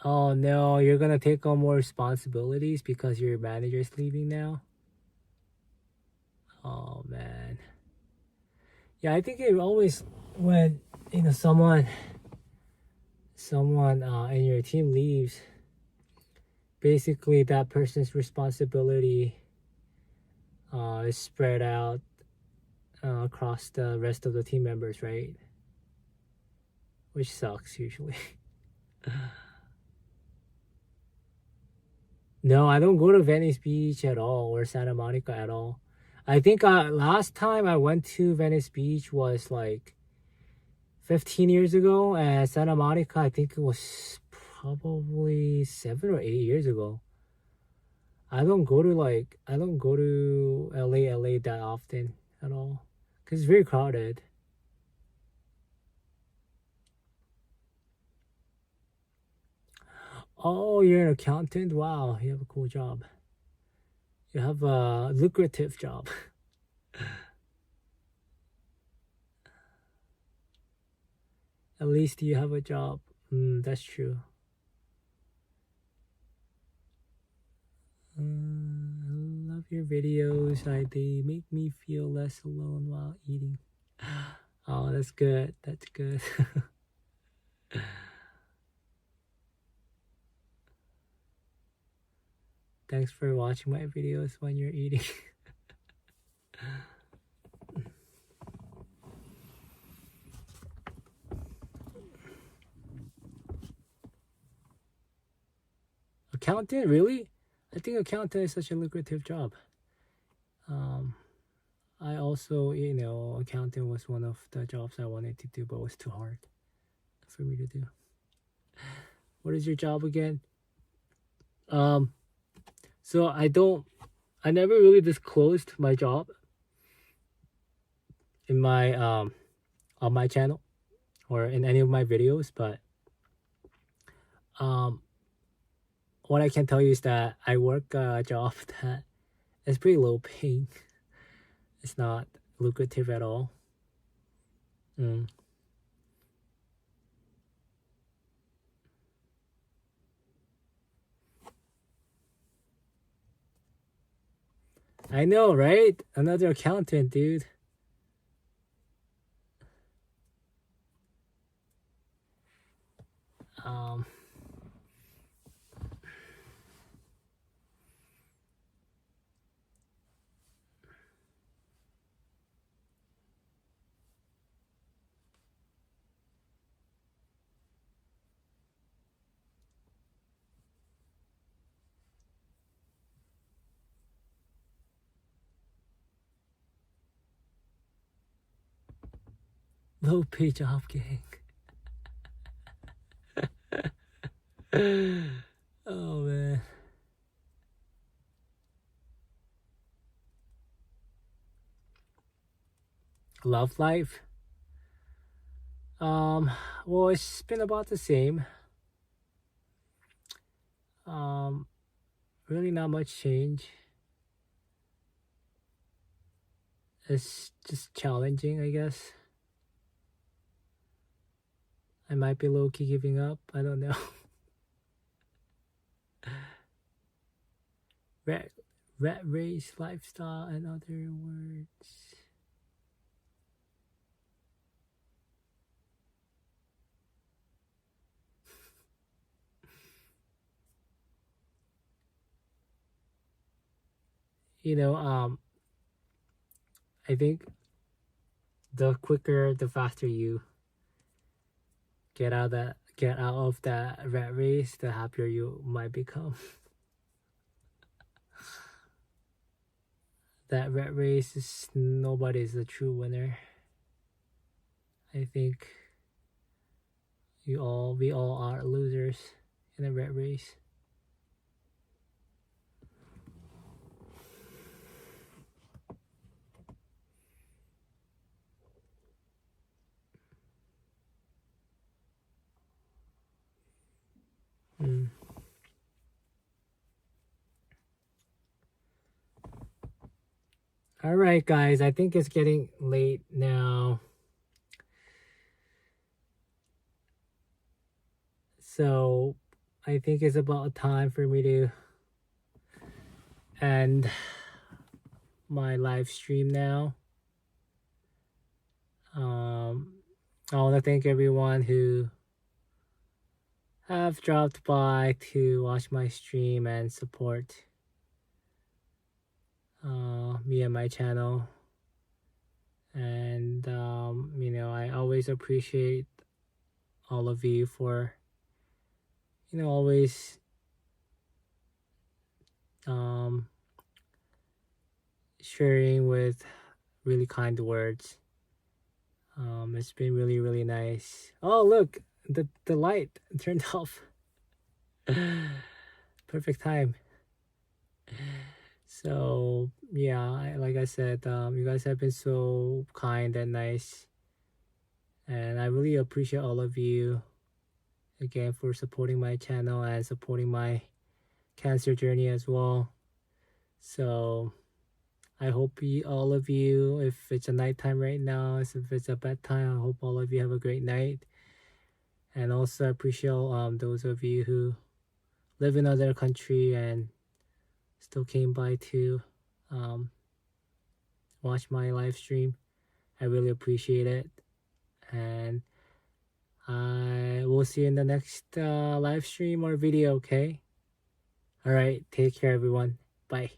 Oh no, you're gonna take on more responsibilities because your manager's leaving now. Oh man. Yeah, I think it always when someone in your team leaves, basically that person's responsibility is spread out across the rest of the team members, right? Which sucks usually. No, I don't go to Venice Beach at all or Santa Monica at all. I think last time I went to Venice Beach was like 15 years ago, and Santa Monica, I think it was probably 7 or 8 years ago. I don't go to LA that often at all because it's very crowded. Oh, you're an accountant? Wow, you have a cool job. You have a lucrative job. At least you have a job. That's true. I love your videos. They make me feel less alone while eating. Oh, that's good. That's good. Thanks for watching my videos when you're eating. Accountant, really? I think accountant is such a lucrative job. I also, accountant was one of the jobs I wanted to do, but it was too hard for me to do. What is your job again? So I never really disclosed my job in my on my channel or in any of my videos, but what I can tell you is that I work a job that is pretty low paying. It's not lucrative at all. I know, right? Another accountant, dude. Low pay job, gang. Oh man. Love life. Well, it's been about the same. Really not much change. It's just challenging, I guess. I might be low-key giving up. I don't know. rat race, lifestyle, and other words. I think the quicker, the faster you get out of that rat race, the happier you might become. That rat race is nobody's a true winner. I think we all are losers in a rat race. All right, guys, I think it's getting late now. So I think it's about time for me to end my live stream now. I want to thank everyone who have dropped by to watch my stream and support me and my channel. And I always appreciate all of you for always um, sharing with really kind words. It's been really really nice. Oh look, the light turned off. Perfect time. So yeah, like I said, you guys have been so kind and nice, and I really appreciate all of you again for supporting my channel and supporting my cancer journey as well. So I hope all of you, if it's a nighttime right now, if it's a bedtime, I hope all of you have a great night. And also I appreciate those of you who live in other country and still came by to um, watch my live stream. I really appreciate it. And I will see you in the next live stream or video, okay? All right, take care, everyone. Bye.